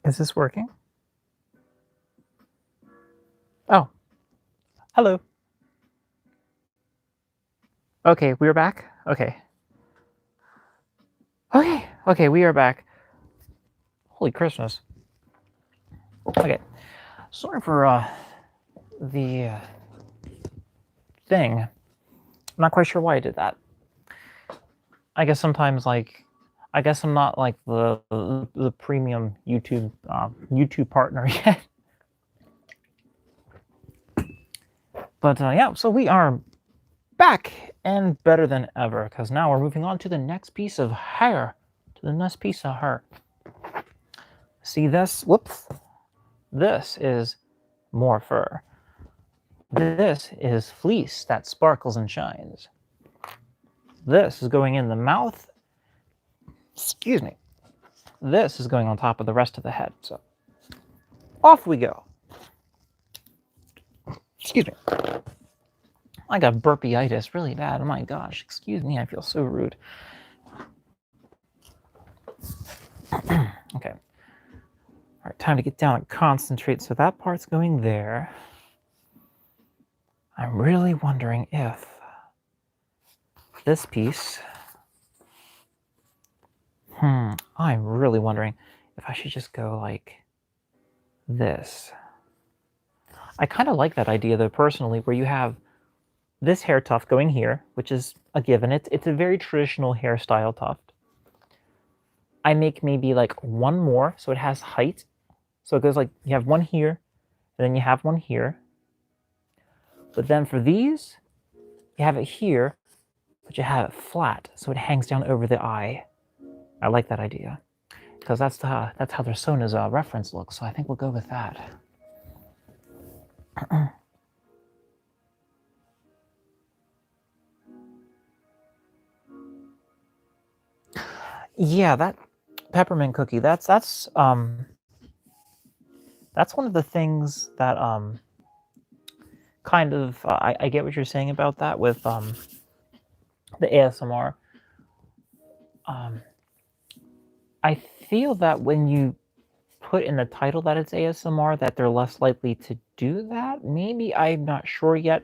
Is this working? Oh, hello. Okay, we're back. Okay. Okay, we are back. Holy Christmas. Okay, sorry for the thing. I'm not quite sure why I did that. I guess sometimes, like, I guess I'm not like the premium YouTube partner yet. But yeah, so we are back and better than ever, because now we're moving on to the next piece of hair. See this? Whoops. This is more fur. This is fleece that sparkles and shines. This is going in the mouth. Excuse me. This is going on top of the rest of the head. So off we go. Excuse me. I got burpeitis really bad. Oh my gosh. Excuse me. I feel so rude. Okay. All right, time to get down and concentrate. So that part's going there. I'm really wondering if this piece... I'm really wondering if I should just go like this. I kind of like that idea, though, personally, where you have this hair tuft going here, which is a given. It's a very traditional hairstyle tuft. I make maybe like one more, so it has height. So it goes like, you have one here, and then you have one here. But then for these, you have it here, but you have it flat, so it hangs down over the eye. I like that idea, because that's how their Sona's reference looks, so I think we'll go with that. Yeah, that peppermint cookie, that's one of the things that kind of I get what you're saying about that with the ASMR. I feel that when you put in the title that it's ASMR, that they're less likely to do that. Maybe, I'm not sure yet.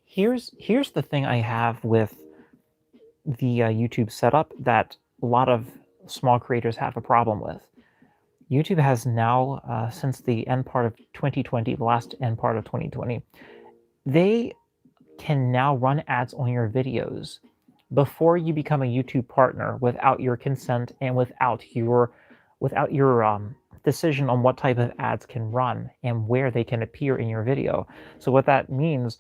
Here's the thing I have with the YouTube setup that a lot of small creators have a problem with. YouTube has now, since the end part of 2020, the last end part of 2020, they can now run ads on your videos before you become a YouTube partner without your consent and without your decision on what type of ads can run and where they can appear in your video. So what that means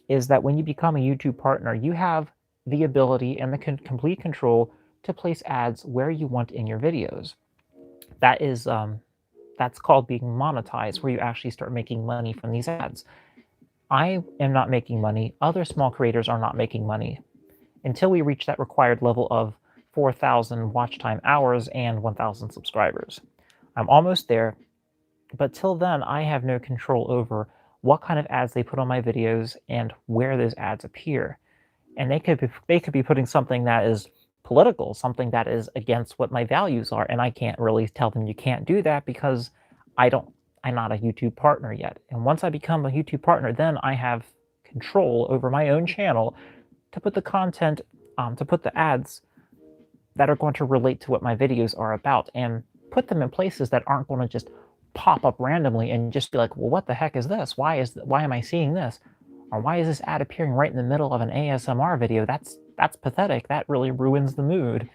is that when you become a YouTube partner, you have the ability and the complete control to place ads where you want in your videos. That is that's called being monetized, where you actually start making money from these ads. I am not making money. Other small creators are not making money until we reach that required level of 4,000 watch time hours and 1,000 subscribers. I'm almost there, but till then, I have no control over what kind of ads they put on my videos and where those ads appear. And they could be putting something that is political, something that is against what my values are, and I can't really tell them you can't do that because I'm not a YouTube partner yet. And once I become a YouTube partner, then I have control over my own channel to put the content, to put the ads that are going to relate to what my videos are about, and put them in places that aren't going to just pop up randomly and just be like, well, what the heck is this? Why am I seeing this? Or why is this ad appearing right in the middle of an ASMR video? That's pathetic. That really ruins the mood,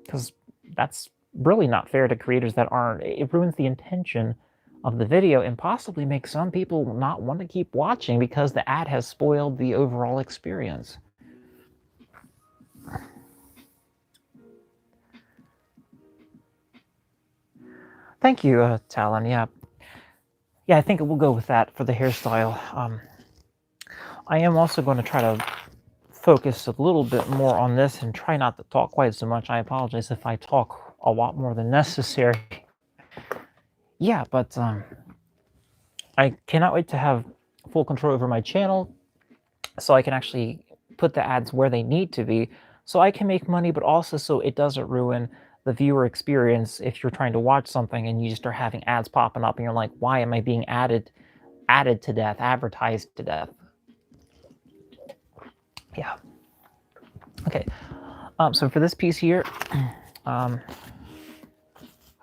because that's really not fair to creators that aren't. It ruins the intention of the video and possibly makes some people not want to keep watching because the ad has spoiled the overall experience. Thank you, Talon. Yeah, I think we'll go with that for the hairstyle. I am also going to try to focus a little bit more on this and try not to talk quite so much. I apologize if I talk a lot more than necessary. Yeah, but I cannot wait to have full control over my channel so I can actually put the ads where they need to be so I can make money, but also so it doesn't ruin the viewer experience if you're trying to watch something and you just start having ads popping up and you're like, why am I being added to death, advertised to death? Yeah. Okay. So for this piece here,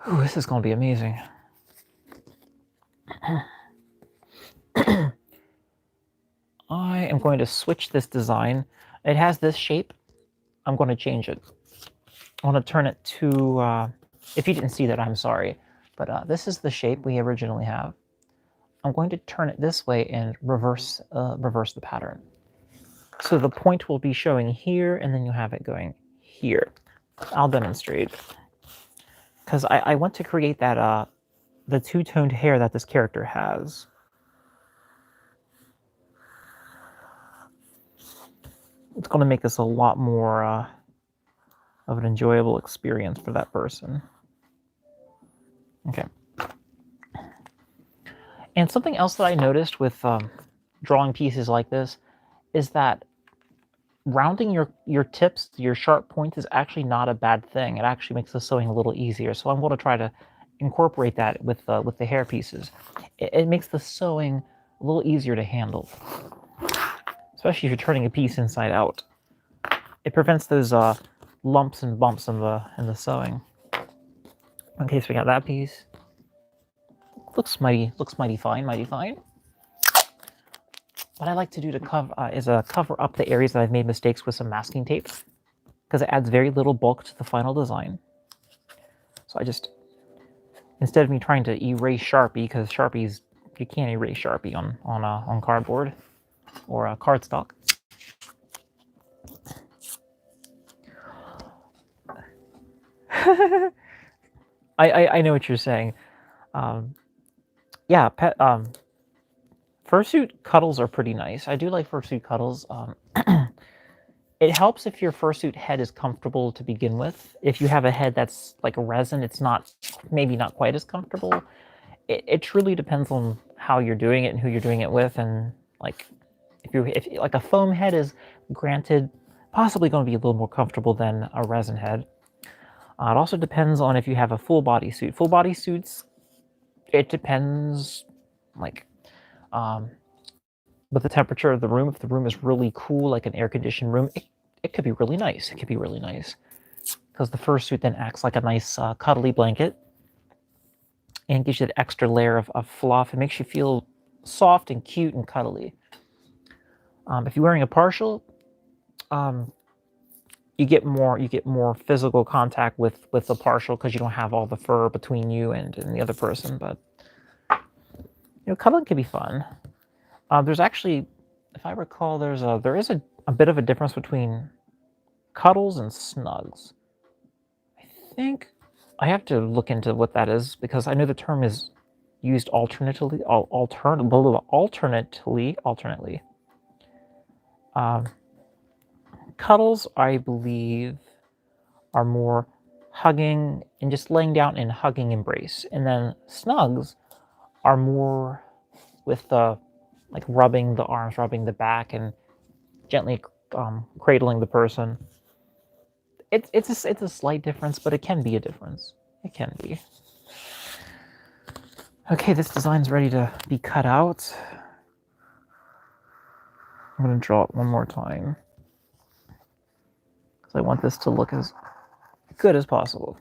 this is going to be amazing. I am going to switch this design. It has this shape. I'm going to change it. I want to turn it to, if you didn't see that, I'm sorry. But this is the shape we originally have. I'm going to turn it this way and reverse the pattern. So the point will be showing here, and then you have it going here. I'll demonstrate. Because I want to create that, the two-toned hair that this character has. It's going to make this a lot more of an enjoyable experience for that person. Okay. And something else that I noticed with drawing pieces like this is that rounding your tips, your sharp points, is actually not a bad thing. It actually makes the sewing a little easier. So I'm going to try to incorporate that with the hair pieces. It makes the sewing a little easier to handle, especially if you're turning a piece inside out. It prevents those lumps and bumps in the sewing. Okay, so we got that piece. Looks mighty fine, mighty fine. What I like to do to cover up the areas that I've made mistakes with some masking tape, because it adds very little bulk to the final design. So I just, instead of me trying to erase Sharpie, because Sharpies, you can't erase Sharpie on cardboard or cardstock. I know what you're saying. Yeah, Fursuit cuddles are pretty nice. I do like Fursuit cuddles. It helps if your fursuit head is comfortable to begin with. If you have a head that's like a resin, it's maybe not quite as comfortable. It truly depends on how you're doing it and who you're doing it with, and like if like a foam head is granted possibly going to be a little more comfortable than a resin head. It also depends on if you have a full body suit. Full body suits, it depends, like, with the temperature of the room. If the room is really cool, like an air-conditioned room, it could be really nice. It could be really nice because the fursuit then acts like a nice cuddly blanket and gives you that extra layer of fluff. It makes you feel soft and cute and cuddly. If you're wearing a partial, you get more physical contact with the partial because you don't have all the fur between you and the other person. But cuddling can be fun. There's actually, if I recall, there is a bit of a difference between cuddles and snugs. I think I have to look into what that is because I know the term is used alternately. Cuddles, I believe, are more hugging and just laying down in hugging embrace, and then snugs are more with the like rubbing the arms, rubbing the back, and gently cradling the person. It's a slight difference, but it can be a difference. It can be. Okay, this design's ready to be cut out. I'm going to draw it one more time because I want this to look as good as possible.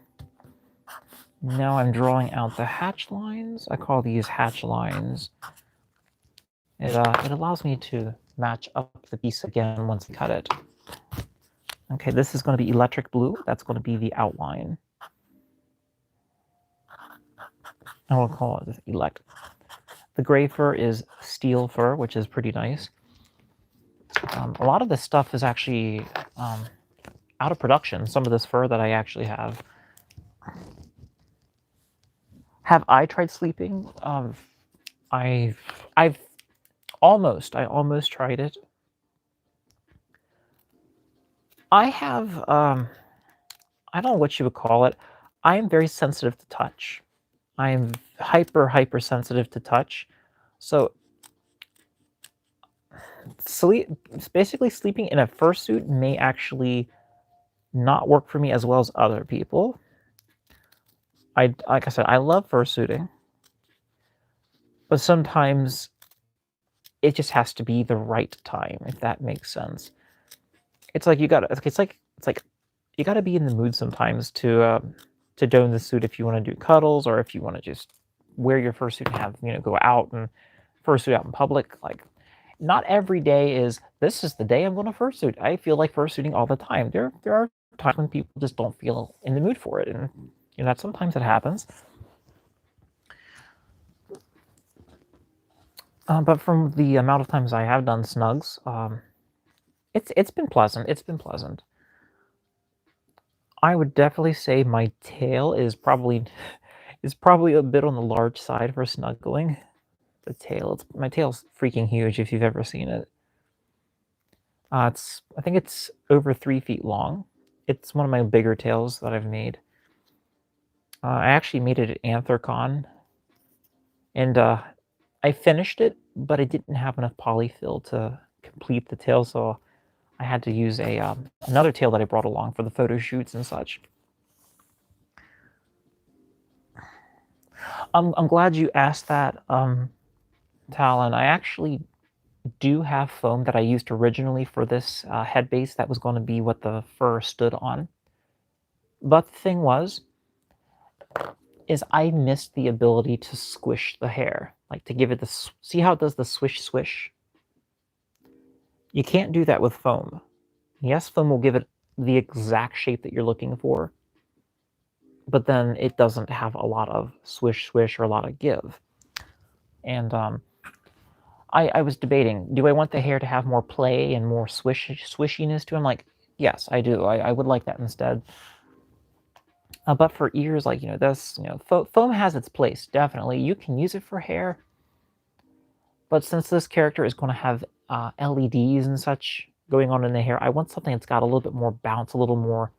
Now I'm drawing out the hatch lines. I call these hatch lines. It allows me to match up the piece again once I cut it. Okay, this is going to be electric blue. That's going to be the outline. I will call it elect. The gray fur is steel fur, which is pretty nice. A lot of this stuff is actually out of production. Some of this fur that I actually have. Have I tried sleeping? I almost tried it. I have, I don't know what you would call it. I am very sensitive to touch. I am hyper sensitive to touch. So basically sleeping in a fursuit may actually not work for me as well as other people. like I said, I love fursuiting, but sometimes it just has to be the right time, if that makes sense. It's like it's like you gotta be in the mood sometimes to don the suit if you want to do cuddles, or if you want to just wear your fursuit and have, go out and fursuit out in public. Like, not every day is this is the day I'm going to fursuit. I feel like fursuiting all the time. There are times when people just don't feel in the mood for it, and that sometimes it happens. But from the amount of times I have done snugs, it's been pleasant. It's been pleasant. I would definitely say my tail is probably a bit on the large side for snuggling. My tail's freaking huge if you've ever seen it. I think it's over 3 feet long. It's one of my bigger tails that I've made. I actually made it at Anthrocon, and I finished it, but I didn't have enough polyfill to complete the tail, so I had to use another tail that I brought along for the photo shoots and such. I'm glad you asked that, Talon. I actually do have foam that I used originally for this head base that was going to be what the fur stood on. But the thing is I missed the ability to squish the hair, like to give it the, see how it does the swish swish? You can't do that with foam. Yes, foam will give it the exact shape that you're looking for, but then it doesn't have a lot of swish swish or a lot of give. And I was debating, do I want the hair to have more play and more swishiness to it? I'm like, yes, I do. I would like that instead. But for ears, like, this, foam has its place, definitely. You can use it for hair. But since this character is going to have LEDs and such going on in the hair, I want something that's got a little bit more bounce, a little more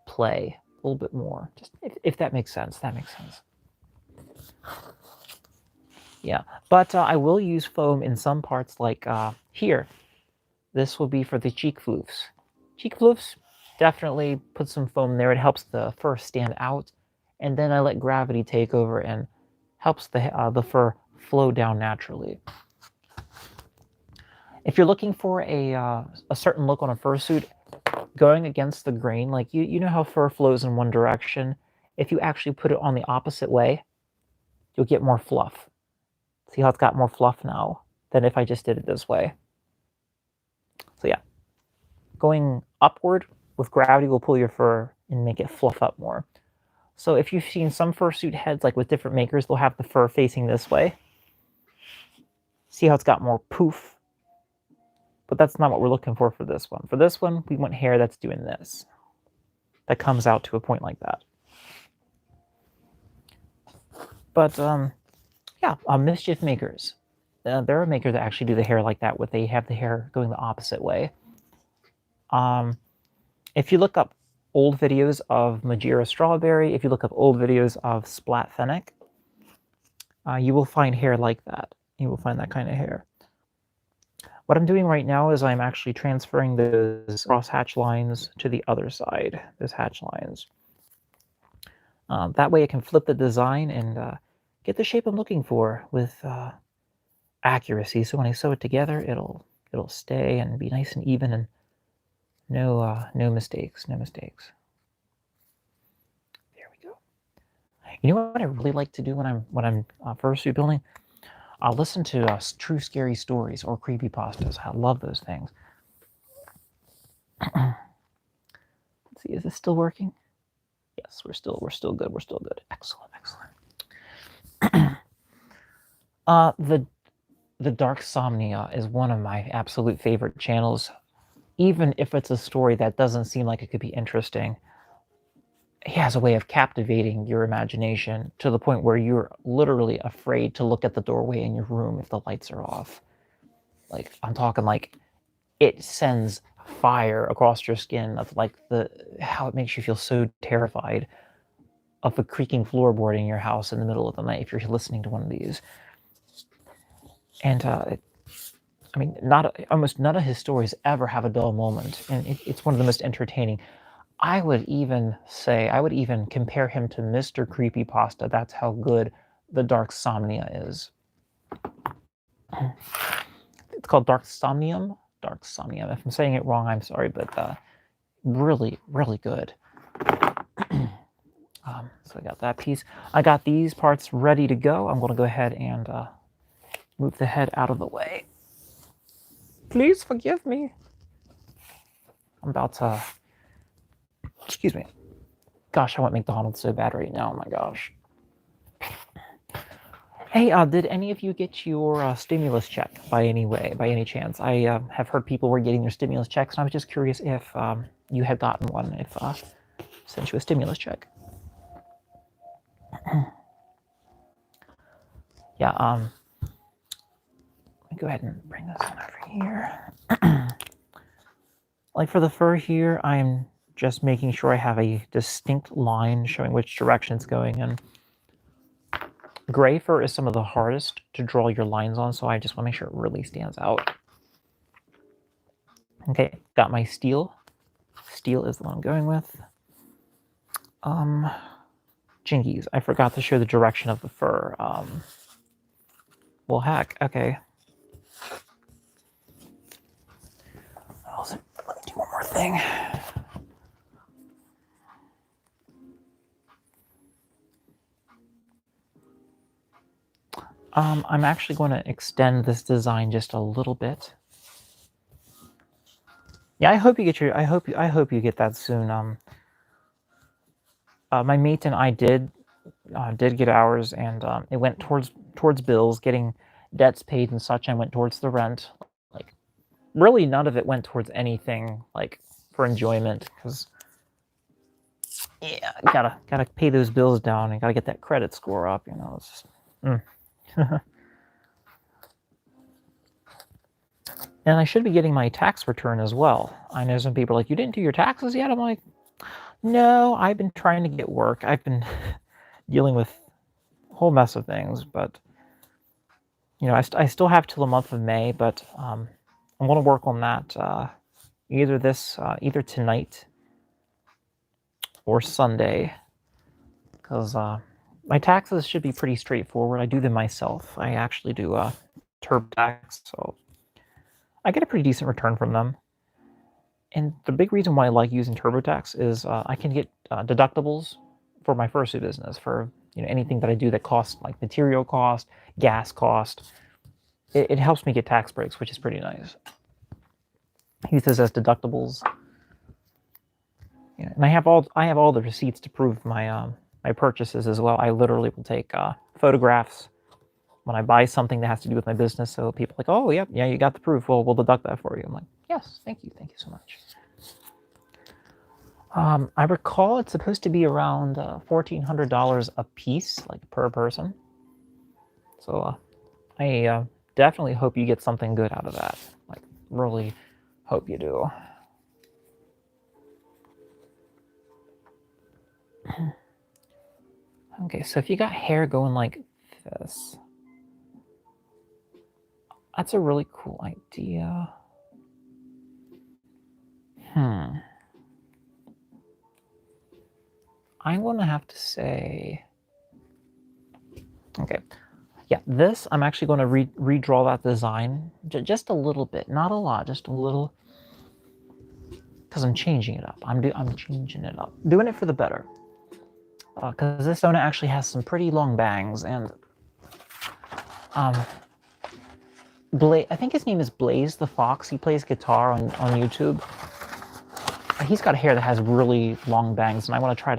play, a little bit more. Just if that makes sense, that makes sense. Yeah, but I will use foam in some parts, like here. This will be for the cheek floofs. Cheek floofs, definitely put some foam there. It helps the fur stand out, and then I let gravity take over and helps the fur flow down naturally. If you're looking for a certain look on a fursuit, going against the grain, like you know how fur flows in one direction. If you actually put it on the opposite way, you'll get more fluff. See how it's got more fluff now than if I just did it this way. So yeah, going upward with gravity will pull your fur and make it fluff up more. So if you've seen some fursuit heads, like with different makers, they'll have the fur facing this way. See how it's got more poof? But that's not what we're looking for this one. For this one, we want hair that's doing this. That comes out to a point like that. But yeah, mischief makers. There are makers that actually do the hair like that, where they have the hair going the opposite way. If you look up old videos of Majira Strawberry, if you look up old videos of Splat Fennec, you will find hair like that. You will find that kind of hair. What I'm doing right now is I'm actually transferring those cross hatch lines to the other side, those hatch lines. That way I can flip the design and get the shape I'm looking for with accuracy. So when I sew it together, it'll stay and be nice and even, and no mistakes, no mistakes. There we go. You know what I really like to do when I'm fursuit building? I'll listen to true scary stories or creepypastas. I love those things. Let's see, is this still working? Yes, we're still good. We're still good. Excellent, excellent. The Dark Somnia is one of my absolute favorite channels. Even if it's a story that doesn't seem like it could be interesting, he has a way of captivating your imagination to the point where you're literally afraid to look at the doorway in your room if the lights are off. Like, I'm talking like it sends fire across your skin of like how it makes you feel so terrified of the creaking floorboard in your house in the middle of the night if you're listening to one of these. And I mean, almost none of his stories ever have a dull moment, and it's one of the most entertaining. I would even compare him to Mr. Creepypasta. That's how good the Dark Somnia is. It's called Dark Somnium. Dark Somnium. If I'm saying it wrong, I'm sorry, but really, really good. So I got that piece. I got these parts ready to go. I'm going to go ahead and move the head out of the way. Please forgive me. I'm about to... Excuse me. Gosh, I want McDonald's so bad right now. Oh my gosh. Hey, did any of you get your stimulus check by any chance? I have heard people were getting their stimulus checks, and I was just curious if you had gotten one, if sent you a stimulus check. Yeah, let me go ahead and bring this one over here. Like for the fur here, I'm just making sure I have a distinct line showing which direction it's going in. Gray fur is some of the hardest to draw your lines on, so I just want to make sure it really stands out. Okay, got my steel. Steel is the one I'm going with. Jinkies, I forgot to show the direction of the fur. Well, heck, okay. Let me do one more thing. I'm actually going to extend this design just a little bit. Yeah, I hope you get your. I hope you get that soon. My mate and I did get ours, and it went towards bills, getting debts paid and such, and went towards the rent. Like, really, none of it went towards anything like for enjoyment, because yeah, gotta pay those bills down and gotta get that credit score up. You know, it's just. And I should be getting my tax return as well. I know some people are like, you didn't do your taxes yet? I'm like, no, I've been trying to get work. I've been dealing with a whole mess of things, but, you know, I still have till the month of May, but I'm going to work on that either tonight or Sunday, because my taxes should be pretty straightforward. I do them myself. I actually do TurboTax, so I get a pretty decent return from them. And the big reason why I like using TurboTax is I can get deductibles for my Fursuit business, for anything that I do that costs, like material cost, gas cost. It helps me get tax breaks, which is pretty nice. Use this as deductibles. And I have all the receipts to prove my my purchases as well. I literally will take photographs when I buy something that has to do with my business, so people are like, oh, yeah, you got the proof. Well, we'll deduct that for you. I'm like, yes, thank you so much. I recall it's supposed to be around $1,400 a piece, like per person. So I definitely hope you get something good out of that. Like, really hope you do. Okay, so if you got hair going like this, that's a really cool idea. I'm going to have to say, okay, yeah, this, I'm actually going to redraw that design just a little bit, not a lot, just a little, because I'm changing it up. I'm changing it up, doing it for the better. Because this owner actually has some pretty long bangs, and I think his name is Blaze the Fox. He plays guitar on YouTube. He's got hair that has really long bangs, and I want to try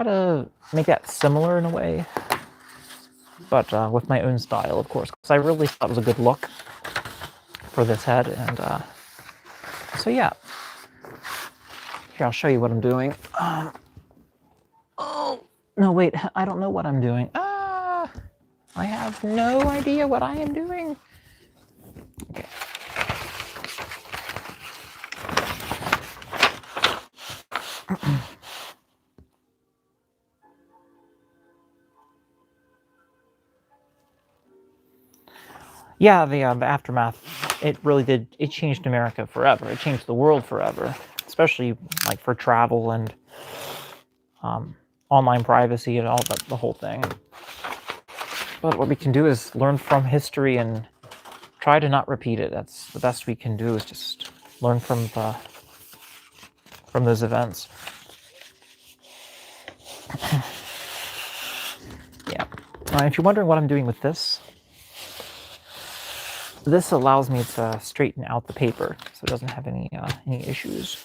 to make that similar in a way, but with my own style, of course, because I really thought it was a good look for this head. And so yeah, here, I'll show you what I'm doing. Oh no, wait, I don't know what I'm doing. I have no idea what I am doing. Okay. Yeah, the aftermath, it really did. It changed America forever. It changed the world forever. especially like for travel and online privacy and all that, the whole thing. But what we can do is learn from history and try to not repeat it. That's the best we can do, is just learn from those events. Yeah. If you're wondering what I'm doing with this allows me to straighten out the paper so it doesn't have any issues.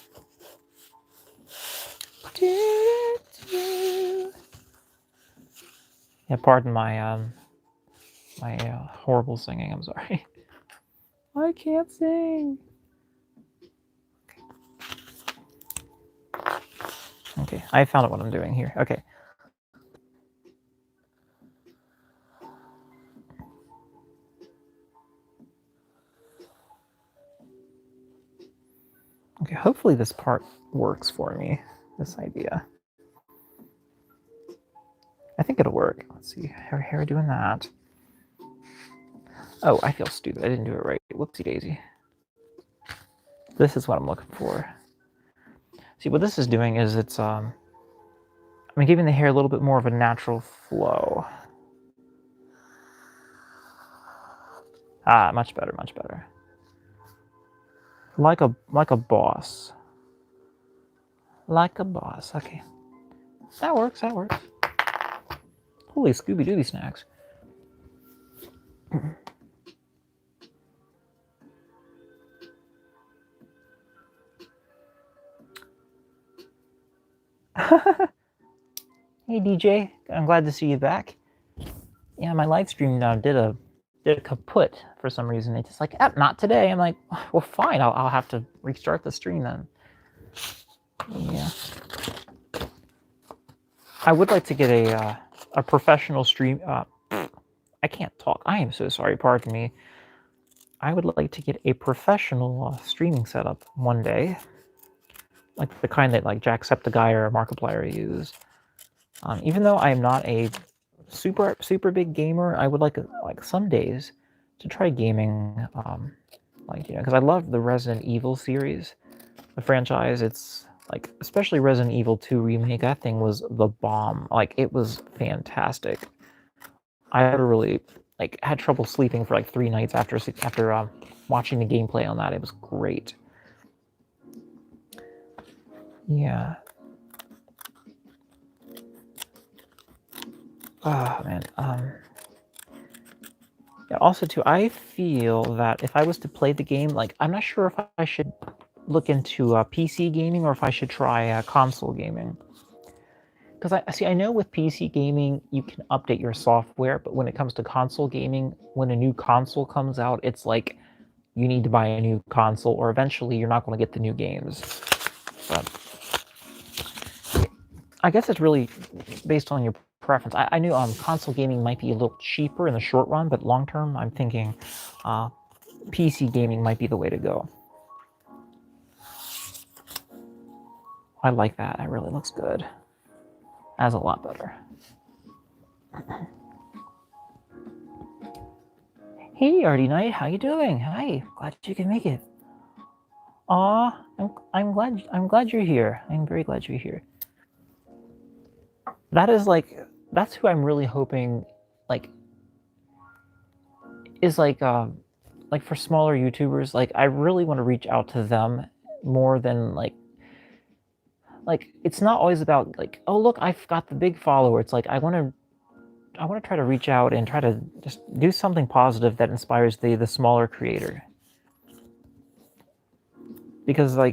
Yeah, pardon my my horrible singing. I'm sorry. I can't sing. Okay, I found out what I'm doing here. Okay. Okay, hopefully this part works for me, this idea. I think it'll work. Let's see, her hair doing that. Oh, I feel stupid. I didn't do it right. Whoopsie daisy. This is what I'm looking for. See, what this is doing is it's I'm giving the hair a little bit more of a natural flow. Ah, much better, much better. Like a boss. Like a boss. Okay. That works, that works. Holy Scooby-Dooby snacks. Hey DJ, I'm glad to see you back. Yeah, my live stream did a kaput for some reason. It's just like, not today. I'm like, well, fine. I'll have to restart the stream then. Yeah. I would like to get a professional stream. I can't talk. I am so sorry. Pardon me. I would like to get a professional streaming setup one day, like the kind that like Jacksepticeye or Markiplier use. Even though I am not a super big gamer, I would like some days to try gaming. Because I love the Resident Evil series, the franchise. It's like, especially Resident Evil 2 remake. That thing was the bomb. Like, it was fantastic. I literally had trouble sleeping for 3 nights after watching the gameplay on that. It was great. Yeah. Oh man. Yeah, also too, I feel that if I was to play the game, I'm not sure if I should look into PC gaming or if I should try console gaming. Because I know with PC gaming you can update your software, but when it comes to console gaming, when a new console comes out, it's like you need to buy a new console, or eventually you're not going to get the new games. But I guess it's really based on your preference. I knew console gaming might be a little cheaper in the short run, but long term, I'm thinking PC gaming might be the way to go. I like that. That really looks good. That's a lot better. Hey, Artie Knight, how you doing? Hi, glad you can make it. Aw, I'm glad you're here. I'm very glad you're here. That's who I'm really hoping is for smaller YouTubers. I really want to reach out to them more than it's not always about oh look, I've got the big follower. It's I want to try to reach out and try to just do something positive that inspires the smaller creator, because I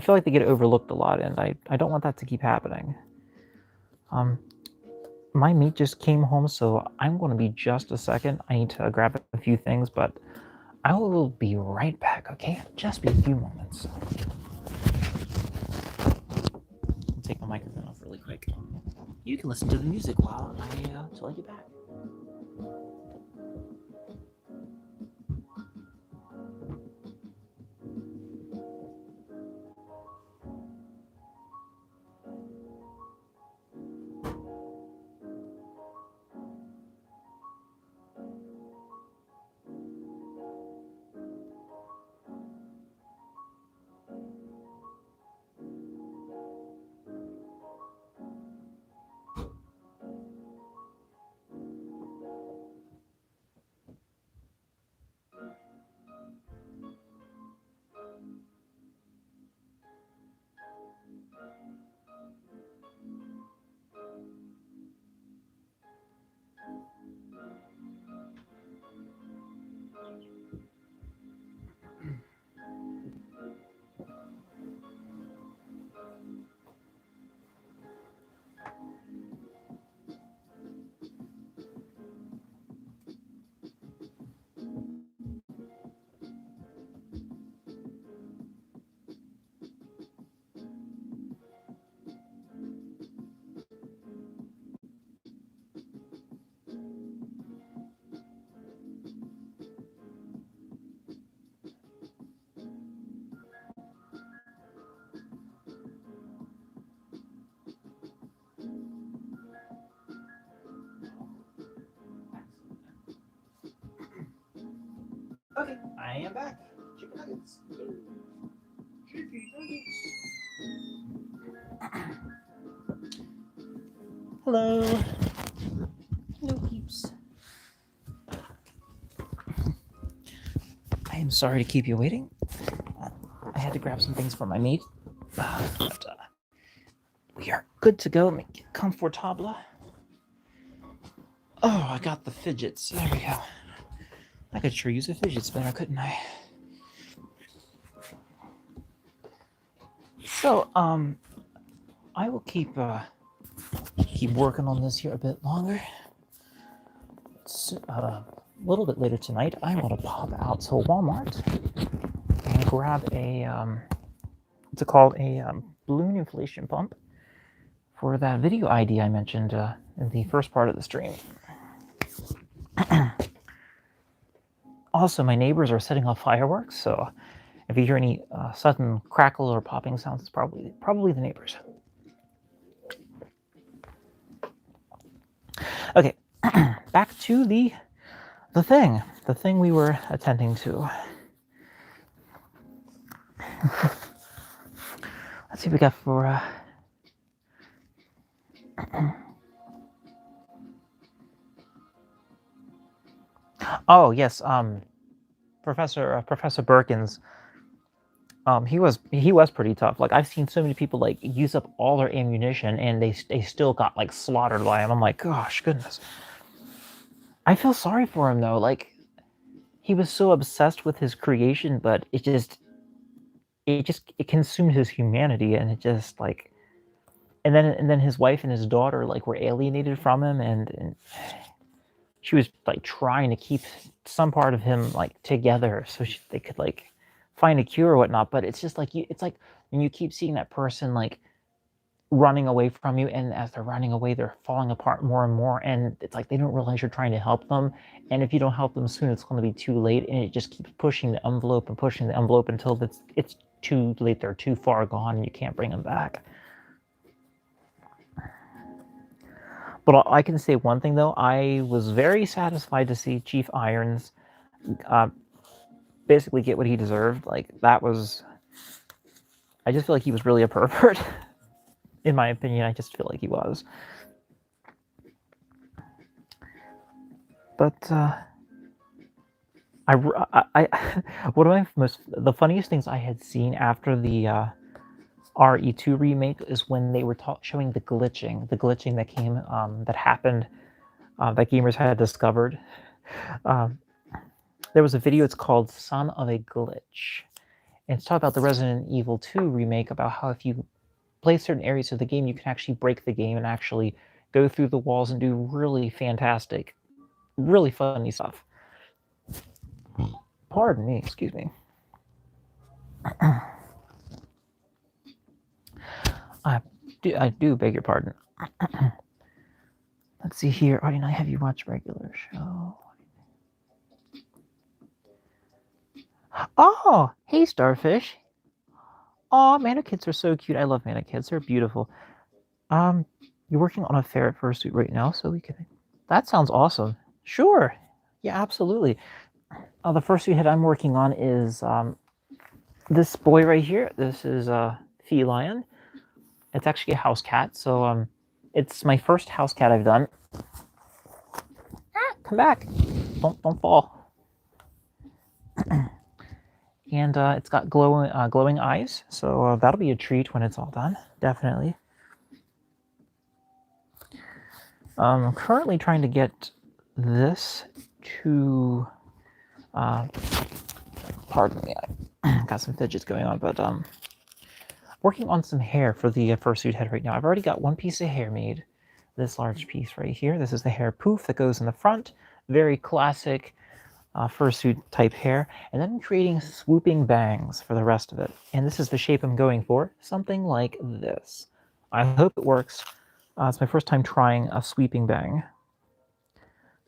feel like they get overlooked a lot, and I don't want that to keep happening. My meat just came home, so I'm going to be just a second. I need to grab a few things, but I will be right back, okay? Just be a few moments. I'll take my microphone off really quick. You can listen to the music while till I get back. Okay, I am back. Chicken nuggets. Chicken nuggets. Hello. Hello, peeps. I am sorry to keep you waiting. I had to grab some things for my meat. But we are good to go. Make it comfortable. Oh, I got the fidgets. There we go. I could sure use a fidget spinner, couldn't I? So, I will keep working on this here a bit longer. It's a little bit later tonight. I'm gonna pop out to Walmart and grab a what's it called, a balloon inflation pump for that video ID I mentioned in the first part of the stream. Also, my neighbors are setting off fireworks, so if you hear any sudden crackle or popping sounds, it's probably the neighbors. Okay, back to the thing we were attending to. Let's see what we got for. Oh yes, Professor Birkins. He was pretty tough. Like, I've seen so many people like use up all their ammunition and they still got like slaughtered by him. I'm like, gosh, goodness. I feel sorry for him though. Like, he was so obsessed with his creation, but it consumed his humanity, and it just like, and then his wife and his daughter like were alienated from him, and she was like trying to keep some part of him like together so they could like find a cure or whatnot. But it's just like it's like when you keep seeing that person like running away from you, and as they're running away, they're falling apart more and more, and it's like they don't realize you're trying to help them, and if you don't help them soon, it's going to be too late, and it just keeps pushing the envelope and pushing the envelope until it's too late. They're too far gone, and you can't bring them back. But I can say one thing though, I was very satisfied to see Chief Irons basically get what he deserved. Like, that was, I just feel like he was really a pervert. In my opinion, I just feel like he was. But one of the funniest things I had seen after the RE2 remake is when they were showing the glitching that came that happened that gamers had discovered. There was a video. It's called "Son of a Glitch," and it's talking about the Resident Evil 2 remake, about how if you play certain areas of the game, you can actually break the game and actually go through the walls and do really fantastic, really funny stuff. Pardon me, excuse me. I do beg your pardon. Let's see here. Audie and I, have you watched regular show? Oh, hey, Starfish. Oh, Mannequins are so cute. I love Mannequins. They're beautiful. You're working on a ferret fursuit right now, so we can... That sounds awesome. Sure. Yeah, absolutely. The fursuit head I'm working on is this boy right here. This is Feline. It's actually a house cat, so it's my first house cat I've done. Come back. Don't fall. And it's got glowing eyes, so that'll be a treat when it's all done, definitely. I'm currently trying to get this to... pardon me, I got some fidgets going on, but working on some hair for the fursuit head right now. I've already got one piece of hair made, this large piece right here. This is the hair poof that goes in the front, very classic fursuit type hair, and then I'm creating swooping bangs for the rest of it. And this is the shape I'm going for, something like this. I hope it works. It's my first time trying a sweeping bang.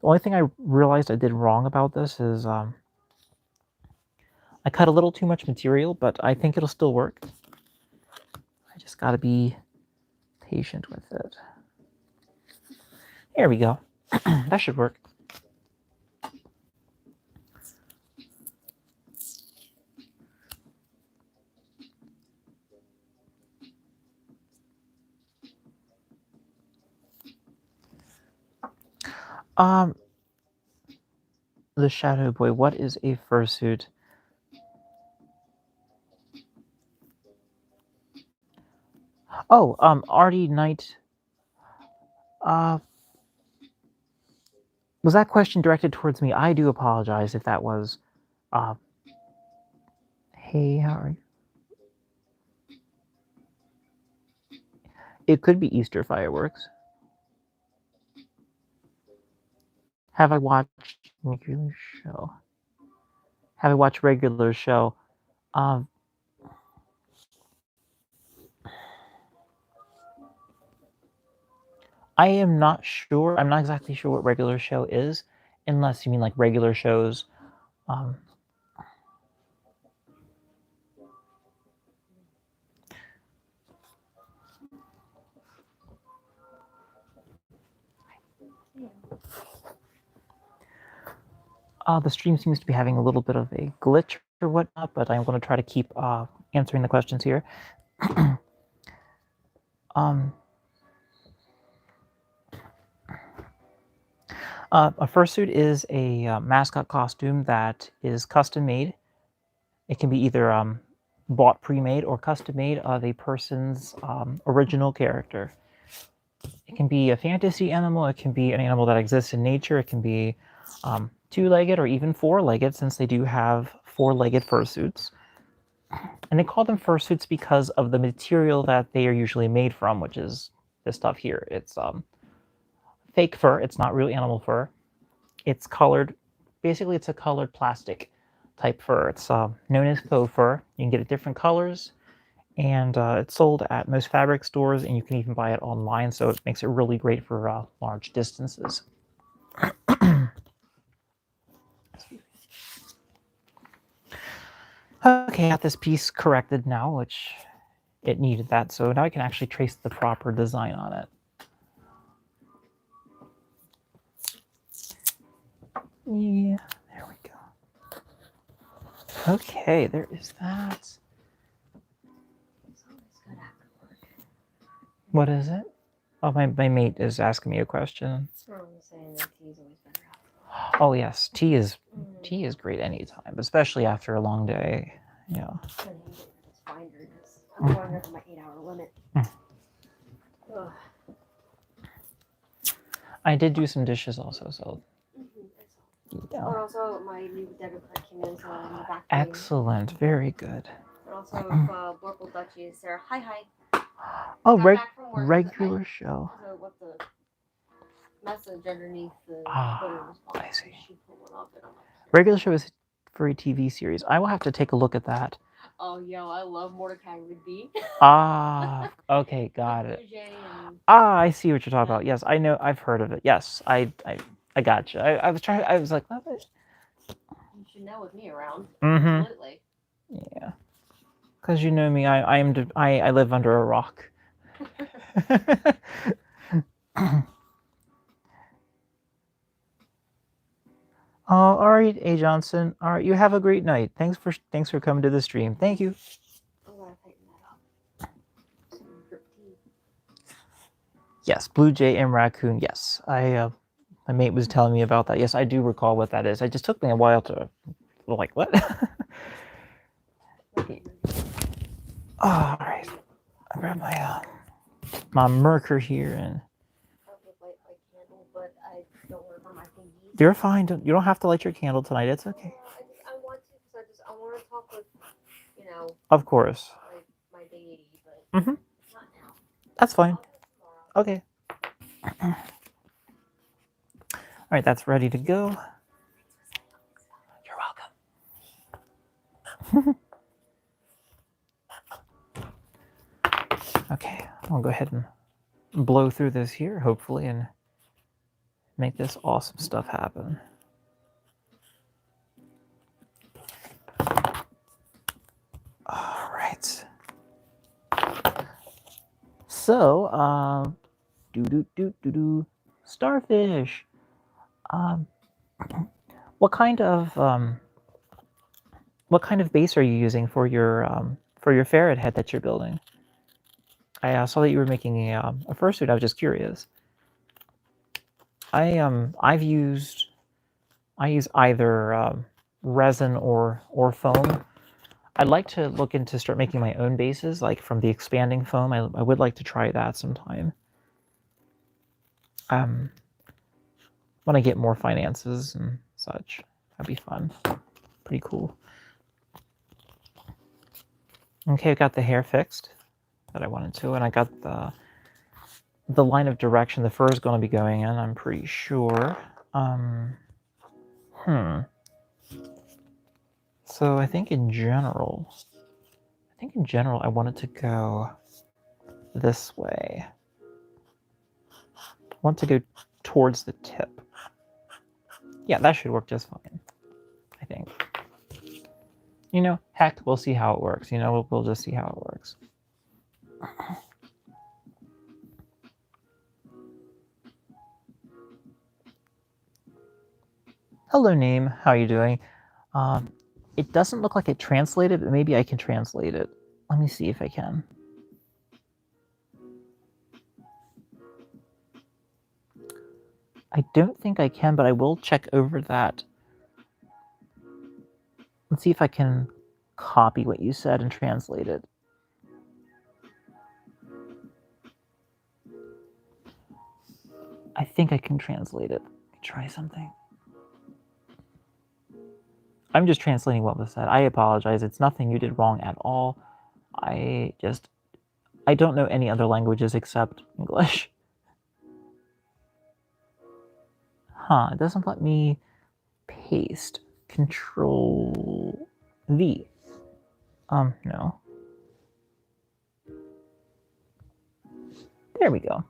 The only thing I realized I did wrong about this is I cut a little too much material, but I think it'll still work. I just gotta be patient with it. There we go. That should work. The Shadow Boy. What is a fursuit? Oh, Artie Knight. Was that question directed towards me? I do apologize if that was. Hey, how are you? It could be Easter fireworks. Have I watched regular show? Have I watched regular show? I am not sure. I'm not exactly sure what regular show is, unless you mean like regular shows. The stream seems to be having a little bit of a glitch or whatnot, but I'm going to try to keep answering the questions here. A fursuit is a mascot costume that is custom made. It can be either bought pre-made or custom made of a person's original character. It can be a fantasy animal. It can be an animal that exists in nature. It can be two-legged or even four-legged, since they do have four-legged fursuits. And they call them fursuits because of the material that they are usually made from, which is this stuff here. It's fake fur. It's not real animal fur. It's colored. Basically, it's a colored plastic type fur. It's known as faux fur. You can get it different colors, and it's sold at most fabric stores, and you can even buy it online, so it makes it really great for large distances. Okay, I got this piece corrected now, which it needed that, so now I can actually trace the proper design on it. Yeah, there we go. Okay, there is that. What is it? Oh, my mate is asking me a question. Oh yes, tea is great anytime, especially after a long day. Yeah. I'm going over my 8-hour limit. I did do some dishes also, so. Yeah. But also, my new debit card came in, so I'm back. Excellent, very good. But also, if Local Dutchie is there, hi. Oh, regular show. So what the message underneath the Twitter response? I see. Regular show is for a TV series. I will have to take a look at that. Oh, yo, I love Mordecai Rigby. Okay, got it. I see what you're talking about. Yes, I know. I've heard of it. Yes, I gotcha. I was trying. I was like, what? You should know with me around. Absolutely. Yeah. Because you know me, I live under a rock. All right, A. Johnson. All right, you have a great night. Thanks for coming to the stream. Thank you. I'm gonna tighten that up. Yes, Blue Jay and Raccoon. Yes, my mate was telling me about that. Yes, I do recall what that is. It just took me a while to, like, what? All right, I grab my marker here and. You're fine. You don't have to light your candle tonight. It's okay. I want to, because I want to talk with, Of course. my deity, but not now. That's fine. Okay. All right, that's ready to go. You're welcome. Okay, I'll go ahead and blow through this here, hopefully, and make this awesome stuff happen. All right. So, starfish. What kind of base are you using for your ferret head that you're building? I saw that you were making a fursuit. I was just curious. I use either resin or foam. I'd like to look into start making my own bases, like from the expanding foam. I would like to try that sometime. When I get more finances and such, that'd be fun. Pretty cool. Okay, I got the hair fixed that I wanted to, and I got the line of direction the fur is going to be going in, I'm pretty sure. So I think in general, I want it to go this way. I want to go towards the tip. Yeah, that should work just fine, I think. You know, heck, we'll see how it works. You know, we'll just see how it works. Hello, name. How are you doing? It doesn't look like it translated, but maybe I can translate it. Let me see if I can. I don't think I can, but I will check over that. Let's see if I can copy what you said and translate it. I think I can translate it. Try something. I'm just translating what was said. I apologize. It's nothing you did wrong at all. I don't know any other languages except English. Huh, it doesn't let me paste. Control V. No. There we go.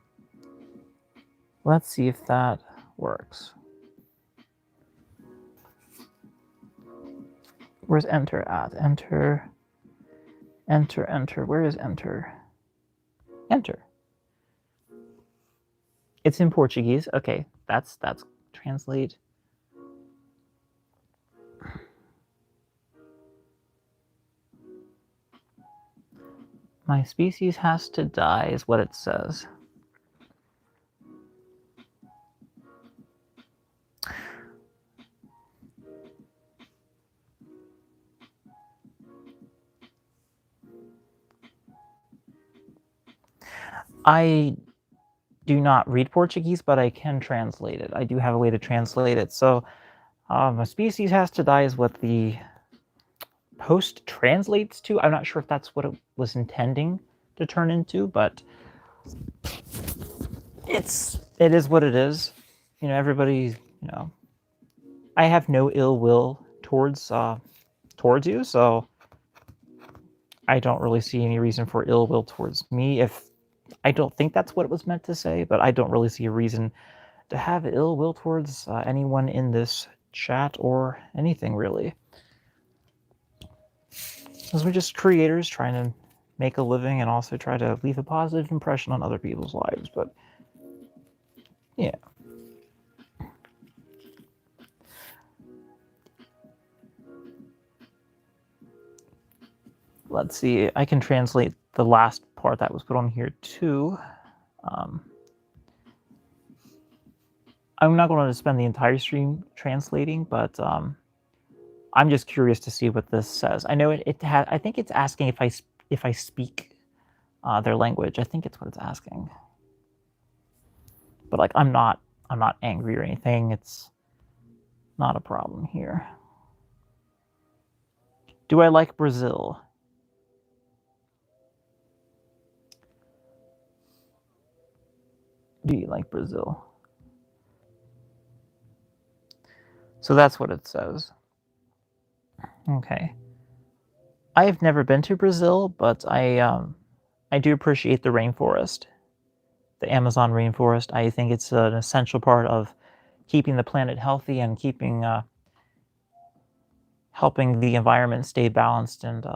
Let's see if that works. Where's enter at? Enter. Where is enter? Enter. It's in Portuguese. Okay, that's translate. My species has to die is what it says. I do not read Portuguese, but I can translate it. I do have a way to translate it. So, a species has to die is what the post translates to. I'm not sure if that's what it was intending to turn into, but it is what it is. You know, everybody, you know, I have no ill will towards you, so I don't really see any reason for ill will towards me. If I don't think that's what it was meant to say, but I don't really see a reason to have ill will towards anyone in this chat or anything really. Because we're just creators trying to make a living and also try to leave a positive impression on other people's lives. But yeah. Let's see. I can translate the last part that was put on here too. I'm not going to spend the entire stream translating, but I'm just curious to see what this says. I know it has. I think it's asking if I speak their language. I think it's what it's asking. But like, I'm not angry or anything. It's not a problem here. Do I like Brazil? Do you like Brazil? So that's what it says. Okay. I have never been to Brazil, but I do appreciate the rainforest, the Amazon rainforest. I think it's an essential part of keeping the planet healthy and keeping helping the environment stay balanced and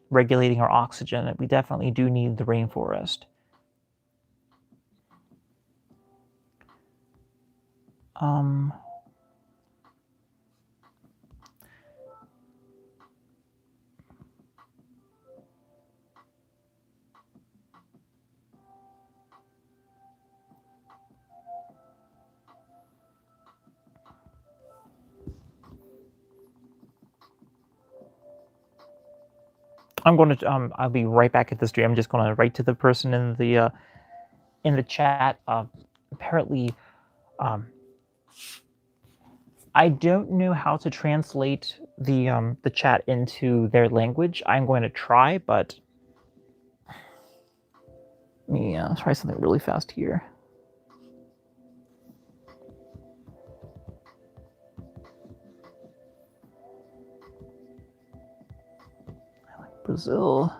regulating our oxygen. We definitely do need the rainforest. I'm going to I'll be right back at the stream. I'm just going to write to the person in the chat. Apparently, I don't know how to translate the chat into their language. I'm going to try, but let me try something really fast here. I like Brazil.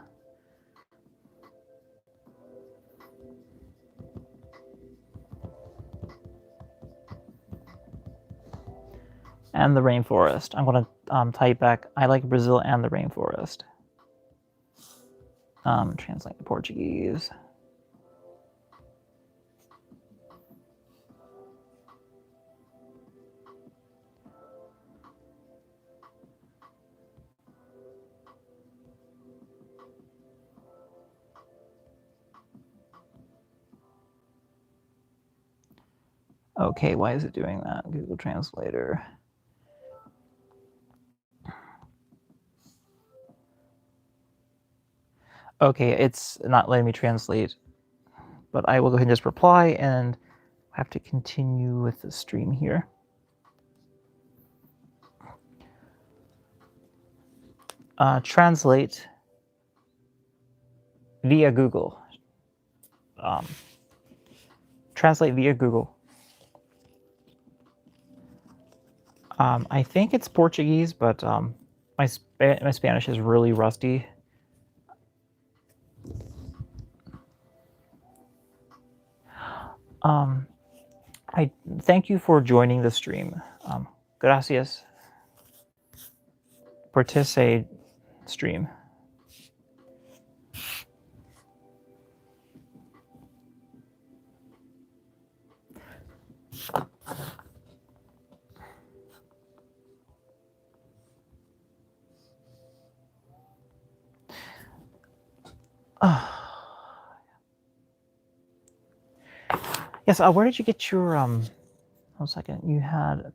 And the rainforest. I'm going to type back, I like Brazil and the rainforest. Translate to Portuguese. Okay, why is it doing that? Google Translator. Okay, it's not letting me translate, but I will go ahead and just reply and have to continue with the stream here. Translate via Google. Translate via Google. I think it's Portuguese, but my Spanish is really rusty. I thank you for joining the stream. Gracias por ese stream. Yes, where did you get your 1 second, you had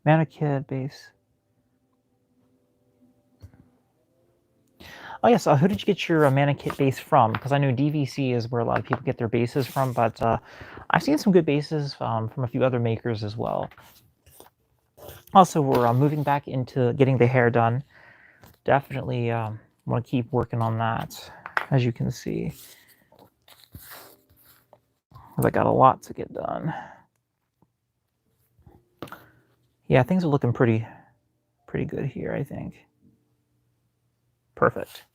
Manakid base. Oh yes, who did you get your Manakit base from? Because I know DVC is where a lot of people get their bases from, but I've seen some good bases from a few other makers as well. Also, we're moving back into getting the hair done. Definitely want to keep working on that, as you can see. I got a lot to get done. Yeah, things are looking pretty good here, I think. Perfect.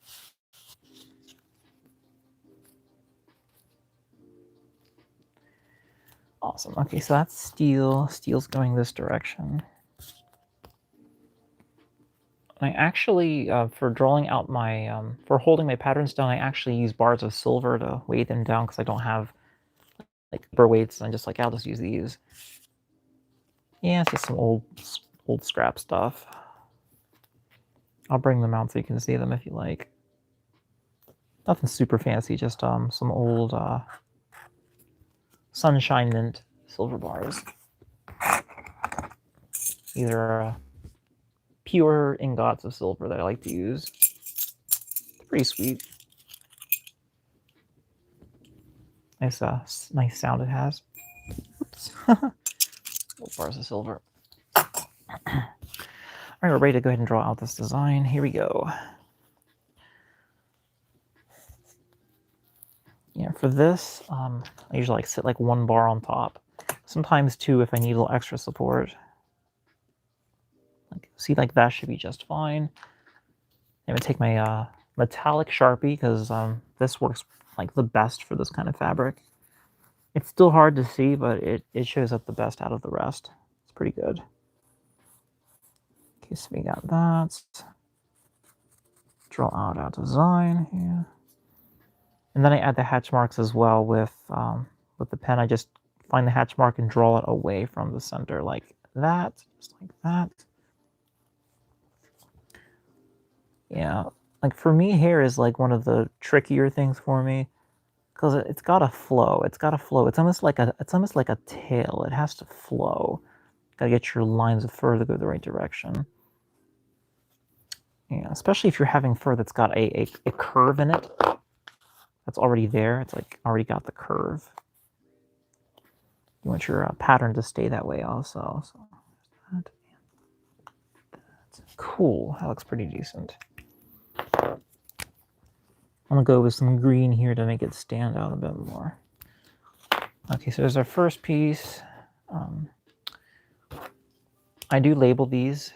Awesome. Okay, so that's steel. Steel's going this direction. I actually, for drawing out my, for holding my patterns down, I actually use bars of silver to weigh them down because I don't have like paper weights. I'm just like, I'll just use these. Yeah, it's just some old scrap stuff. I'll bring them out so you can see them if you like. Nothing super fancy, just some old sunshine mint silver bars. These are pure ingots of silver that I like to use. Pretty sweet. Nice, nice sound it has. Oops. Little bars of silver. All right, we're ready to go ahead and draw out this design. Here we go. Yeah, for this, I usually like sit like 1 bar on top. Sometimes 2 if I need a little extra support. See, like that should be just fine. I'm gonna take my metallic Sharpie because this works like the best for this kind of fabric. It's still hard to see, but it shows up the best out of the rest. It's pretty good. Okay, so we got that. Draw out our design here. And then I add the hatch marks as well with the pen. I just find the hatch mark and draw it away from the center like that, just like that. Yeah, like for me, hair is like one of the trickier things for me because it's got to flow. It's got to flow. It's almost like a tail. It has to flow. Got to get your lines of fur to go the right direction. Yeah, especially if you're having fur that's got a curve in it. That's already there. It's like already got the curve. You want your pattern to stay that way also. So that's cool. That looks pretty decent. I'm gonna go with some green here to make it stand out a bit more. Okay, so there's our first piece. I do label these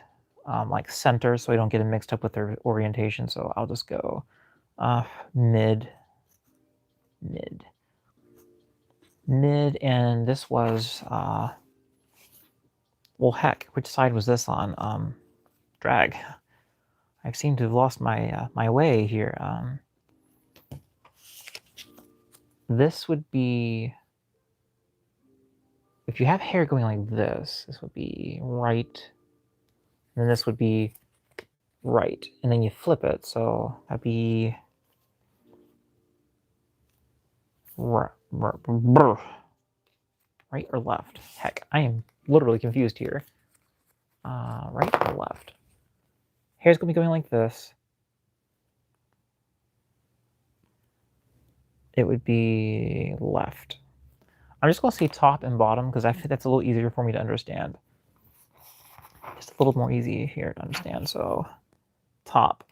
like center so I don't get them mixed up with their orientation. So I'll just go mid, and this was well, heck, which side was this on? Drag. I seem to have lost my my way here. This would be, if you have hair going like this would be right, and then this would be right, and then you flip it, so that'd be right or left. Heck, I am literally confused here. Right or left? Hair's gonna be going like this. It would be left. I'm just gonna say top and bottom because I think that's a little easier for me to understand. Just a little more easy here to understand. So top.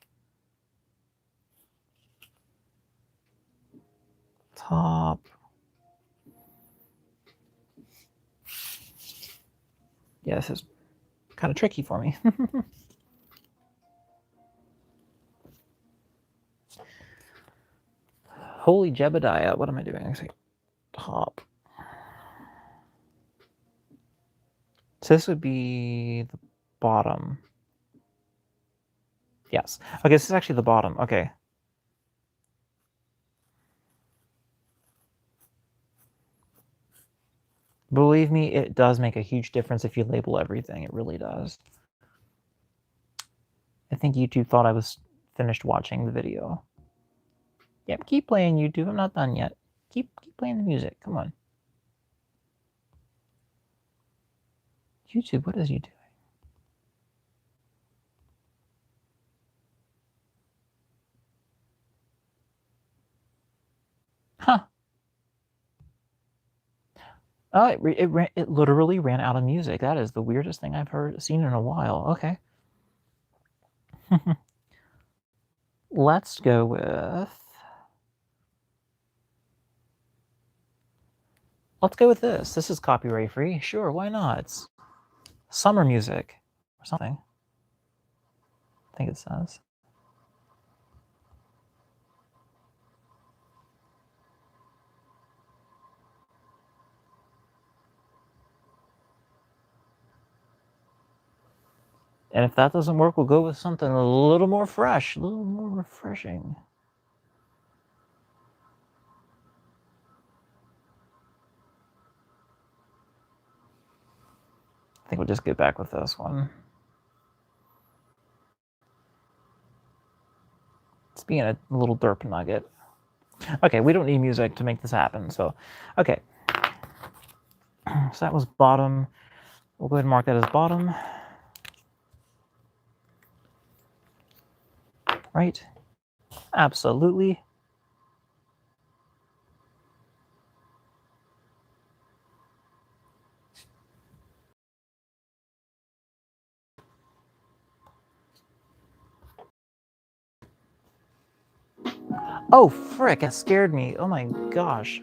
Yeah, this is kind of tricky for me. Holy Jebediah, what am I doing? I say top. So this would be the bottom. Yes. Okay, this is actually the bottom. Okay. Believe me, it does make a huge difference if you label everything. It really does. I think YouTube thought I was finished watching the video. Yep, keep playing, YouTube. I'm not done yet. Keep playing the music. Come on. YouTube, what is you doing? Huh. Oh, it literally ran out of music. That is the weirdest thing I've seen in a while. Okay. Let's go with... Let's go with this. This is copyright free. Sure, why not? It's summer music or something. I think it says. And if that doesn't work, we'll go with something a little more fresh, a little more refreshing. I think we'll just get back with this one. It's being a little derp nugget. Okay, we don't need music to make this happen, so... Okay. So that was bottom. We'll go ahead and mark that as bottom. Right? Absolutely. Oh, frick, that scared me. Oh my gosh.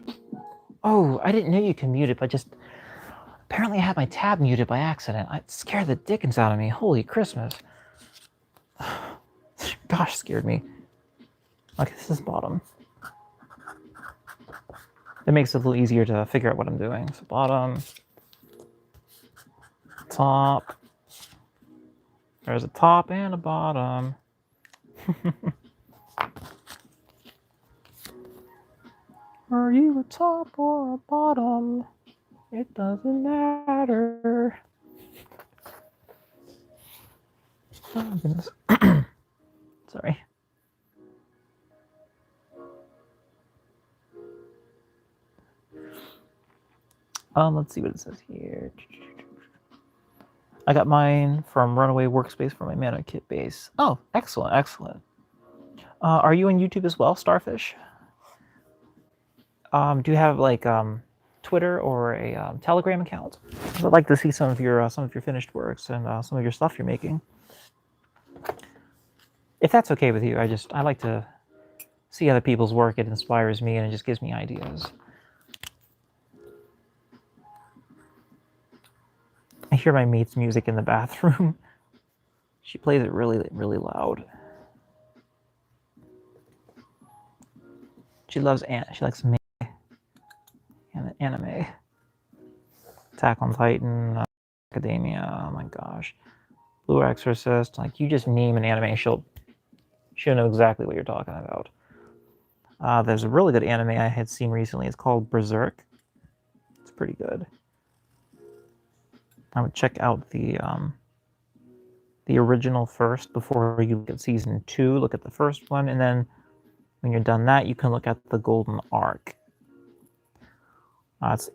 Oh, I didn't know you can mute it, but just... Apparently I had my tab muted by accident. It scared the dickens out of me. Holy Christmas. Gosh, scared me. Okay, this is bottom. It makes it a little easier to figure out what I'm doing. So bottom, top. There's a top and a bottom. Are you a top or a bottom? It doesn't matter. Oh, goodness. Sorry. Let's see what it says here. I got mine from Runaway Workspace for my Mana Kit base. Oh, excellent, excellent. Are you on YouTube as well, Starfish? Do you have like Twitter or a Telegram account? I'd like to see some of your finished works and some of your stuff you're making. If that's okay with you, I like to see other people's work. It inspires me and it just gives me ideas. I hear my mate's music in the bathroom. She plays it really, really loud. She likes anime. Attack on Titan, Academia. Oh my gosh, Blue Exorcist. Like, you just name an anime, she'll know exactly what you're talking about. There's a really good anime I had seen recently. It's called Berserk. It's pretty good. I would check out the original first before you look at season 2. Look at the first one, and then when you're done that, you can look at the Golden Arc.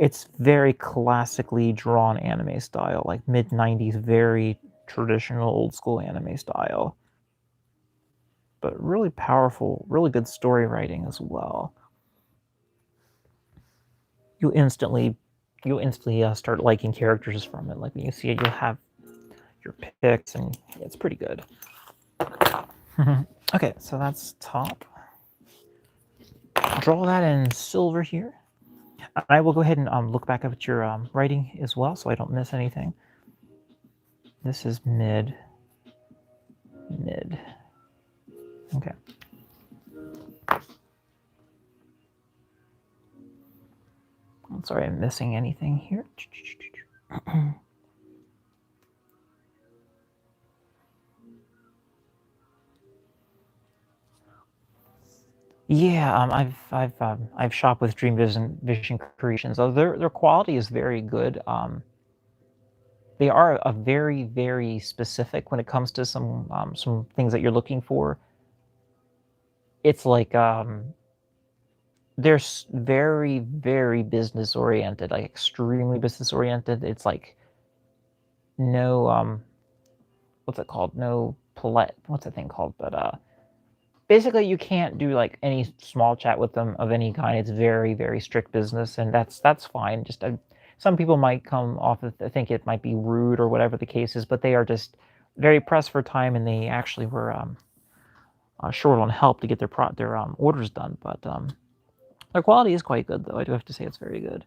It's very classically drawn anime style, like mid-90s, very traditional old school anime style. But really powerful, really good story writing as well. You'll instantly start liking characters from it. Like, when you see it, you'll have your picks, and yeah, it's pretty good. Okay, so that's top. Draw that in silver here. I will go ahead and look back up at your writing as well, so I don't miss anything. This is mid. Okay. I'm sorry I'm missing anything here. Yeah, I've shopped with Dream Vision Creations. Their quality is very good. They are a very, very specific when it comes to some things that you're looking for. It's like they're very, very business oriented, like extremely business oriented. It's like no what's it called? No polite. What's that thing called? But basically, you can't do like any small chat with them of any kind. It's very, very strict business, and that's fine. Just some people might come off of think it might be rude or whatever the case is, but they are just very pressed for time, and they actually were short on help to get their orders done. But their quality is quite good, though. I do have to say it's very good.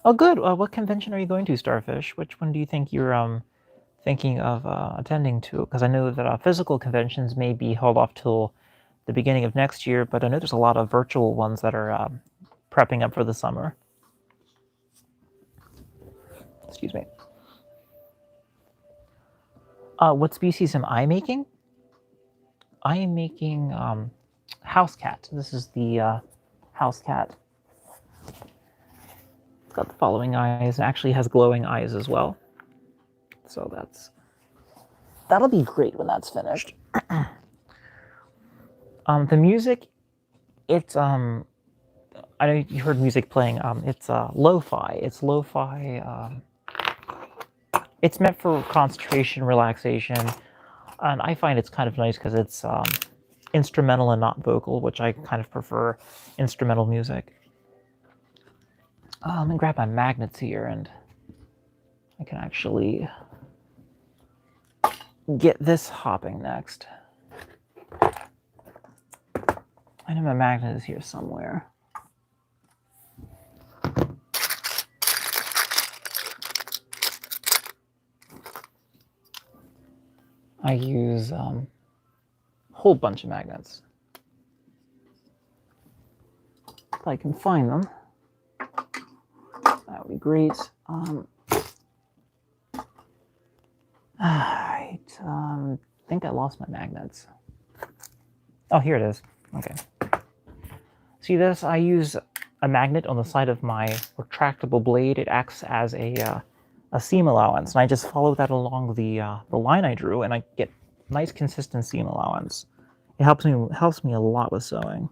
Oh, good. What convention are you going to, Starfish? Which one do you think you're thinking of attending to? Because I know that physical conventions may be held off till the beginning of next year, but I know there's a lot of virtual ones that are prepping up for the summer. Excuse me. What species am I making? I am making house cat. This is the house cat. It's got the following eyes, and actually has glowing eyes as well. So that'll be great when that's finished. The music, it's I know you heard music playing. It's lo-fi. It's lo-fi. It's meant for concentration, relaxation, and I find it's kind of nice because it's instrumental and not vocal, which I kind of prefer instrumental music. Let me grab my magnets here, and I can actually get this hopping next. I know my magnet is here somewhere. I use a whole bunch of magnets. If I can find them, that would be great. I think I lost my magnets. Oh, here it is. Okay. See this? I use a magnet on the side of my retractable blade. It acts as a seam allowance, and I just follow that along the line I drew, and I get nice consistent seam allowance. It helps me a lot with sewing.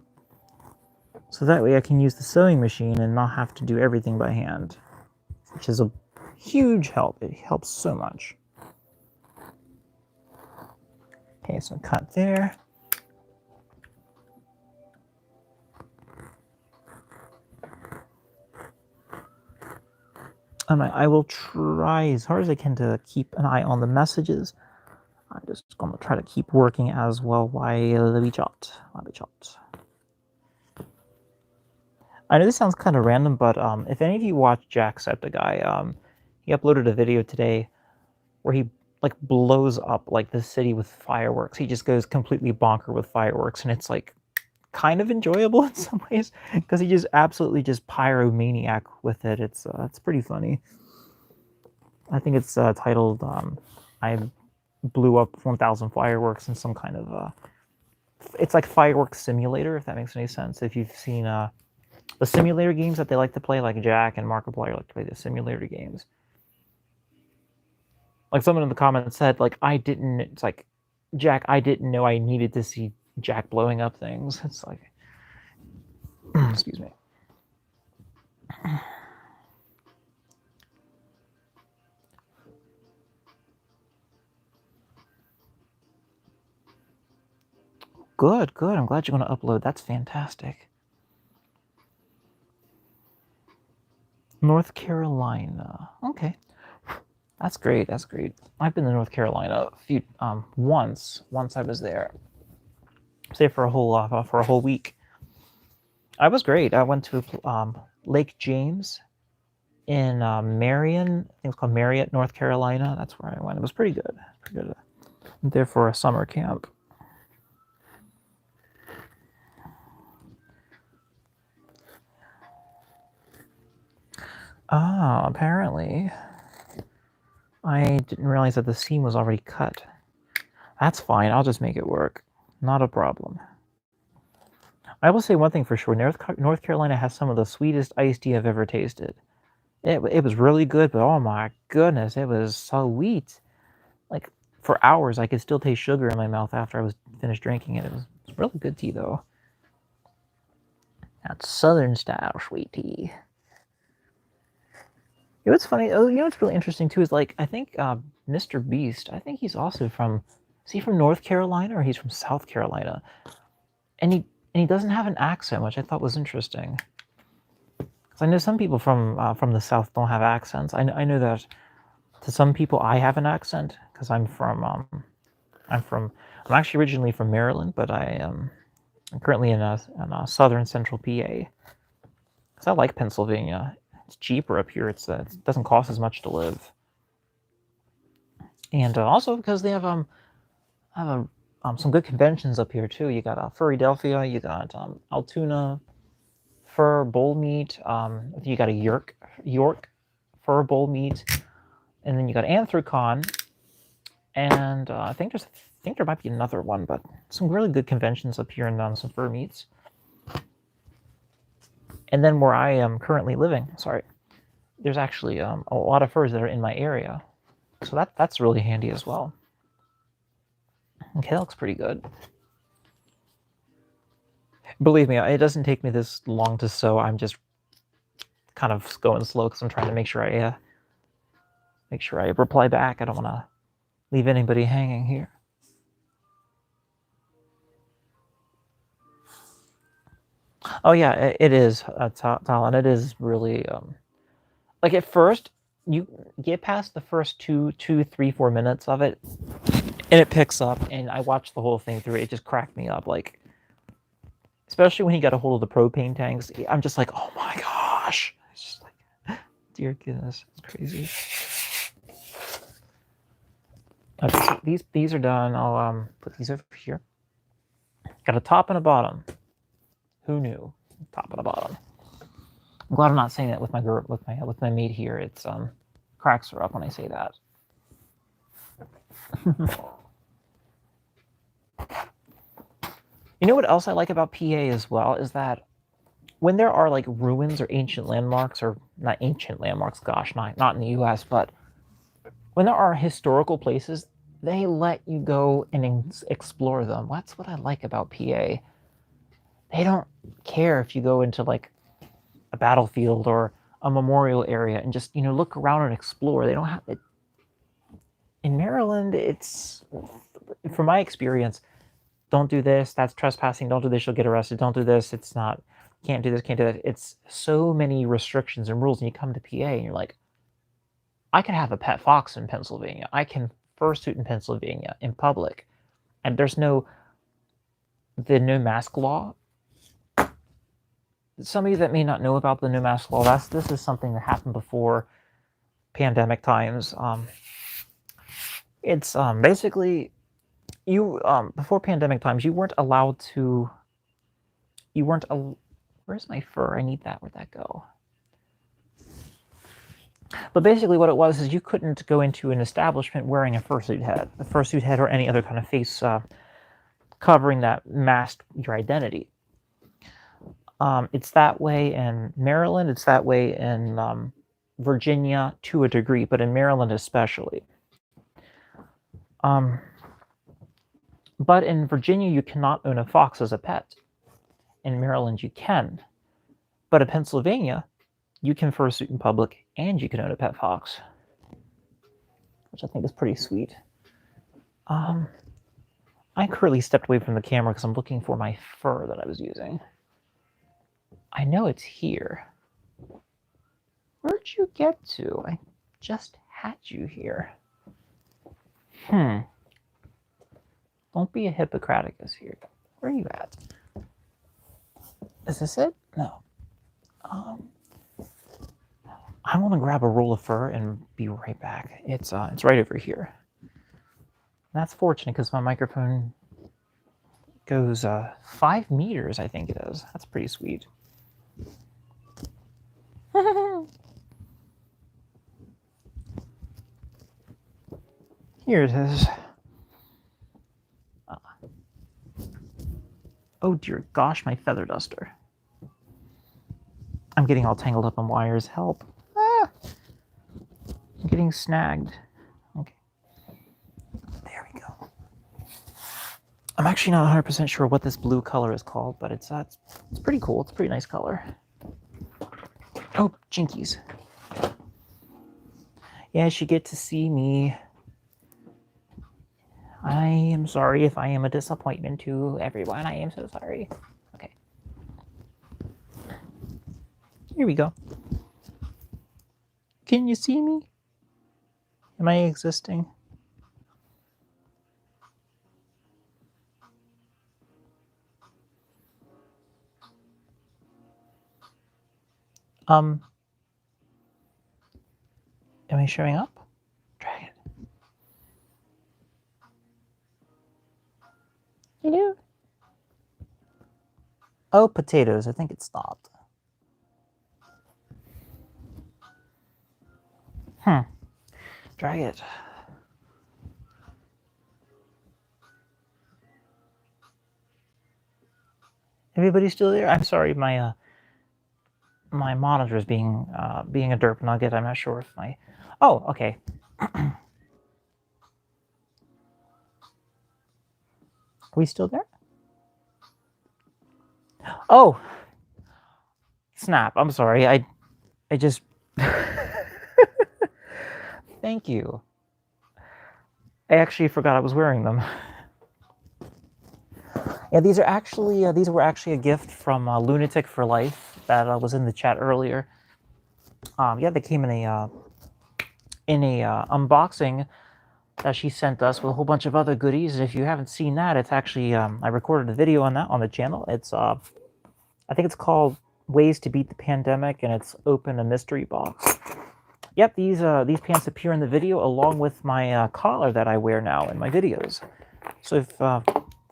So that way I can use the sewing machine and not have to do everything by hand, which is a huge help. It helps so much. Okay, so cut there. I will try as hard as I can to keep an eye on the messages. I'm just going to try to keep working as well while we chat. I know this sounds kind of random, but if any of you watch Jacksepticeye, he uploaded a video today where he like blows up like the city with fireworks. He just goes completely bonker with fireworks, and it's like kind of enjoyable in some ways because he just absolutely just pyromaniac with it. It's pretty funny. I think it's titled "I blew up 1,000 fireworks" in some kind of it's like fireworks simulator, if that makes any sense. If you've seen the simulator games that they like to play, like Jack and Markiplier like to play the simulator games. Like someone in the comments said, like, it's like, Jack, I didn't know I needed to see Jack blowing up things. It's like, excuse me. Good. I'm glad you're going to upload. That's fantastic. North Carolina. Okay. That's great. I've been to North Carolina a few once I was there. Say for a whole week. I was great. I went to Lake James in Marion. I think it's called Marriott, North Carolina. That's where I went. It was pretty good. Went there for a summer camp. Apparently. I didn't realize that the seam was already cut. That's fine. I'll just make it work. Not a problem. I will say one thing for sure. North Carolina has some of the sweetest iced tea I've ever tasted. It was really good, but oh my goodness, it was so sweet. Like, for hours, I could still taste sugar in my mouth after I was finished drinking it. It was really good tea, though. That's Southern-style sweet tea. You know what's funny? Oh, you know what's really interesting, too, is, like, I think Mr. Beast, I think he's also from... Is he from North Carolina, or he's from South Carolina? And he doesn't have an accent, which I thought was interesting. Because I know some people from the South don't have accents. I know that to some people I have an accent because I'm actually originally from Maryland, but I'm currently in a southern central PA. Because I like Pennsylvania. It's cheaper up here. It doesn't cost as much to live, and also because they have some good conventions up here too. You got Philadelphia, you got Altoona Fur Bull Meet, you got a York Fur Bull Meet, and then you got Anthrocon, and I think there might be another one, but some really good conventions up here and some fur meets. And then where I am currently living, there's actually a lot of furs that are in my area, so that's really handy as well. Okay, that looks pretty good. Believe me, it doesn't take me this long to sew. I'm just kind of going slow because I'm trying to make sure I reply back. I don't want to leave anybody hanging here. Oh yeah, it is, Talon. It is really like at first you get past the first 2, 3, 4 minutes of it, and it picks up. And I watched the whole thing through. It just cracked me up, like especially when he got a hold of the propane tanks. I'm just like, oh my gosh! It's just like, dear goodness, it's crazy. Okay, so these are done. I'll put these over here. Got a top and a bottom. Who knew? Top and a bottom. I'm glad I'm not saying that with my mate here. It's cracks her up when I say that. You know what else I like about PA as well is that when there are like ruins or ancient landmarks, or not ancient landmarks, gosh, not in the U.S., but when there are historical places, they let you go and explore them. That's what I like about PA. They don't care if you go into like a battlefield or a memorial area and just, look around and explore. They don't have it. In Maryland, it's, from my experience, don't do this, that's trespassing, don't do this, you'll get arrested, don't do this, it's not, can't do this, can't do that. It's so many restrictions and rules, and you come to PA and you're like, I can have a pet fox in Pennsylvania. I can fursuit in Pennsylvania in public. And there's the no mask law. Some of you that may not know about the no mask law, this is something that happened before pandemic times. It's basically before pandemic times, you weren't allowed to. Where's my fur? I need that. Where'd that go? But basically, what it was is you couldn't go into an establishment wearing a fursuit head, or any other kind of face covering that masked your identity. It's that way in Maryland. It's that way in Virginia to a degree, but in Maryland especially. But in Virginia, you cannot own a fox as a pet. In Maryland, you can. But in Pennsylvania, you can fursuit in public and you can own a pet fox, which I think is pretty sweet. I currently stepped away from the camera because I'm looking for my fur that I was using. I know it's here. Where'd you get to? I just had you here. Don't be a Hippocraticus here. Where are you at? Is this it? No. I want to grab a roll of fur and be right back. It's right over here. That's fortunate because my microphone goes 5 meters, I think it is. That's pretty sweet. Here it is. Oh dear gosh, my feather duster. I'm getting all tangled up in wires. Help. I'm getting snagged. Okay. There we go. I'm actually not 100% sure what this blue color is called, but it's pretty cool. It's a pretty nice color. Oh, jinkies. Yes, you get to see me. I am sorry if I am a disappointment to everyone. I am so sorry. Okay. Here we go. Can you see me? Am I existing? Am I showing up? Dragon. Hello? Oh, potatoes. I think it stopped. Drag it. Everybody still there? I'm sorry, my monitor is being a derp nugget. I'm not sure if my... Oh, okay. Are we still there? Oh! Snap. I'm sorry. I just... Thank you. I actually forgot I was wearing them. Yeah, these were actually a gift from Lunatic for Life that was in the chat earlier. Yeah, they came in a unboxing that she sent us with a whole bunch of other goodies. And if you haven't seen that, it's actually I recorded a video on that on the channel. It's I think it's called Ways to Beat the Pandemic, and it's open a mystery box. Yep, these pants appear in the video along with my collar that I wear now in my videos. So if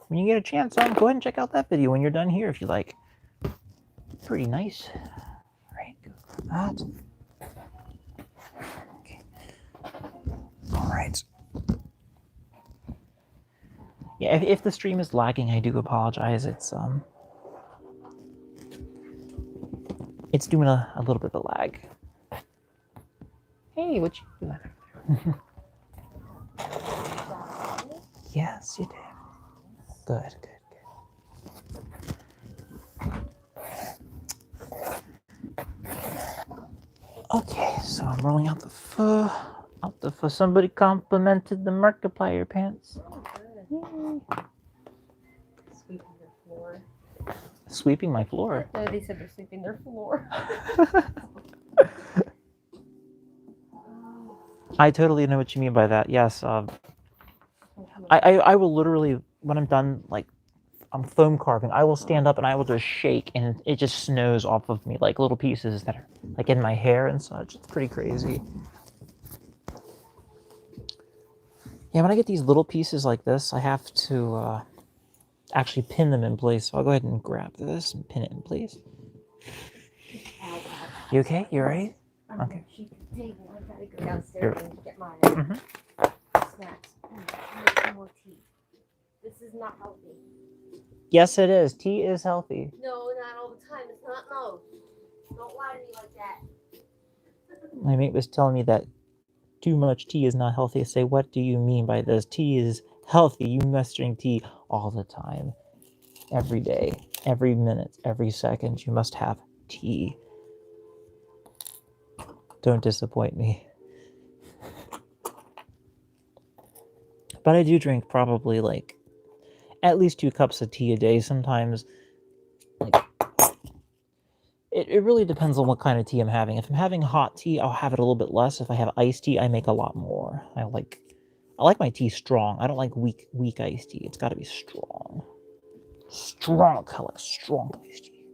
when you get a chance, go ahead and check out that video when you're done here if you like. Pretty nice. All right, go for that. Okay. All right. Yeah, if the stream is lagging, I do apologize. It's doing a little bit of lag. Hey, what you doing? Yes, you did. Good. Okay, so I'm rolling out the fur. Out the fur. Somebody complimented the Markiplier pants. Oh, good. Sweeping their floor. Sweeping my floor. No, they said they're sweeping their floor. I totally know what you mean by that. Yes. I will literally, when I'm done, like, I'm foam carving, I will stand up and I will just shake and it just snows off of me, like little pieces that are like in my hair and such. It's pretty crazy. Yeah, when I get these little pieces like this, I have to actually pin them in place. So I'll go ahead and grab this and pin it in place. You okay? You alright? Okay. I gotta go downstairs and get my snacks. Make some more tea. This is not healthy. Yes, it is. Tea is healthy. No, not all the time. It's not. No. Don't lie to me like that. My mate was telling me that too much tea is not healthy. I say, what do you mean by this? Tea is healthy. You must drink tea all the time. Every day, every minute, every second, you must have tea. Don't disappoint me. But I do drink probably like at least 2 cups of tea a day. Sometimes, like, it really depends on what kind of tea I'm having. If I'm having hot tea, I'll have it a little bit less. If I have iced tea, I make a lot more. I like my tea strong. I don't like weak iced tea. It's got to be strong. Strong color, strong iced tea.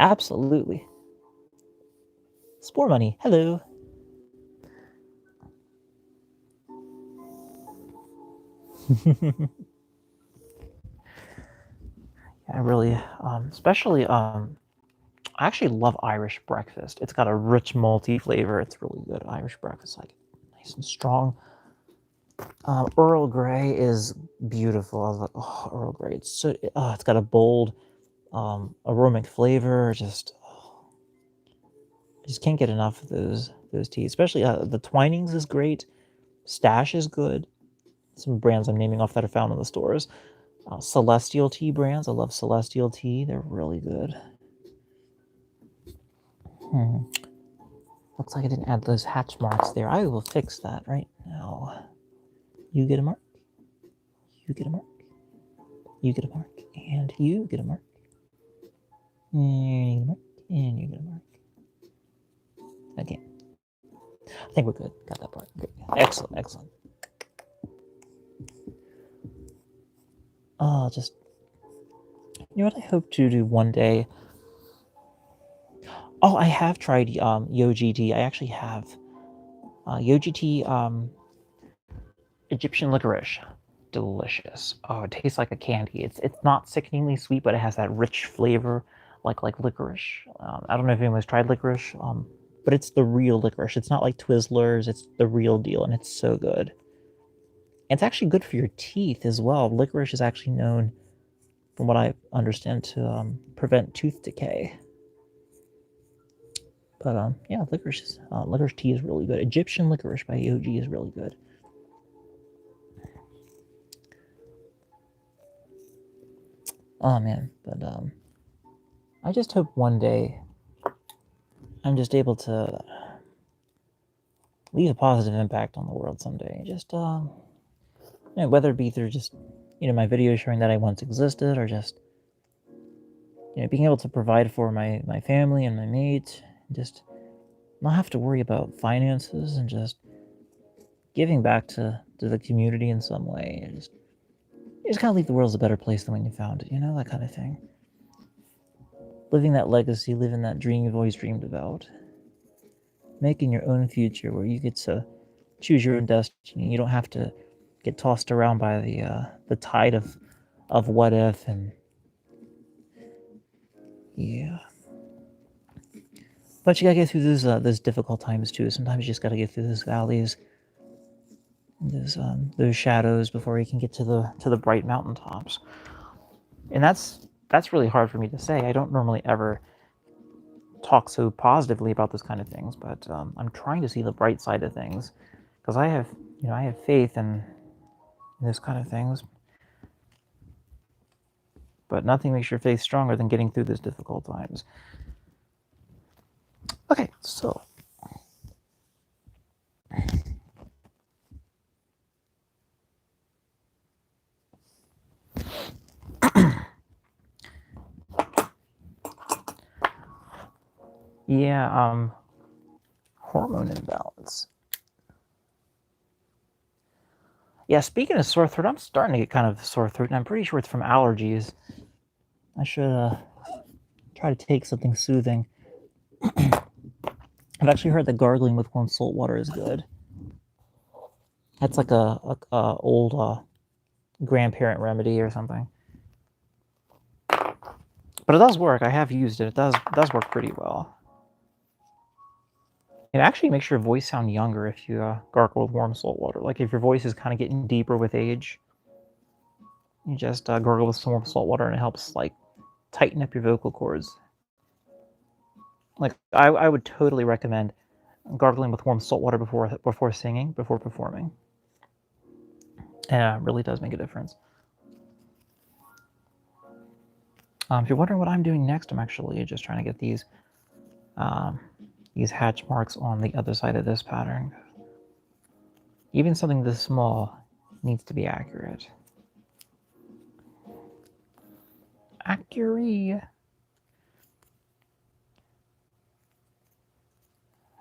Absolutely. Spore money. Hello. I really, especially, I actually love Irish breakfast. It's got a rich malty flavor. It's really good. Irish breakfast, like nice and strong. Earl Grey is beautiful. I was like, oh, Earl Grey. It's got a bold, aromatic flavor. Just can't get enough of those teas. Especially the Twinings is great. Stash is good. Some brands I'm naming off that are found in the stores. Celestial tea brands. I love Celestial tea. They're really good. Looks like I didn't add those hatch marks there. I will fix that right now. You get a mark. You get a mark. You get a mark. And you get a mark. And you get a mark. And you get a mark. Okay. I think we're good. Got that part. Good. Excellent. Excellent. Just, you know what I hope to do one day? Oh, I have tried Yogi tea. I actually have Yogi tea, Egyptian licorice. Delicious. Oh, it tastes like a candy. It's not sickeningly sweet, but it has that rich flavor, like licorice. I don't know if anyone's tried licorice, but it's the real licorice. It's not like Twizzlers. It's the real deal, and it's so good. It's actually good for your teeth as well. Licorice is actually known, from what I understand, to prevent tooth decay. But yeah, licorice tea is really good. Egyptian licorice by OG is really good. Oh man, but I just hope one day I'm just able to leave a positive impact on the world someday. Just whether it be through just my video showing that I once existed, or just being able to provide for my family and my mate, just not have to worry about finances, and just giving back to the community in some way. And just kind of leave the world a better place than when you found it, that kind of thing. Living that legacy, living that dream you've always dreamed about. Making your own future where you get to choose your own destiny. You don't have to get tossed around by the tide of what if, and yeah. But you gotta get through those difficult times too. Sometimes you just gotta get through those valleys, those shadows, before you can get to the bright mountaintops. And that's really hard for me to say. I don't normally ever talk so positively about those kind of things, but I'm trying to see the bright side of things, because I have faith in those kind of things. but nothing makes your faith stronger than getting through those difficult times. Okay, so yeah, hormone imbalance. Yeah, speaking of sore throat, I'm starting to get kind of sore throat, and I'm pretty sure it's from allergies. I should try to take something soothing. I've actually heard that gargling with warm salt water is good. That's like a old grandparent remedy or something. But it does work. I have used it. It does work pretty well. It actually makes your voice sound younger if you gargle with warm salt water. Like if your voice is kind of getting deeper with age, you just gargle with some warm salt water, and it helps like tighten up your vocal cords. Like I would totally recommend gargling with warm salt water before singing, before performing. And it really does make a difference. If you're wondering what I'm doing next, I'm actually just trying to get these hatch marks on the other side of this pattern. Even something this small needs to be accurate. Accurate.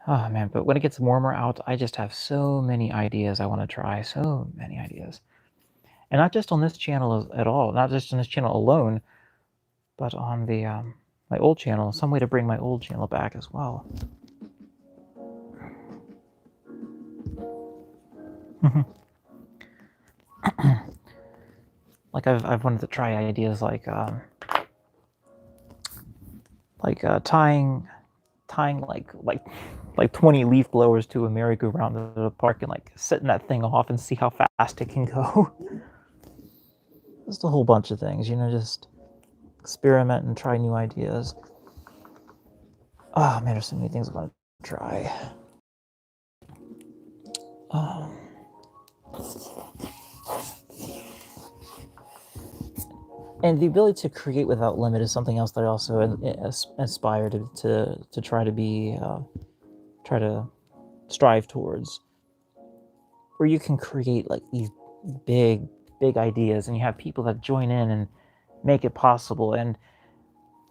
Oh man, but when it gets warmer out, I just have so many ideas I want to try. So many ideas. And not just on this channel at all, not just on this channel alone, but on the my old channel, some way to bring my old channel back as well. Like I've wanted to try ideas like tying like 20 leaf blowers to a merry-go-round at the park and like setting that thing off and see how fast it can go. Just a whole bunch of things, you know, just experiment and try new ideas. Oh man, there's so many things I want to try. And the ability to create without limit is something else that I also aspire to try to be, try to strive towards. Where you can create like these big ideas, and you have people that join in and make it possible, and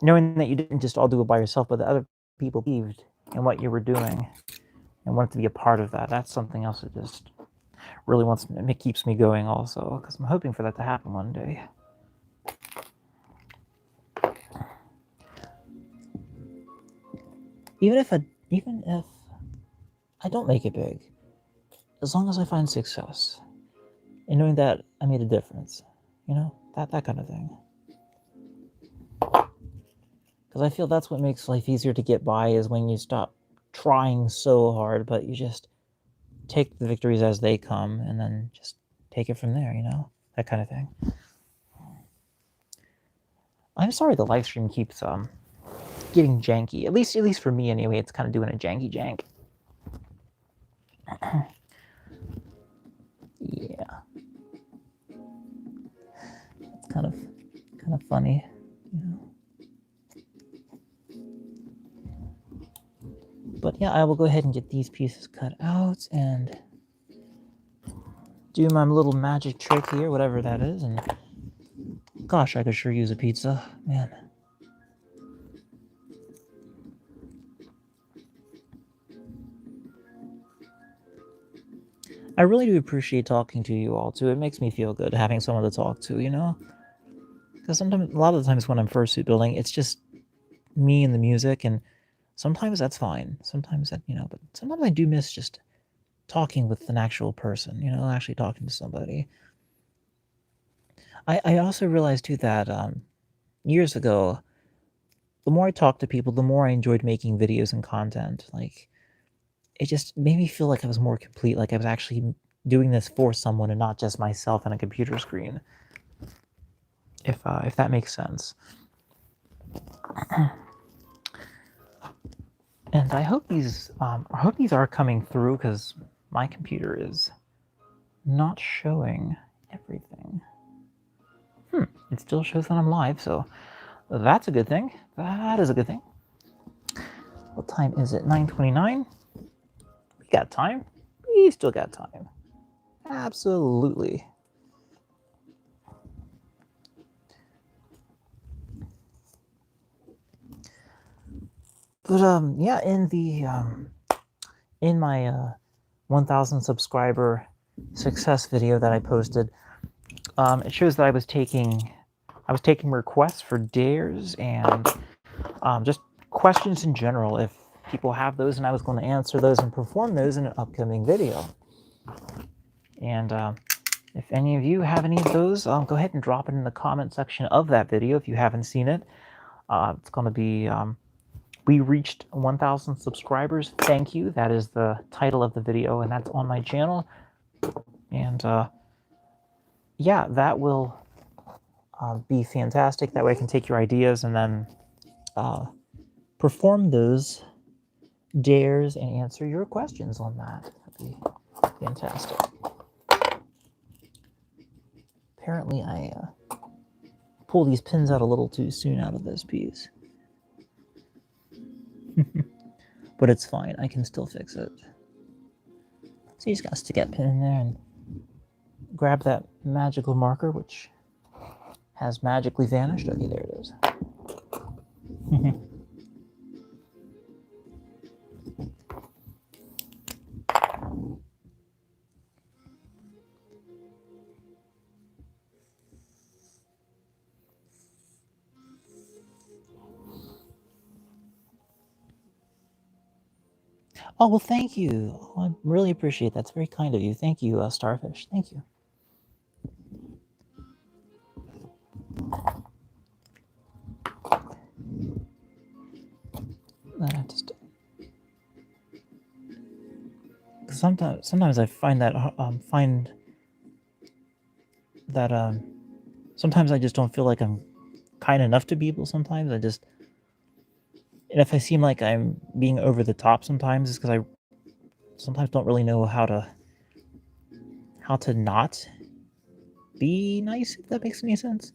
knowing that you didn't just all do it by yourself, but that other people believed in what you were doing and wanted to be a part of that. That's something else that just really keeps me going also, because I'm hoping for that to happen one day. Even if I don't make it big, as long as I find success and knowing that I made a difference, you know, that kind of thing. Because I feel that's what makes life easier to get by, is when you stop trying so hard, but you just take the victories as they come and then just take it from there, you know, that kind of thing. I'm sorry the live stream keeps getting janky. At least for me anyway, it's kind of doing a janky jank. Yeah. It's kind of funny, you know. But yeah, I will go ahead and get these pieces cut out and do my little magic trick here, whatever that is, and gosh, I could sure use a pizza, man. I really do appreciate talking to you all too. It makes me feel good having someone to talk to, you know? Because a lot of the times when I'm fursuit building, it's just me and the music, and sometimes that's fine. Sometimes that, you know, but sometimes I do miss just talking with an actual person, you know, actually talking to somebody. I also realized too that years ago, the more I talked to people, the more I enjoyed making videos and content. Like, it just made me feel like I was more complete, like I was actually doing this for someone and not just myself on a computer screen. If that makes sense. And I hope these are coming through, because my computer is not showing everything. It still shows that I'm live, so that's a good thing. That is a good thing. What time is it? 9:29. We got time. We still got time. Absolutely. But yeah, in my 1,000 subscriber success video that I posted, it shows that I was taking requests for dares and just questions in general. If people have those, and I was going to answer those and perform those in an upcoming video. And if any of you have any of those, go ahead and drop it in the comment section of that video if you haven't seen it. It's going to be we reached 1,000 subscribers. Thank you. That is the title of the video, and that's on my channel. And yeah, that will be fantastic. That way I can take your ideas and then perform those dares and answer your questions on that. That'd be fantastic. Apparently I pulled these pins out a little too soon out of this piece. But it's fine, I can still fix it. So you just gotta stick that pin in there and grab that magical marker, which has magically vanished. Okay, there it is. Oh, well, thank you. Oh, I really appreciate that. That's very kind of you. Thank you, Starfish. Thank you. Sometimes I find that sometimes I just don't feel like I'm kind enough to people. Sometimes and if I seem like I'm being over the top, sometimes it's because I sometimes don't really know how to not be nice, if that makes any sense.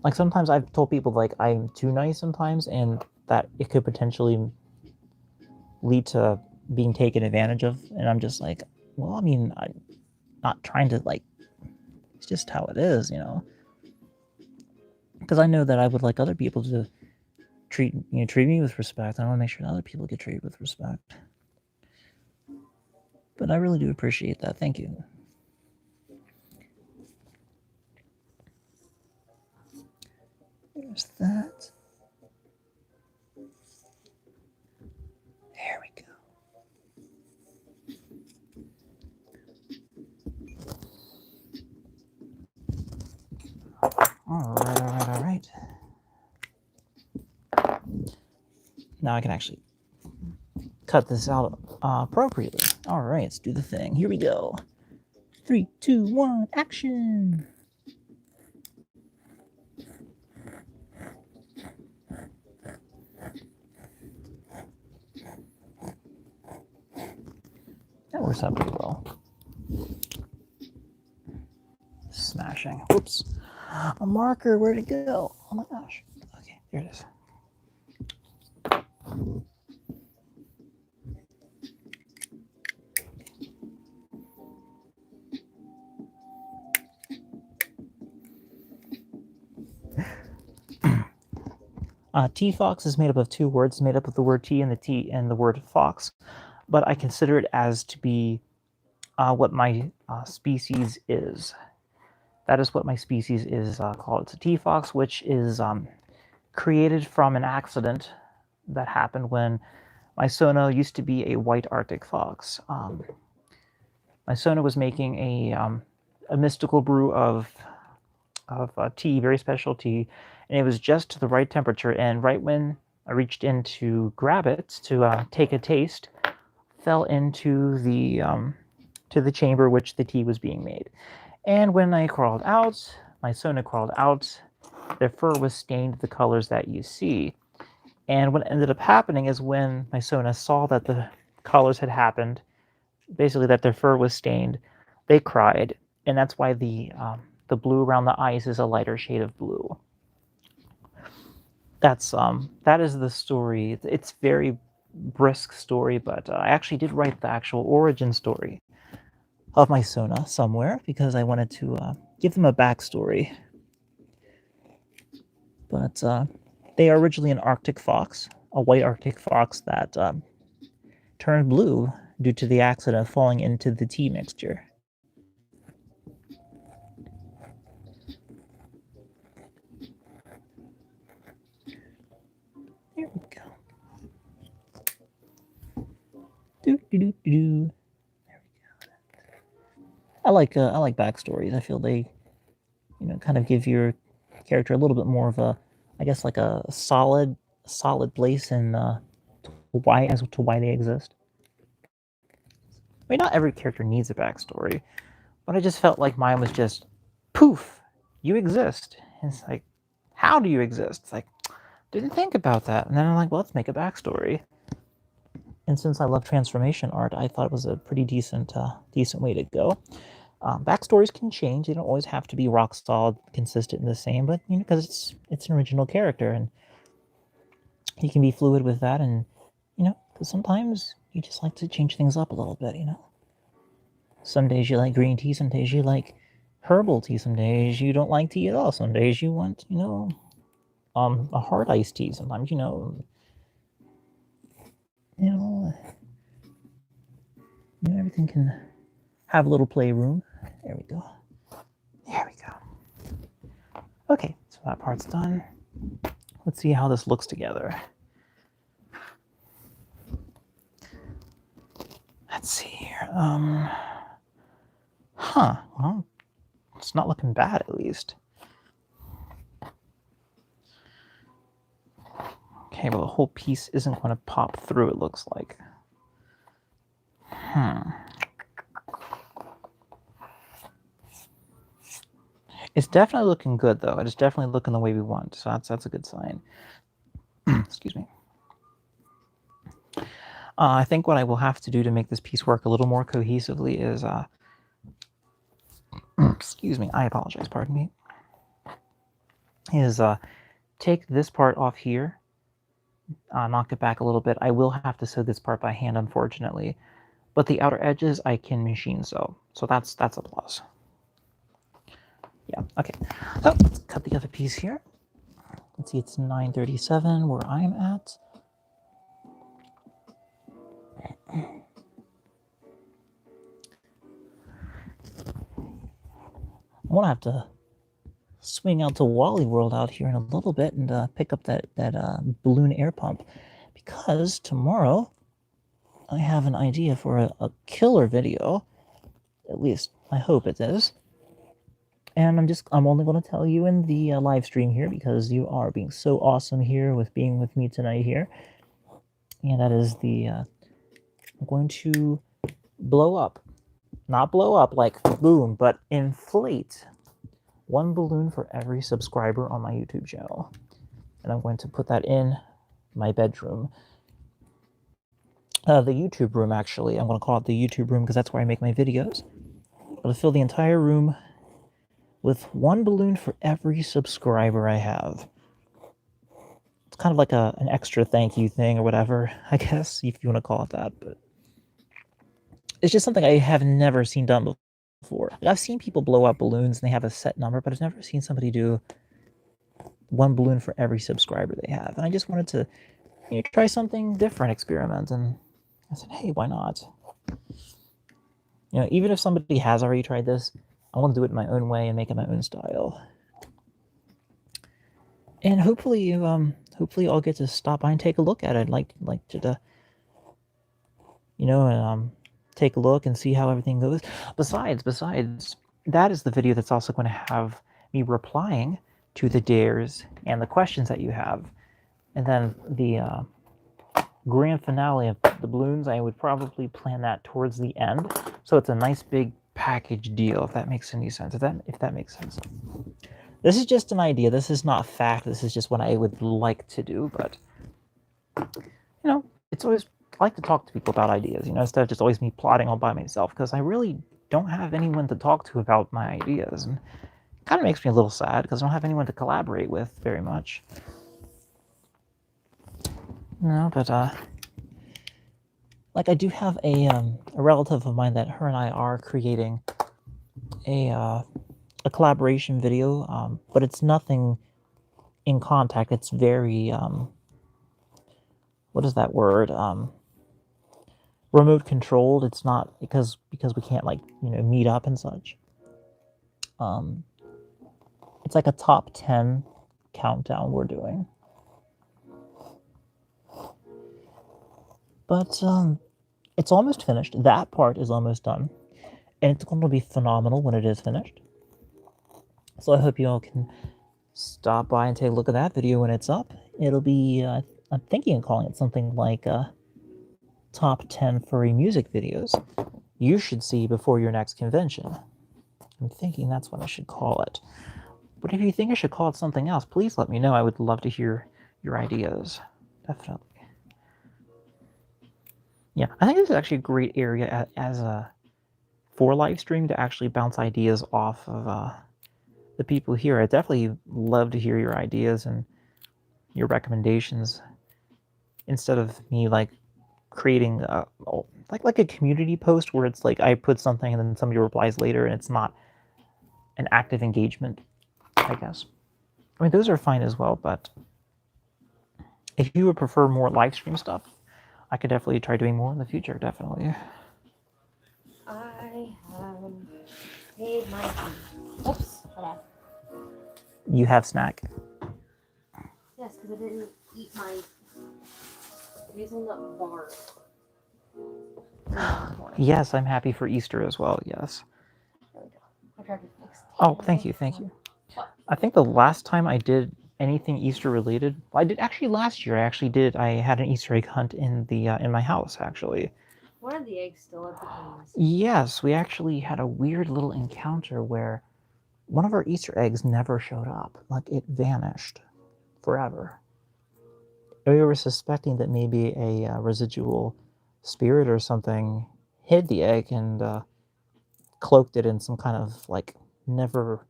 Like sometimes I've told people like I'm too nice sometimes, and that it could potentially lead to being taken advantage of, and I'm just like, well, I mean, I'm not trying to, like, it's just how it is, you know, because I know that I would like other people to treat me with respect. I want to make sure that other people get treated with respect. But I really do appreciate that. Thank you. There's that. There we go. All right. Now I can actually cut this out appropriately. All right, let's do the thing. Here we go. 3, 2, 1, action. That works out pretty well. Smashing. Whoops. A marker, where'd it go? Oh my gosh. Okay, here it is. TeaFox is made up of 2 words, made up of the word tea and the word fox, but I consider it as to be what my species is. That is what my species is called. It's a TeaFox, which is created from an accident that happened when my Sona used to be a white Arctic fox. My Sona was making a mystical brew of tea, very special tea, and it was just to the right temperature. And right when I reached in to grab it to take a taste, fell into the chamber which the tea was being made. And when I crawled out, my Sona crawled out, their fur was stained the colors that you see. And what ended up happening is when my Sona saw that the colors had happened, basically that their fur was stained, they cried. And that's why the the blue around the eyes is a lighter shade of blue. That is the story. It's very brisk story, but I actually did write the actual origin story of my Sona somewhere because I wanted to give them a backstory. But they are originally an Arctic fox, a white Arctic fox that turned blue due to the accident of falling into the tea mixture. There we go. Do do do do. There we go. I like backstories. I feel they, kind of give your character a little bit more of a, I guess, like a solid place in why they exist. I mean, not every character needs a backstory, but I just felt like mine was just poof, you exist. And it's like, how do you exist? It's like, didn't think about that. And then I'm like, well, let's make a backstory. And since I love transformation art, I thought it was a pretty decent way to go. Backstories can change; they don't always have to be rock solid, consistent, and the same. But because it's an original character, and you can be fluid with that. And because sometimes you just like to change things up a little bit. Some days you like green tea, some days you like herbal tea, some days you don't like tea at all. Some days you want a hard iced tea. Sometimes everything can have a little playroom. There we go. There we go. Okay, so that part's done. Let's see how this looks together. Let's see here. Well, it's not looking bad, at least. Okay, well, the whole piece isn't going to pop through, it looks like. It's definitely looking good, though. It's definitely looking the way we want, so that's a good sign. Excuse me. I think what I will have to do to make this piece work a little more cohesively is, excuse me, I apologize, pardon me, is take this part off here, knock it back a little bit. I will have to sew this part by hand, unfortunately, but the outer edges I can machine sew, so that's a plus. Yeah, okay. So let's cut the other piece here. Let's see, it's 9:37 where I'm at. I'm gonna have to swing out to Wally World out here in a little bit and pick up that balloon air pump, because tomorrow I have an idea for a killer video. At least I hope it is. And I'm only going to tell you in the live stream here, because you are being so awesome here with being with me tonight here. And that is I'm going to blow up. Not blow up like boom, but inflate one balloon for every subscriber on my YouTube channel. And I'm going to put that in my bedroom. The YouTube room, actually. I'm going to call it the YouTube room because that's where I make my videos. I'm going to fill the entire room with one balloon for every subscriber I have. It's kind of like an extra thank you thing or whatever, I guess, if you want to call it that. But it's just something I have never seen done before. I've seen people blow up balloons and they have a set number, but I've never seen somebody do one balloon for every subscriber they have. And I just wanted to try something different, experiment. And I said, hey, why not? Even if somebody has already tried this, I want to do it my own way and make it my own style. And hopefully I'll get to stop by and take a look at it. I'd like to take a look and see how everything goes. Besides, that is the video that's also going to have me replying to the dares and the questions that you have. And then the grand finale of the balloons, I would probably plan that towards the end. So it's a nice big package deal, if that makes any sense. If that makes sense. This is just an idea. This is not fact. This is just what I would like to do. But it's always, I like to talk to people about ideas, instead of just always me plotting all by myself, because I really don't have anyone to talk to about my ideas. And Kind of makes me a little sad because I don't have anyone to collaborate with very much. No, but like I do have a relative of mine that her and I are creating a collaboration video, but it's nothing in contact. It's very what is that word? Remote controlled. It's not because we can't, like, meet up and such. It's like a top 10 countdown we're doing. But it's almost finished. That part is almost done. And it's going to be phenomenal when it is finished. So I hope you all can stop by and take a look at that video when it's up. It'll be, I'm thinking of calling it something like top 10 furry music videos you should see before your next convention. I'm thinking that's what I should call it. But if you think I should call it something else, please let me know. I would love to hear your ideas. Definitely. Yeah, I think this is actually a great area as a for live stream to actually bounce ideas off of the people here. I definitely love to hear your ideas and your recommendations instead of me like creating like a community post where it's like I put something and then somebody replies later and it's not an active engagement, I guess. I mean, those are fine as well, but if you would prefer more live stream stuff, I could definitely try doing more in the future, definitely. I have made my tea. Oops, hold on. You have snack? Yes, because I didn't eat my hazelnut bar. Yes, I'm happy for Easter as well, yes. There we go. I tried to fix it. Oh, thank you, thank you. I think the last time I did anything Easter related, well, I did actually last year. I had an Easter egg hunt in the in my house, actually. One of the eggs still at the cans. Yes, we actually had a weird little encounter where one of our Easter eggs never showed up. Like, it vanished forever. We were suspecting that maybe a residual spirit or something hid the egg and cloaked it in some kind of like never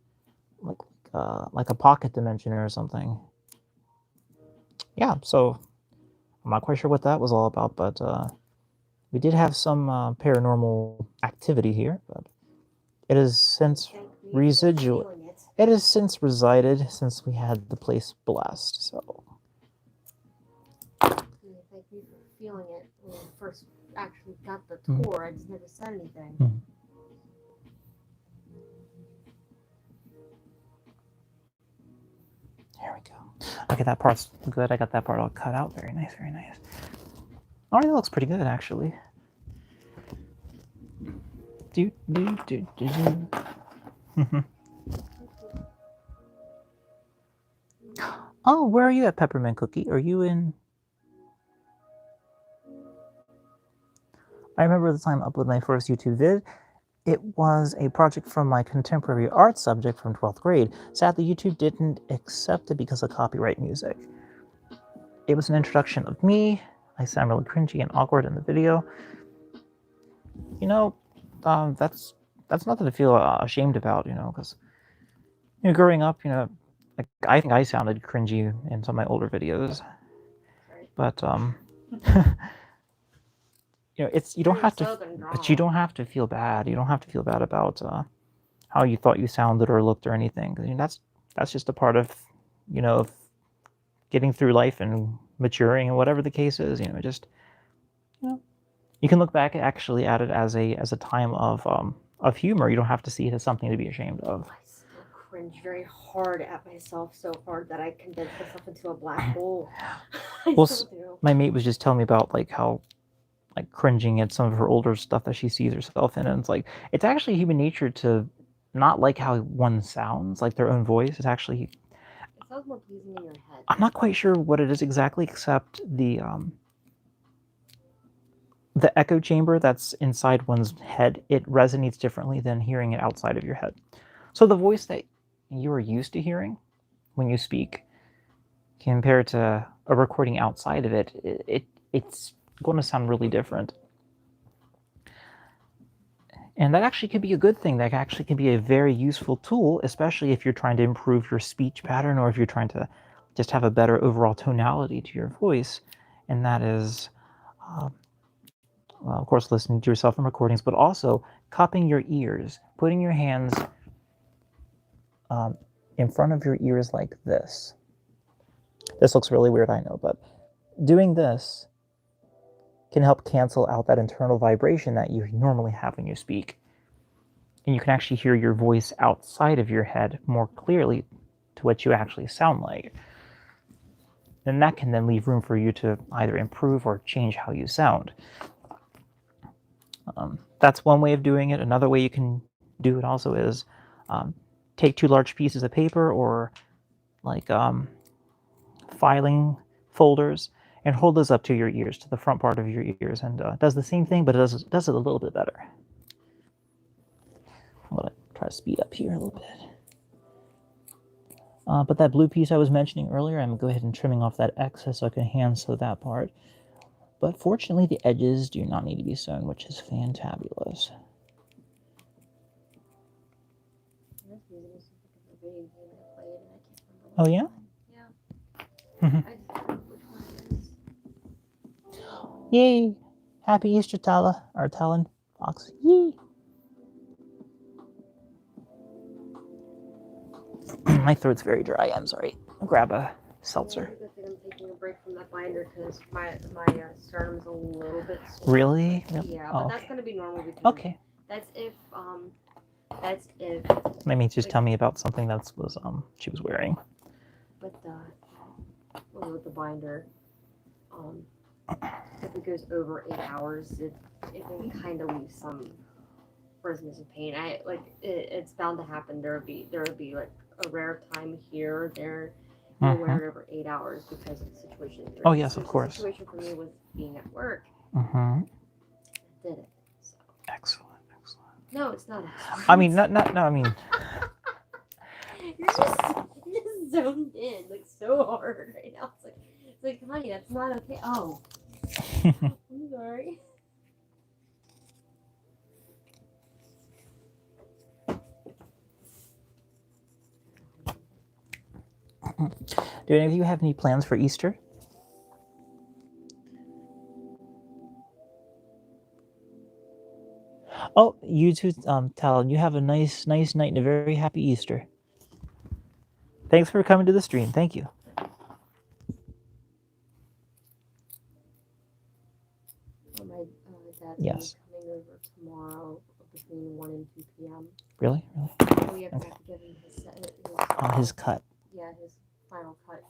like a pocket dimension or something. Yeah, so I'm not quite sure what that was all about, but we did have some paranormal activity here, but it has since it has since resided since we had the place blessed. So Thank you for feeling it when I first actually got the tour. I just never said anything. There we go. Okay, that part's good. I got that part all cut out. Very nice, very nice. All right, that looks pretty good, actually. Oh, where are you at, Peppermint Cookie? Are you in? I remember the time I uploaded my first YouTube vid. It was a project from my contemporary art subject from 12th grade. Sadly, YouTube didn't accept it because of copyright music. It was an introduction of me. I sound really cringy and awkward in the video. You know, that's nothing to feel ashamed about, because growing up, like, I think I sounded cringy in some of my older videos, but it's you don't have to, but you don't have to feel bad. You don't have to feel bad about how you thought you sounded or looked or anything. 'Cause, that's just a part of of getting through life and maturing and whatever the case is. Just you can look back actually at it as a time of humor. You don't have to see it as something to be ashamed of. I still cringe very hard at myself, so hard that I condensed myself into a black hole. I still do. My mate was just telling me about how cringing at some of her older stuff that she sees herself in, and it's like it's actually human nature to not like how one sounds, like their own voice. It's actually It sounds more pleasing in your head. I'm not quite sure what it is exactly, except the echo chamber that's inside one's head, it resonates differently than hearing it outside of your head. So the voice that you are used to hearing when you speak compared to a recording outside of it's going to sound really different. And that actually could be a good thing. That actually can be a very useful tool, especially if you're trying to improve your speech pattern or if you're trying to just have a better overall tonality to your voice. And that is, well, of course, listening to yourself in recordings, but also cupping your ears, putting your hands in front of your ears like this. This looks really weird, I know, but doing this can help cancel out that internal vibration that you normally have when you speak. And you can actually hear your voice outside of your head more clearly to what you actually sound like. And that can then leave room for you to either improve or change how you sound. That's one way of doing it. Another way you can do it also is take 2 large pieces of paper or like filing folders and hold those up to your ears, to the front part of your ears, and does the same thing, but it does it a little bit better. I'm going to try to speed up here a little bit. But that blue piece I was mentioning earlier, I'm going to go ahead and trimming off that excess so I can hand sew that part. But fortunately, the edges do not need to be sewn, which is fantabulous. Oh, yeah? Yeah. Yay! Happy Easter, Talon Fox. Yay! My throat's very dry. I'm sorry. I'll grab a seltzer. I think I'm taking a break from that binder because my sternum's a little bit sore. Really? Yeah, but that's gonna be normal because okay. That's if Maybe just tell me about something that was she was wearing. With the binder, if it goes over 8 hours, it can kind of leave some frizziness of pain. It's bound to happen. There would be like a rare time here or there. You wear it over 8 hours because of the situation. Oh yes, of course. The situation for me was being at work. Did it? So. Excellent. No, it's not excellent. I mean, no. I mean, you're just zoned in like so hard right now. It's like, honey, that's not okay. Oh, I'm sorry. Do any of you have any plans for Easter? Oh, you too, Talon. You have a nice night and a very happy Easter. Thanks for coming to the stream. Thank you. My dad's yes. coming over tomorrow between 1 and 2 p.m. Really? We have to give him his cut. Yeah, his final cut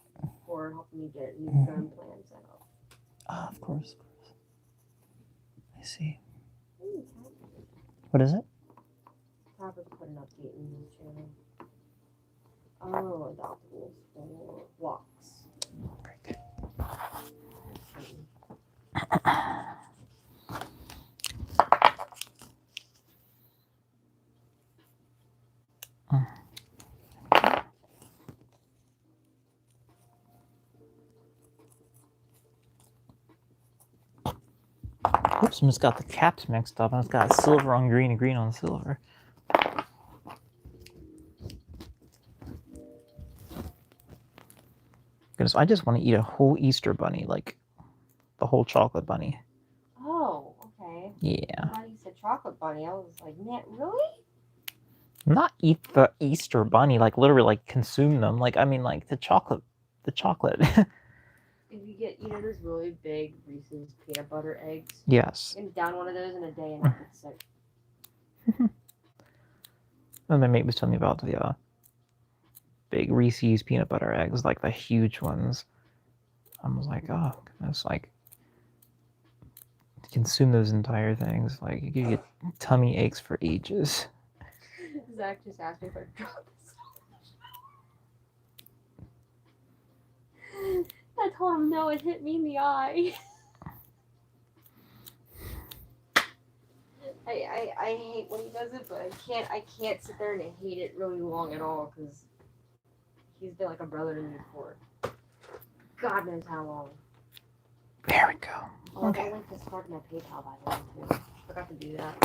for helping me get new phone plan set up. Of course. I see. What is it? Probably put an update in his channel. Oh, adoptables for walks. Very good. Oops, I just got the caps mixed up. I just got silver on green and green on silver. Because I just want to eat a whole Easter bunny, like the whole chocolate bunny. Oh, okay. Yeah. I thought you said chocolate bunny. I was like, man, really? Not eat the Easter bunny, like literally like consume them. Like, I mean, like the chocolate. If you get, those really big Reese's peanut butter eggs. Yes. You can down one of those in a day and not get sick. And my mate was telling me about the big Reese's peanut butter eggs, like the huge ones. I was like, oh, goodness, like to consume those entire things, like you get tummy aches for ages. Zach just asked me if I dropped this. I told him no, it hit me in the eye. I hate when he does it, but I can't sit there and hate it really long at all because he's been like a brother to me before. God knows how long. There we go. Oh, okay. I linked this card to my PayPal by the way too. Forgot to do that.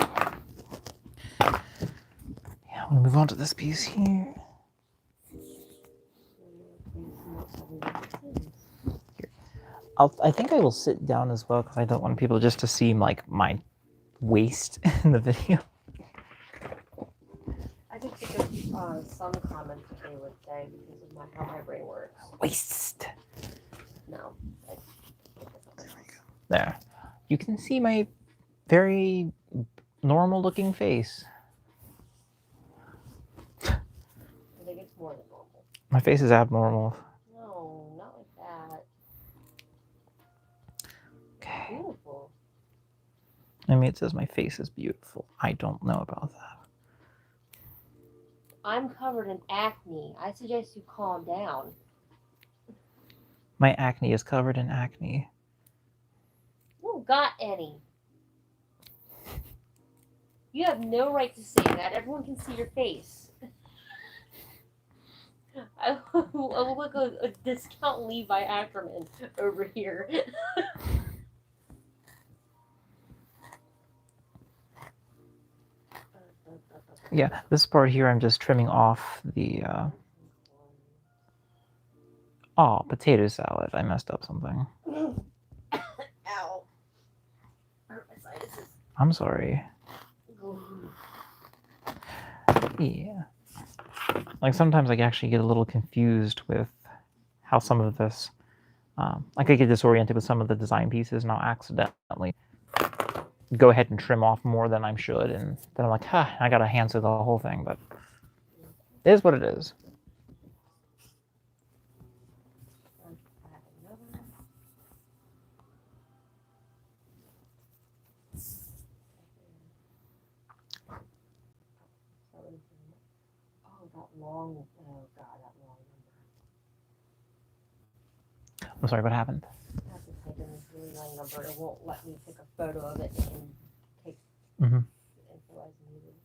We'll move on to this piece here. I think I will sit down as well because I don't want people just to see like my waist in the video. I could think of some comments that they would say because of how my brain works. Waist. No. There. You can see my very normal looking face. I think it's more than normal. My face is abnormal. No, not like that. Okay. Beautiful. I mean, it says my face is beautiful. I don't know about that. I'm covered in acne. I suggest you calm down. My acne is covered in acne. You don't got any. You have no right to say that. Everyone can see your face. I look like a discount Levi Ackerman over here. Yeah, this part here I'm just trimming off the oh, potato salad. I messed up something. Ow. Hurt my sinuses. I'm sorry. Ooh. Yeah. Like sometimes I actually get a little confused with how some of this, like I get disoriented with some of the design pieces and I'll accidentally go ahead and trim off more than I should. And then I'm like, huh, I got to hand sew the whole thing, but it is what it is. Oh god, that long number. I'm sorry, what happened? I have to type in this really long number. It won't let me take a photo of it and take Mm-hmm. the info as needed.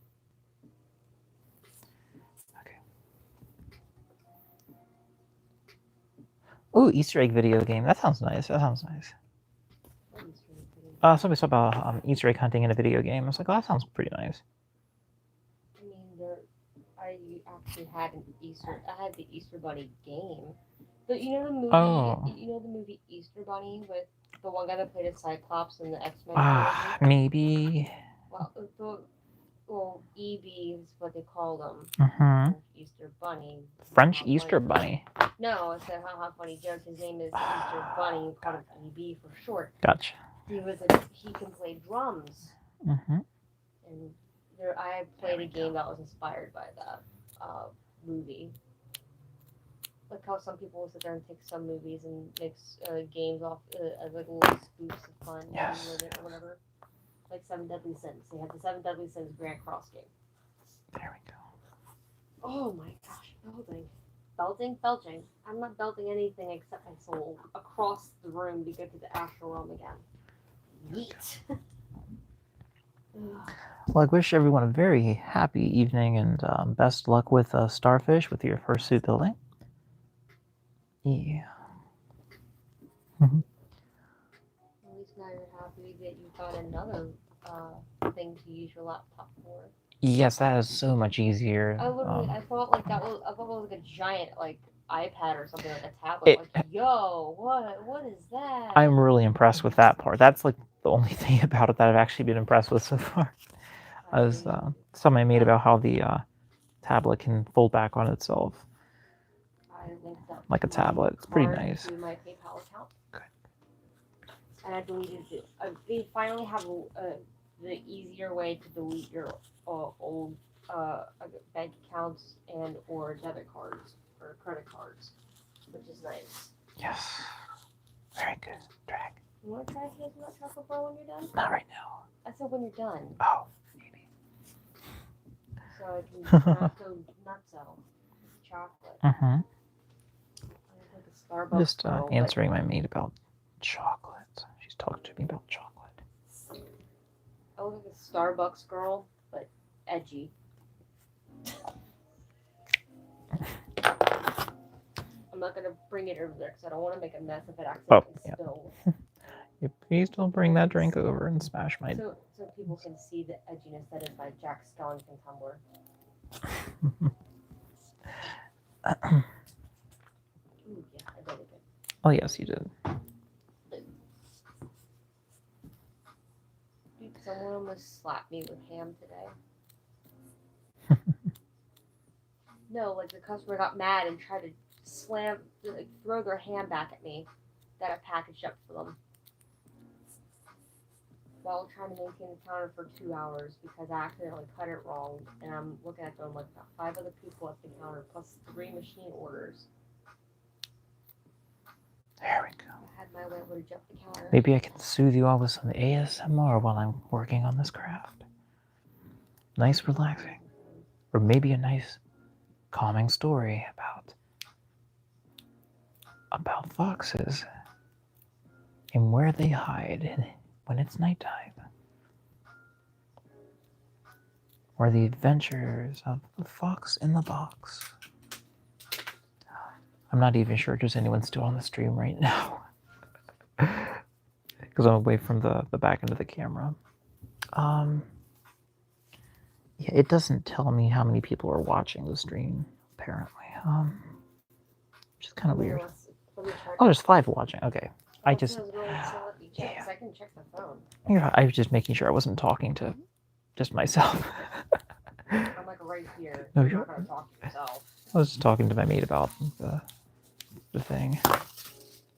Okay. Ooh, Easter egg video game. That sounds nice. That sounds nice. Somebody talked about Easter egg hunting in a video game. I was like, oh, that sounds pretty nice. I mean, I actually had I had the Easter Bunny game. But you know the movie? Oh. You know the movie Easter Bunny with the one guy that played a Cyclops in the X-Men? Maybe. Well, EB is what they called him. Mm-hmm. Easter Bunny. French Easter Bunny. No, it's a funny joke. His name is Easter Bunny. You called him EB for short. Gotcha. He can play drums. Mm-hmm. And I played a game that was inspired by that movie. Like how some people will sit there and take some movies and make games off as like little spoofs of fun. Yes. Or whatever. Like 7 Deadly Sins. They had the 7 Deadly Sins Grand Cross game. There we go. Oh my gosh, belting. I'm not belting anything except my soul across the room to go to the astral realm again. Yeet. Well, I wish everyone a very happy evening and best luck with Starfish with your Fursuit building. Yeah. Mm-hmm. At least now you're happy that you got another thing to use your laptop for. Yes, that is so much easier. I thought it was like a giant like iPad or something, like a tablet. Yo, what is that? I'm really impressed with that part. That's like the only thing about it that I've actually been impressed with so far. As something I made about how the tablet can fold back on itself. I linked up like a tablet. It's pretty nice. To my PayPal account. Good. And I deleted it. They finally have the easier way to delete your old bank accounts and or debit cards or credit cards, which is nice. Yes. Very good. Drag. You want to try hazelnut chocolate bar when you're done? Not right now. I said when you're done. Oh, maybe. So I can not go nutso. Chocolate. Mm-hmm. Starbucks Just girl, answering my maid about chocolate. She's talking to me about chocolate. I look like a Starbucks girl, but edgy. I'm not gonna bring it over there because I don't want to make a mess if it accidentally spills. Yeah, please don't bring that drink over and smash my. So people can see the edginess that is my Jack Skellington Tumblr. Yeah, I did it. Oh, yes, you did. Dude, someone almost slapped me with ham today. No, like the customer got mad and tried to throw their ham back at me that I packaged up for them. While trying to maintain the counter for 2 hours because I accidentally cut it wrong, and I'm looking at them like about 5 other people at the counter plus 3 machine orders. There we go. I had my way to jump the counter. Maybe I can soothe you all with some ASMR while I'm working on this craft. Nice, relaxing. Or maybe a nice, calming story about foxes and where they hide when it's nighttime. Or the adventures of the fox in the box. I'm not even sure there's anyone still on the stream right now. Because I'm away from the back end of the camera. Yeah, it doesn't tell me how many people are watching the stream, apparently. Which is kind of weird. Oh, there's 5 watching. Okay. I can check the phone. Yeah, I was just making sure I wasn't talking to just myself. I'm like right here. No, You're not gonna talk to yourself. I was just talking to my mate about the thing.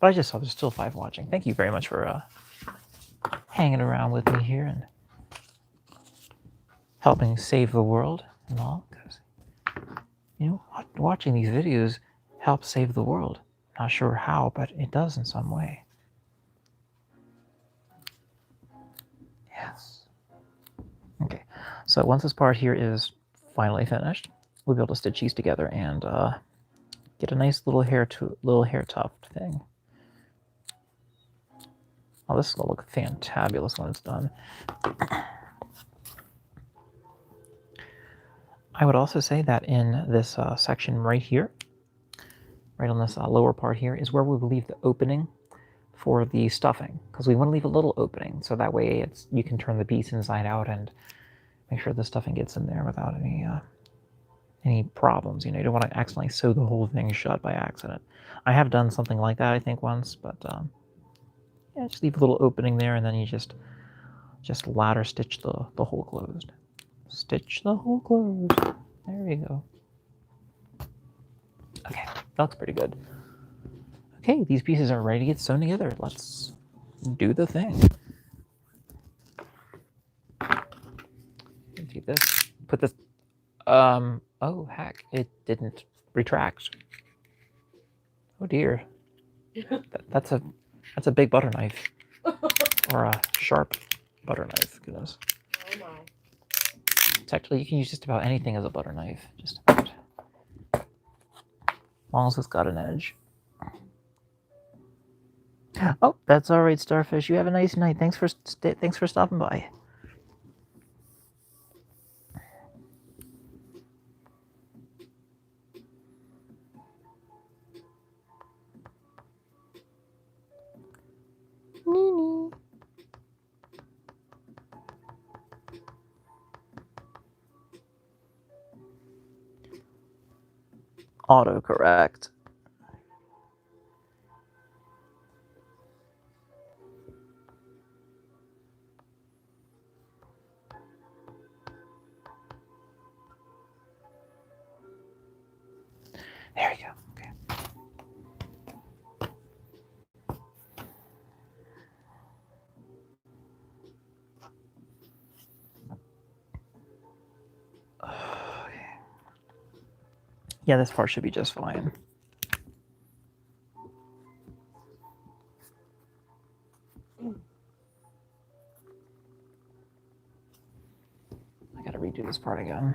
But I just saw there's still 5 watching. Thank you very much for hanging around with me here and helping save the world and all. Because, watching these videos helps save the world. Not sure how, but it does in some way. Yes. Okay, so once this part here is finally finished, we'll be able to stitch these together and get a nice little hair tuft thing. Oh, this is gonna look fantabulous when it's done. I would also say that in this section right here, right on this lower part here, is where we will leave the opening for the stuffing, because we want to leave a little opening so that way you can turn the piece inside out and make sure the stuffing gets in there without any problems. You don't want to accidentally sew the whole thing shut by accident. I have done something like that, I think, once, but yeah, just leave a little opening there, and then you just ladder stitch the hole closed. Stitch the hole closed. There you go. Okay, that looks pretty good. Okay, these pieces are ready to get sewn together. Let's do the thing. Do this. Put this. Oh heck! It didn't retract. Oh dear. That's a big butter knife, or a sharp butter knife. Goodness. Oh my. Technically, you can use just about anything as a butter knife. Just about. As long as it's got an edge. Oh, that's all right, Starfish. You have a nice night. Thanks for stopping by. Nini. Autocorrect. There you go. Okay. Yeah, this part should be just fine. I gotta redo this part again.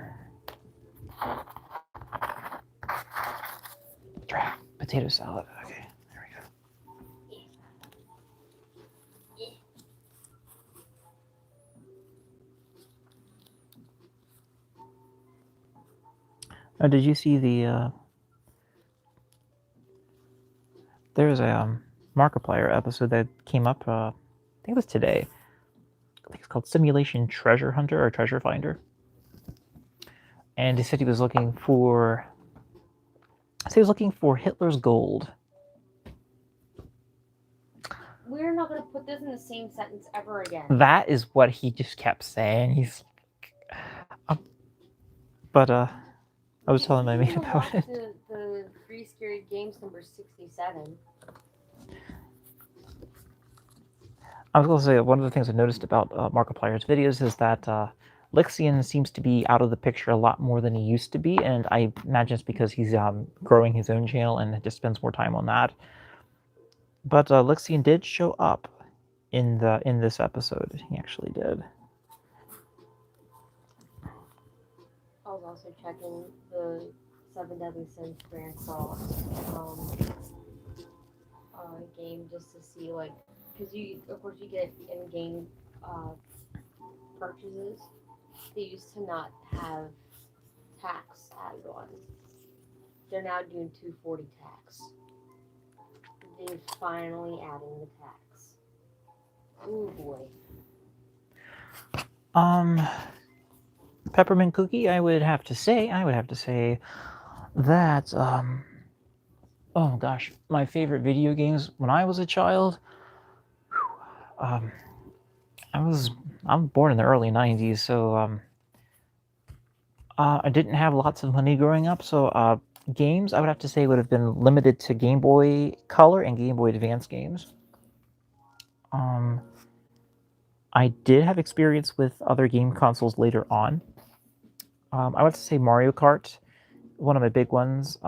Potato salad. Okay, there we go. Oh, did you see the there's a Markiplier episode that came up, I think it was today. I think it's called Simulation Treasure Hunter or Treasure Finder. and he said he was looking for. So he was looking for Hitler's gold. We're not gonna put this in the same sentence ever again. That is what he just kept saying. He's, but I was telling my mate about it. The Free Scary Games number 67. I was going to say one of the things I noticed about Markiplier's videos is that Lixian seems to be out of the picture a lot more than he used to be, and I imagine it's because he's growing his own channel and just spends more time on that. But Lixian did show up in this episode. He actually did. I was also checking the Seven Deadly Sins Grand Cross game just to see, like, because of course you get in-game purchases. They used to not have tax added on. They're now doing 240 tax. They're finally adding the tax. Oh boy. Peppermint Cookie, I would have to say that oh gosh, my favorite video games when I was a child. I'm born in the early 90s, so I didn't have lots of money growing up, so games I would have to say would have been limited to Game Boy Color and Game Boy Advance games. I did have experience with other game consoles later on. I would have to say Mario Kart, one of my big ones.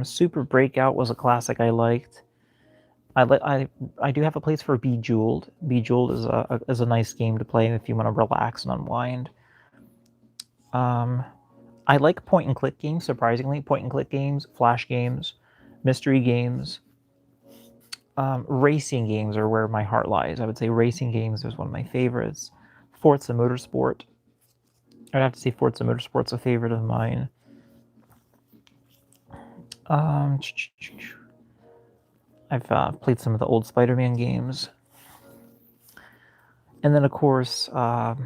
Super Breakout was a classic I liked. I do have a place for Bejeweled. Bejeweled is a nice game to play if you want to relax and unwind. I like point and click games, surprisingly. Point and click games, flash games, mystery games. Racing games are where my heart lies. I would say racing games is one of my favorites. Forza Motorsport. I'd have to say Forza Motorsport's a favorite of mine. I've played some of the old Spider-Man games. And then, of course, I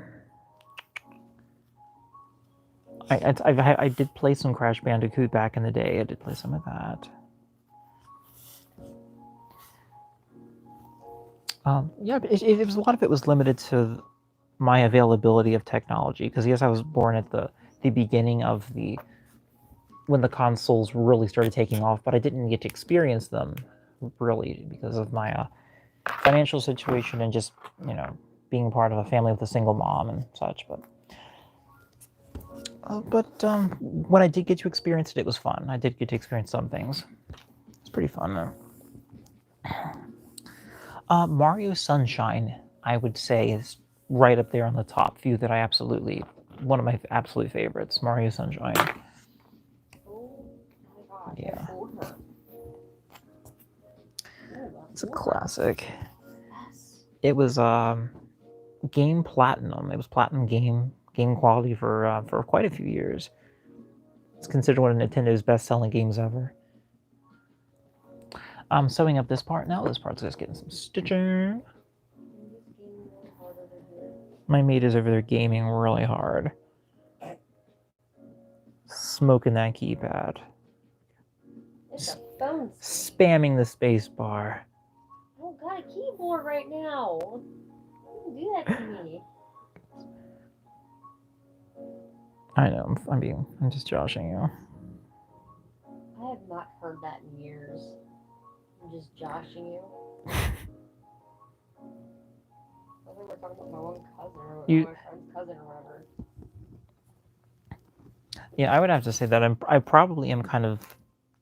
did play some Crash Bandicoot back in the day. I did play some of that. Yeah, it was a lot of it was limited to my availability of technology, because yes, I was born at the beginning of when the consoles really started taking off, but I didn't get to experience them really because of my financial situation and just being part of a family with a single mom and such. But when I did get to experience it, it was fun. I did get to experience some things. It's pretty fun though. Mario Sunshine, I would say, is right up there on the top few that one of my absolute favorites, Mario Sunshine. Oh my god. Yeah. Oh, It's a classic. yes. It was game platinum. It was platinum game quality for quite a few years. It's considered one of Nintendo's best-selling games ever. I'm sewing up this part now. This part's just getting some stitching. My mate is over there gaming really hard. Smoking that keypad. It's a phone. Spamming the space bar. I don't got a keyboard right now. Don't do that to me. I know, I'm just joshing you. I have not heard that in years. I'm just joshing you. I think we're talking about my one cousin or my friend's cousin or whatever. Yeah, I would have to say that I probably am kind of,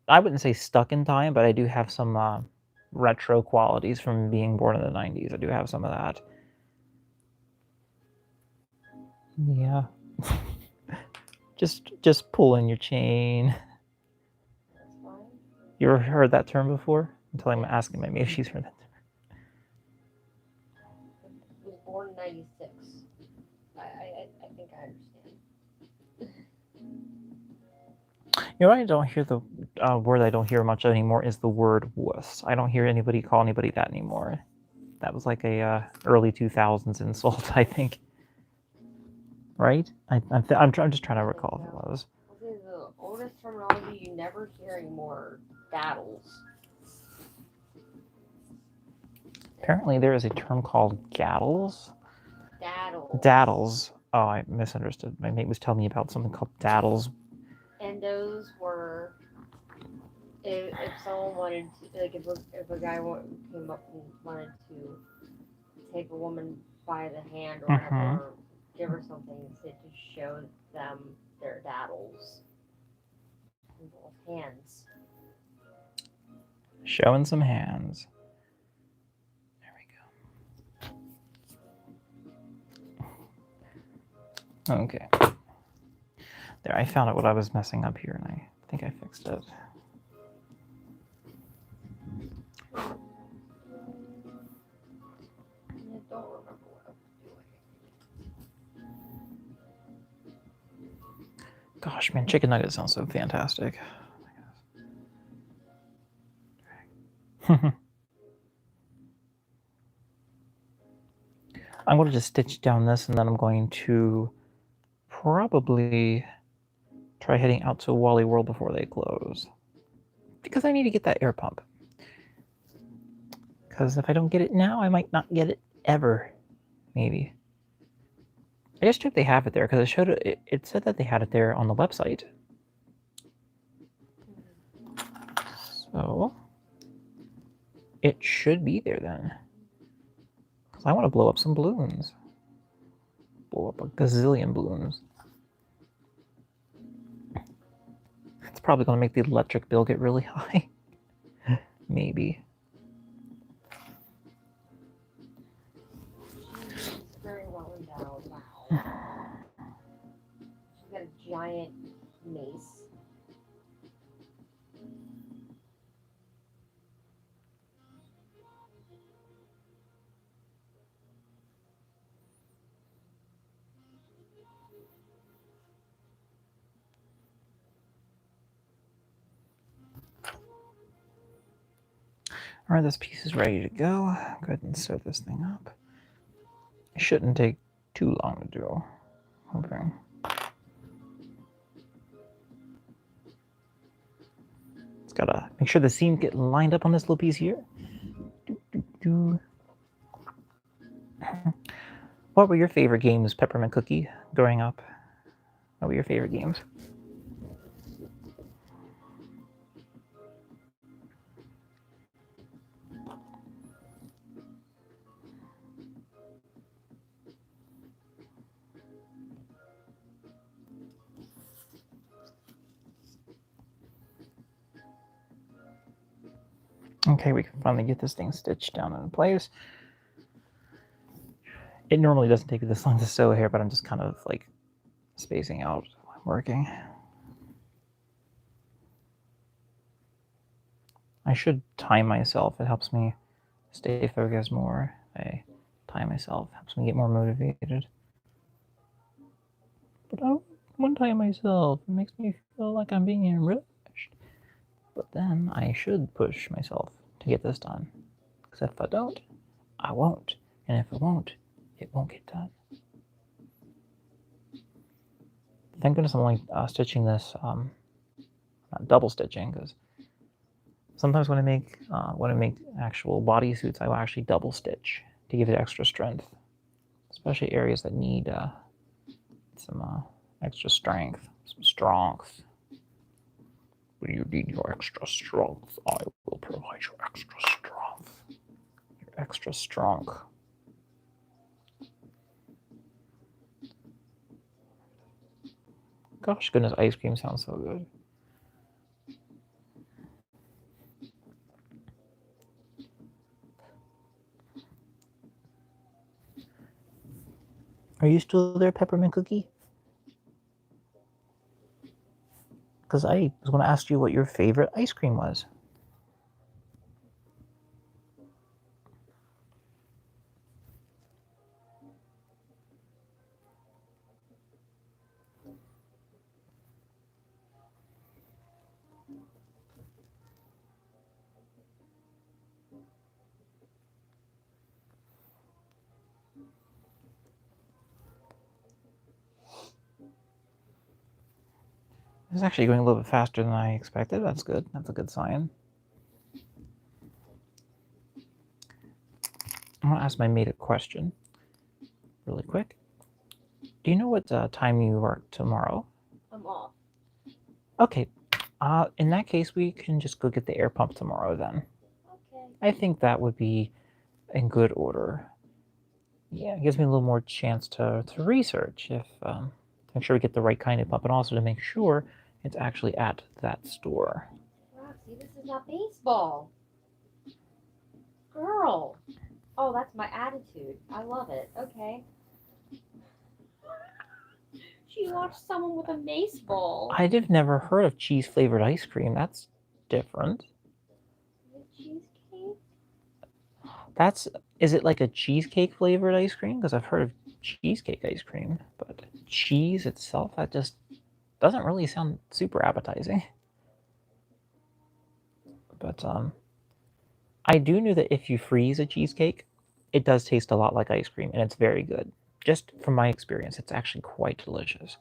I wouldn't say stuck in time, but I do have some retro qualities from being born in the 90s. I do have some of that. Yeah. just pulling your chain. That's fine. You ever heard that term before? I'm asking my mate if she's heard that term. I was born in 96. I think I understand. You know, I don't hear the word I don't hear much anymore is the word wuss. I don't hear anybody call anybody that anymore. That was like a early 2000s insult, I think. right? I'm just trying to recall if it was. I'll say the oldest terminology you never hear anymore, daddles. Apparently, there is a term called gaddles. Daddles. Daddles. Oh, I misunderstood. My mate was telling me about something called daddles. And those were if someone wanted to, like if a guy came up and wanted to take a woman by the hand or whatever, give her something to show them their daddles. Hands. Showing some hands. There we go. Okay. There, I found out what I was messing up here, and I think I fixed it. Don't remember what I was doing. Gosh, man, chicken nuggets sound so fantastic. I'm going to just stitch down this, and then I'm going to probably try heading out to Wally World before they close. Because I need to get that air pump. Because if I don't get it now, I might not get it ever. Maybe. I just checked they have it there, because it said that they had it there on the website. So it should be there then. Because I want to blow up some balloons. Blow up a gazillion balloons. It's probably going to make the electric bill get really high. Maybe. She's very well endowed. Wow. She's got a giant mace. All right, this piece is ready to go. Go ahead and sew this thing up. It shouldn't take too long to do. Okay. It's gotta make sure the seams get lined up on this little piece here. What were your favorite games, Peppermint Cookie, growing up? What were your favorite games? Okay, we can finally get this thing stitched down in place. It normally doesn't take this long to sew here, but I'm just kind of like spacing out while I'm working. I should time myself. It helps me stay focused more. I time myself. Helps me get more motivated. But I don't want to time myself. It makes me feel like I'm being rushed. But then I should push myself to get this done. Because if I don't, I won't. And if I won't, it won't get done. Thank goodness I'm only stitching this, not double stitching, because sometimes when I make actual bodysuits, I will actually double stitch to give it extra strength, especially areas that need some extra strength, some strength. When you need your extra strength, I will provide you extra strength. You're extra strong. Gosh goodness, ice cream sounds so good. Are you still there, Peppermint Cookie? Because I was going to ask you what your favorite ice cream was. It's actually going a little bit faster than I expected. That's good. That's a good sign. I'm going to ask my mate a question really quick. Do you know what time you work tomorrow? I'm off. Okay. In that case, we can just go get the air pump tomorrow then. Okay. I think that would be in good order. Yeah, it gives me a little more chance to research if to make sure we get the right kind of pump, and also to make sure it's actually at that store. Roxy, this is not baseball. Girl. Oh, that's my attitude. I love it. Okay. She watched someone with a baseball. I've never heard of cheese flavored ice cream. That's different. Cheesecake? Is it like a cheesecake flavored ice cream? Because I've heard of cheesecake ice cream, but cheese itself, that just doesn't really sound super appetizing. But I do know that if you freeze a cheesecake, it does taste a lot like ice cream, and it's very good. Just from my experience, it's actually quite delicious.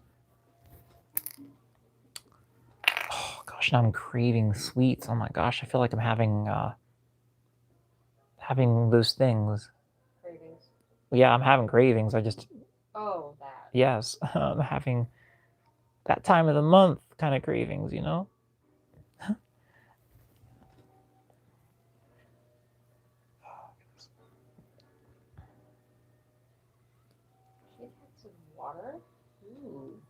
Oh gosh, now I'm craving sweets. Oh my gosh, I feel like I'm having those things. Cravings. Yeah, I'm having cravings. Oh, that. Yes, I'm having that time of the month kind of cravings, you know? She had some water? Ooh.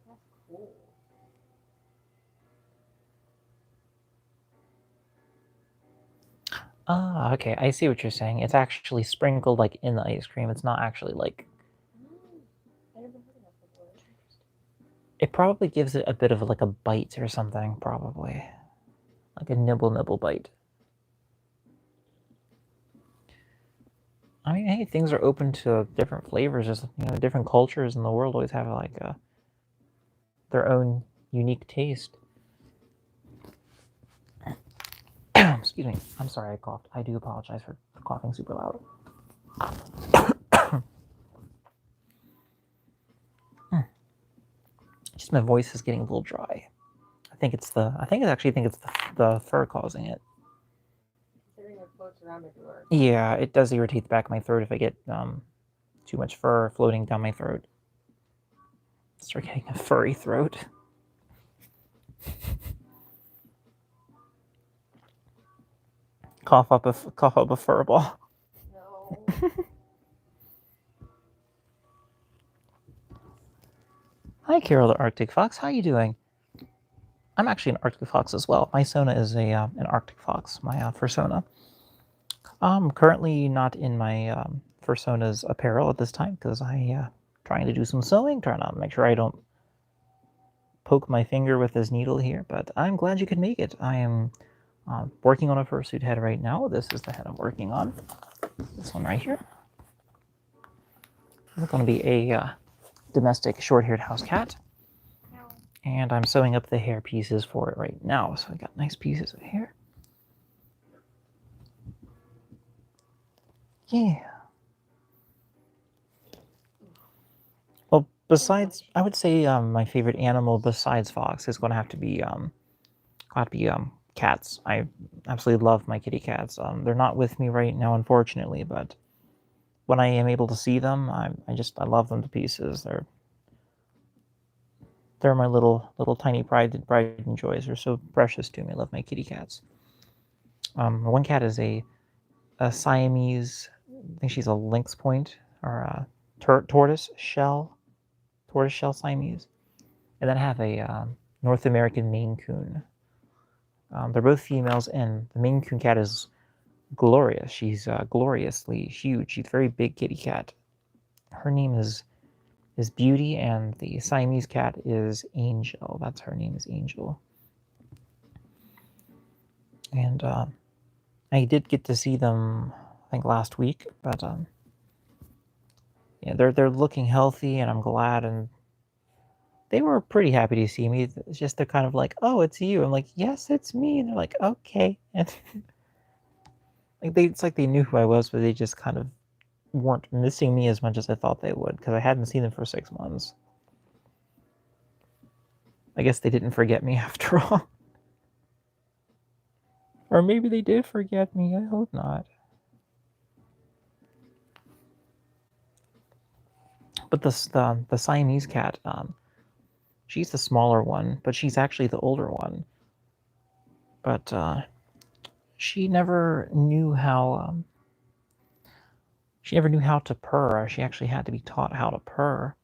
That's cool. Ah, okay, I see what you're saying. It's actually sprinkled like in the ice cream. It's not actually like I never heard of that before. it probably gives it a bit of like a bite or something, probably. Like a nibble bite. I mean, hey, things are open to different flavors. Just different cultures in the world always have like their own unique taste. Excuse me. I'm sorry I coughed. I do apologize for coughing super loud. Just my voice is getting a little dry. I actually think it's the fur causing it. Considering it floats around everywhere. Yeah, it does irritate the back of my throat if I get too much fur floating down my throat. Start getting a furry throat. Cough up a fur ball. No. Hi, Carol the Arctic Fox. How you doing? I'm actually an Arctic Fox as well. My Sona is an Arctic Fox, my Fursona. I'm currently not in my Fursona's apparel at this time because I trying to do some sewing, trying to make sure I don't poke my finger with this needle here, but I'm glad you could make it. I am working on a fursuit head right now. This is the head I'm working on. This one right here. This is going to be a domestic short-haired house cat. And I'm sewing up the hair pieces for it right now. So I got nice pieces of hair. Yeah. Well, I would say my favorite animal besides fox is going to have to be cats. I absolutely love my kitty cats. They're not with me right now, unfortunately, but when I am able to see them, I love them to pieces. They're my little tiny pride and joys. They're so precious to me. I love my kitty cats. One cat is a Siamese. I think she's a lynx point or a tortoise shell Siamese, and then I have a North American Maine Coon. They're both females, and the Maine Coon cat is glorious. She's gloriously huge. She's a very big kitty cat. Her name is Beauty, and the Siamese cat is Angel. That's her name is Angel. And I did get to see them, I think, last week, but yeah, they're looking healthy, and I'm glad. And they were pretty happy to see me. It's just they're kind of like, "Oh, it's you." I'm like, "Yes, it's me." And they're like, "Okay." And it's like they knew who I was, but they just kind of weren't missing me as much as I thought they would because I hadn't seen them for 6 months. I guess they didn't forget me after all. Or maybe they did forget me. I hope not. But the Siamese cat, she's the smaller one, but she's actually the older one. But she never knew how to purr. She actually had to be taught how to purr.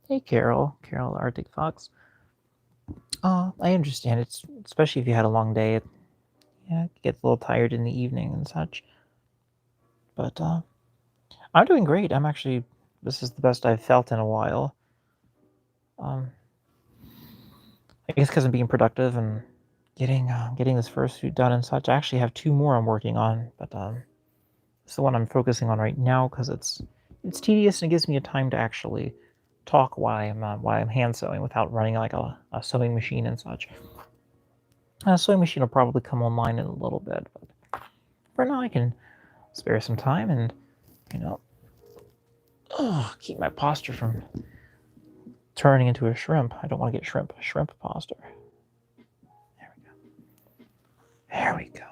Hey Carol, Arctic Fox. I understand. It's especially if you had a long day. It gets a little tired in the evening and such. But I'm doing great. This is the best I've felt in a while. I guess because I'm being productive and getting this fursuit done and such. I actually have 2 more I'm working on, but it's the one I'm focusing on right now because it's tedious and it gives me a time to actually talk while I'm hand sewing without running like a sewing machine and such. A sewing machine will probably come online in a little bit, but for now I can spare some time and keep my posture from turning into a shrimp. I don't want to get shrimp posture. There we go.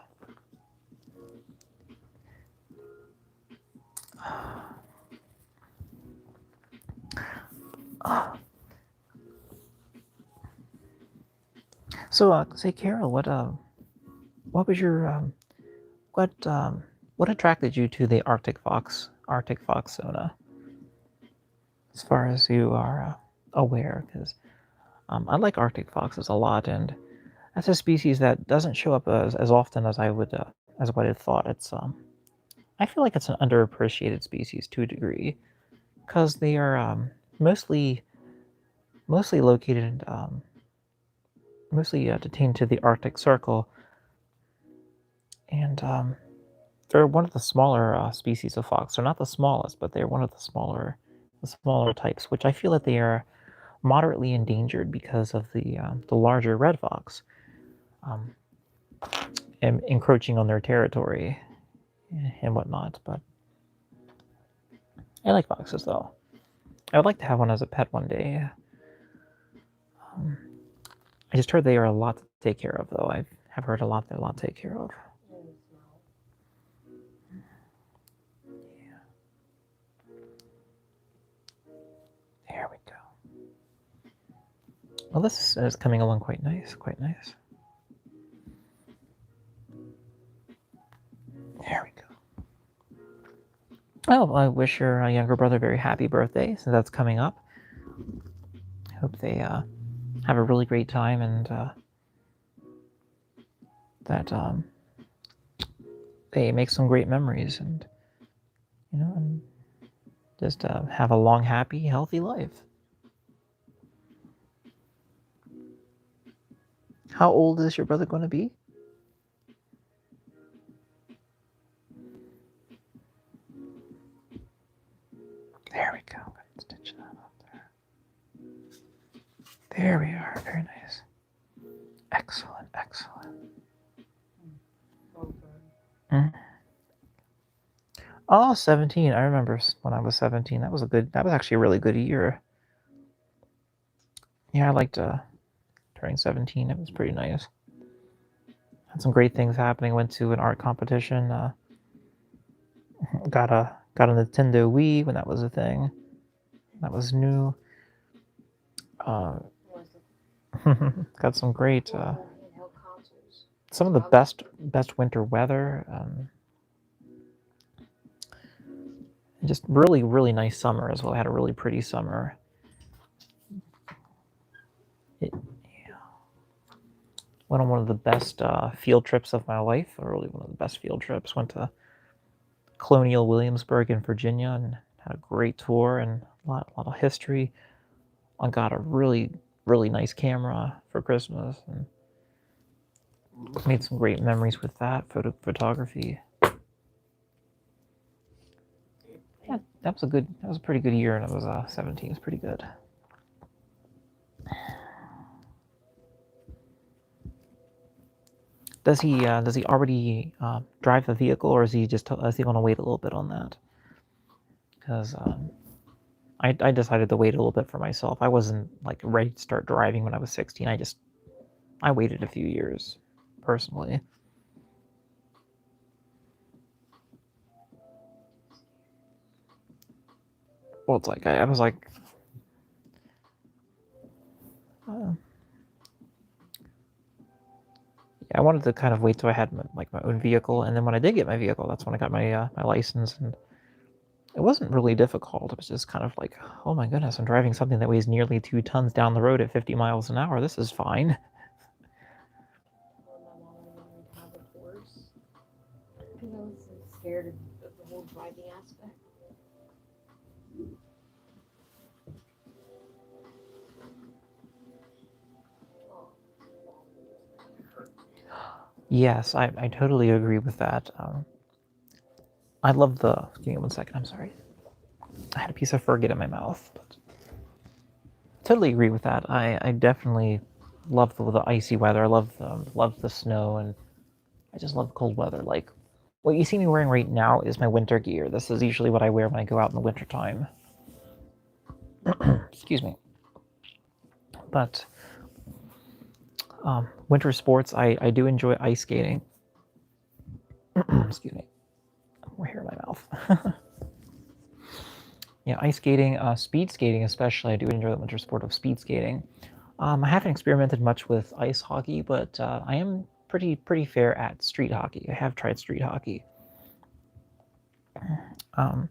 So, say Carol, what was your what attracted you to the Arctic Fox sauna? As far as you are aware, because I like Arctic foxes a lot, and that's a species that doesn't show up as often as I would as what I thought. It's I feel like it's an underappreciated species to a degree, because they are mostly located mostly detained to the Arctic Circle, and they're one of the smaller species of fox. They're not the smallest, but they're one of the smaller types, which I feel that they are moderately endangered because of the larger red fox encroaching on their territory and whatnot. But I like foxes, though. I would like to have one as a pet one day. I just heard they are a lot to take care of, though. I have heard they're a lot to take care of. Yeah. There we go. Well, this is coming along quite nice. There we go. Oh, I wish your younger brother a very happy birthday, since that's coming up. I hope they have a really great time, and that they make some great memories, and and just have a long, happy, healthy life. How old is your brother going to be? There we go. Stitch that up there. There we are. Very nice. Excellent. Mm. Oh, 17. I remember when I was 17. That was actually a really good year. Yeah, I liked turning 17. It was pretty nice. Had some great things happening. Went to an art competition. Got a Nintendo Wii when that was a thing. That was new. Got some great some of the best winter weather. Just really nice summer as well. I had a really pretty summer. Went on one of the best field trips of my life. Really one of the best field trips. Went to Colonial Williamsburg in Virginia and had a great tour and a lot of history. I got a really nice camera for Christmas and made some great memories with that photography. Yeah, that was a pretty good year, and it was 17. It's pretty good. Does he already drive the vehicle, or is he going to wait a little bit on that? Because I decided to wait a little bit for myself. I wasn't like ready to start driving when I was 16. I waited a few years, personally. Well, it's like I was like, uh, yeah, I wanted to kind of wait till I had my own vehicle, and then when I did get my vehicle, that's when I got my license, and it wasn't really difficult. It was just kind of like, oh my goodness, I'm driving something that weighs nearly 2 tons down the road at 50 miles an hour. This is fine. Well, my mom wanted me to have a horse because I was so scared of the whole driving aspect. Oh, Yes, I totally agree with that. I love the. Give me 1 second. I'm sorry. I had a piece of fur get in my mouth, but totally agree with that. I definitely love the icy weather. I love the snow, and I just love cold weather. Like what you see me wearing right now is my winter gear. This is usually what I wear when I go out in the winter time. Excuse me. But winter sports, I do enjoy ice skating. Excuse me. More hair in my mouth. Yeah, ice skating, speed skating especially. I do enjoy the winter sport of speed skating. I haven't experimented much with ice hockey, but I am pretty fair at street hockey. I have tried street hockey. Um,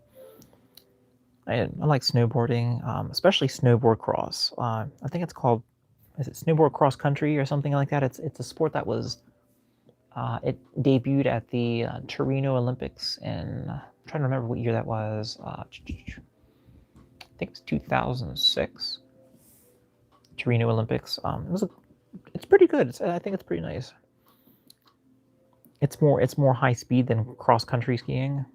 I like snowboarding, especially snowboard cross. I think it's called, is it snowboard cross country or something like that? It's a sport that was it debuted at the Torino Olympics in I'm trying to remember what year that was. I think it was 2006 Torino Olympics. It's pretty good. I think it's pretty nice. It's more high speed than cross country skiing.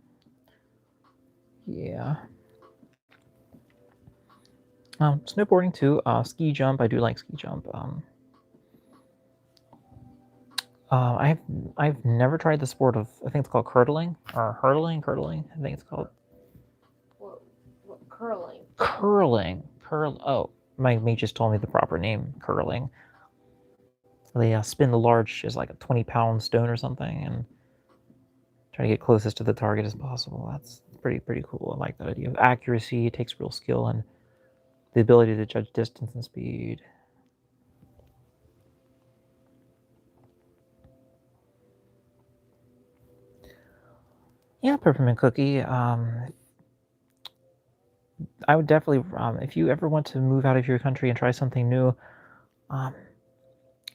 Yeah. Snowboarding too. Ski jump. I do like ski jump. I've never tried the sport of, I think it's called curdling or hurdling. I think it's called what curling? Curl. Oh, my mate just told me the proper name. Curling. They spin the large is like a 20-pound stone or something, and try to get closest to the target as possible. That's pretty cool. I like that idea of accuracy. It takes real skill and the ability to judge distance and speed. Yeah, peppermint cookie. I would definitely, if you ever want to move out of your country and try something new, um,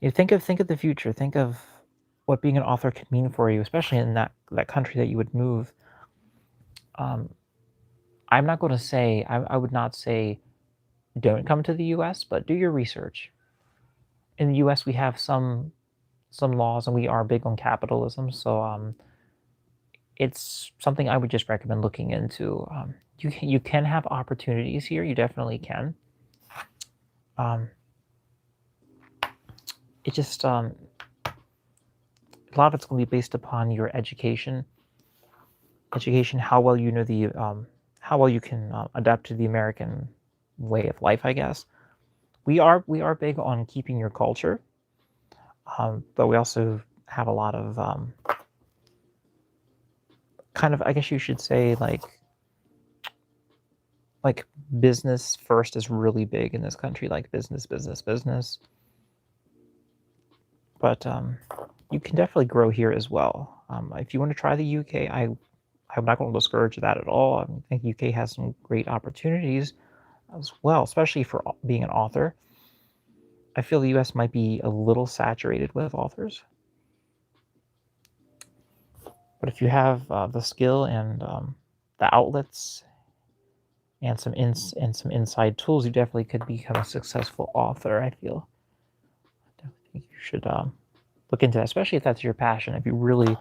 you think of the future. Think of what being an author could mean for you, especially in that country that you would move. Um, I'm not going to say I would not say don't come to the U.S., but do your research. In the U.S., we have some laws, and we are big on capitalism, so it's something I would just recommend looking into. You can have opportunities here. You definitely can. Um, it just a lot of it's going to be based upon your education. Education, how well you know the how well you can adapt to the American way of life, I guess. We are big on keeping your culture, but we also have a lot of kind of, I guess you should say, like business first is really big in this country, like business. But you can definitely grow here as well. If you want to try the UK, I'm not going to discourage that at all. I think UK has some great opportunities as well, especially for being an author. I feel the US might be a little saturated with authors, but if you have the skill and the outlets and some inside tools, you definitely could become a successful author. I feel. I definitely think you should look into that, especially if that's your passion. If you really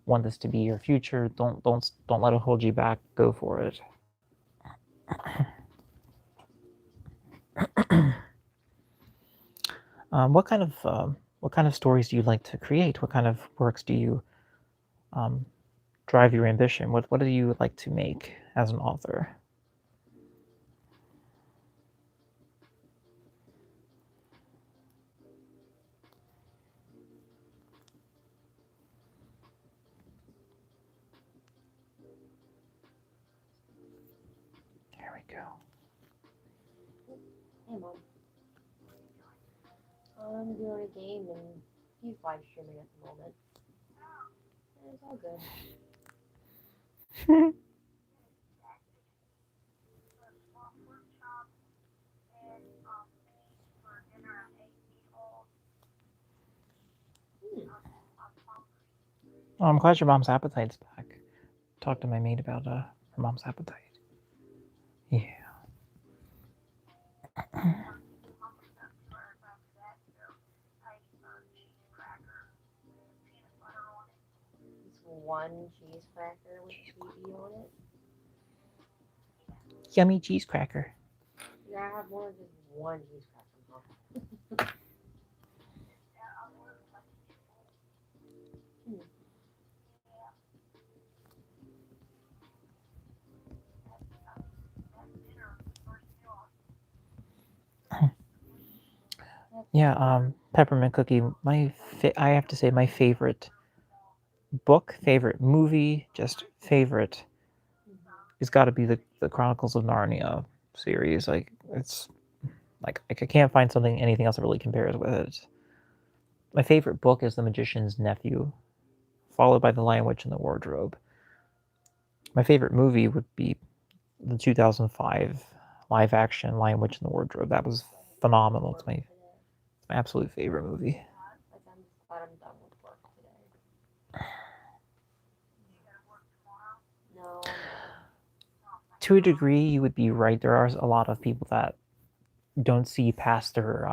want this to be your future, don't let it hold you back. Go for it. What kind of stories do you like to create? What kind of works do you um, drive your ambition? What do you like to make as an author? go. Hey, Mom. I'm doing a game and he's live streaming at the moment. It's all good. Well, I'm glad your mom's appetite's back. Talk to my maid about her mom's appetite. Yeah. It's one cheese cracker with PB on it. Yummy cheese cracker. You gotta have more than just one cheese cracker, Mom. Yeah, peppermint cookie. I have to say my favorite book, favorite movie, just favorite. It's got to be the Chronicles of Narnia series. Like it's like I can't find anything else that really compares with it. My favorite book is The Magician's Nephew, followed by The Lion, Witch, and the Wardrobe. My favorite movie would be the 2005 live action Lion, Witch, and the Wardrobe. That was phenomenal. It's my absolute favorite movie. Like, I'm just glad I'm done with work today. No, I'm not. To a degree, you would be right. There are a lot of people that don't see past their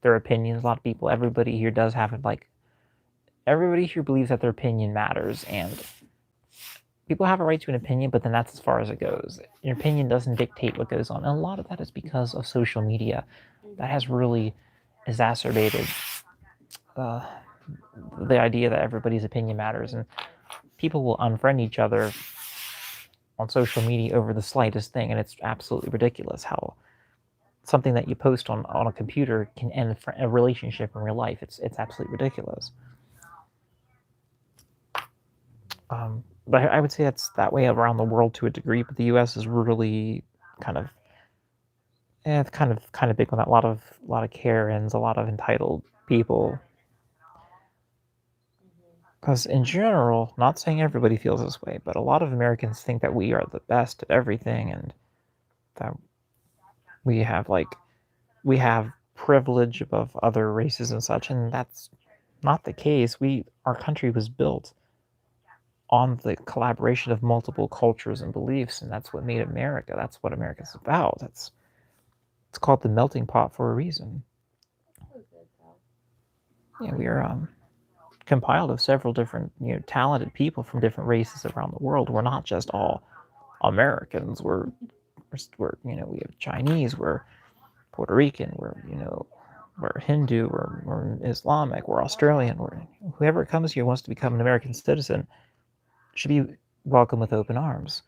opinions. A lot of people, everybody here does have it. Like everybody here believes that their opinion matters, and people have a right to an opinion, but then that's as far as it goes. Your opinion doesn't dictate what goes on, and a lot of that is because of social media. That has really exacerbated the idea that everybody's opinion matters, and people will unfriend each other on social media over the slightest thing, and it's absolutely ridiculous how something that you post on a computer can end a relationship in real life. It's absolutely ridiculous. But I would say that's that way around the world to a degree, but the U.S. is really kind of kind of big on that. A lot of Karens, a lot of entitled people. Because in general, not saying everybody feels this way, but a lot of Americans think that we are the best at everything, and that we have privilege above other races and such, and that's not the case. Our country was built on the collaboration of multiple cultures and beliefs, and that's what made America. That's what America's about. It's called the melting pot for a reason. Yeah, we are compiled of several different talented people from different races around the world. We're not just all Americans. We're we have Chinese. We're Puerto Rican. We're Hindu. We're Islamic. We're Australian. Whoever comes here wants to become an American citizen should be welcome with open arms.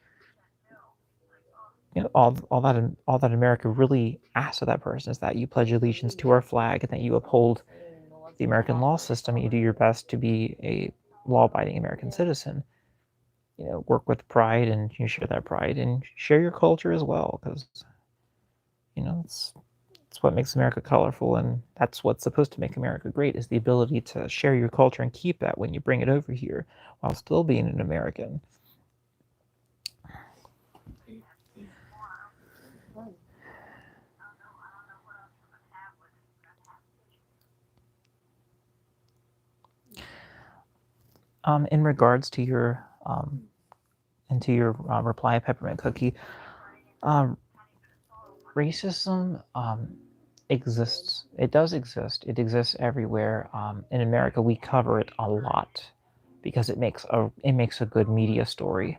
All that America really asks of that person is that you pledge allegiance to our flag and that you uphold the American law system. You do your best to be a law-abiding American citizen. Work with pride, and you share that pride and share your culture as well, because it's what makes America colorful, and that's what's supposed to make America great, is the ability to share your culture and keep that when you bring it over here while still being an American. In regards to your reply, peppermint cookie, racism exists. It does exist. It exists everywhere. In America, we cover it a lot because it makes a good media story.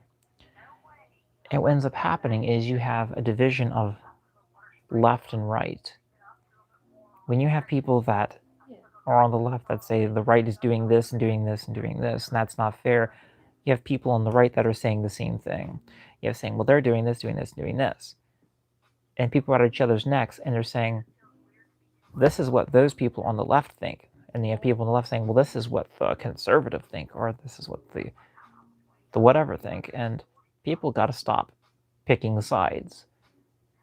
And what ends up happening is you have a division of left and right. When you have people that are on the left that say the right is doing this and doing this and doing this, and that's not fair, you have people on the right that are saying the same thing. You have saying, well, they're doing this, doing this, doing this. And people are at each other's necks, and they're saying, this is what those people on the left think. And you have people on the left saying, well, this is what the conservative think, or this is what the whatever think. And people got to stop picking sides.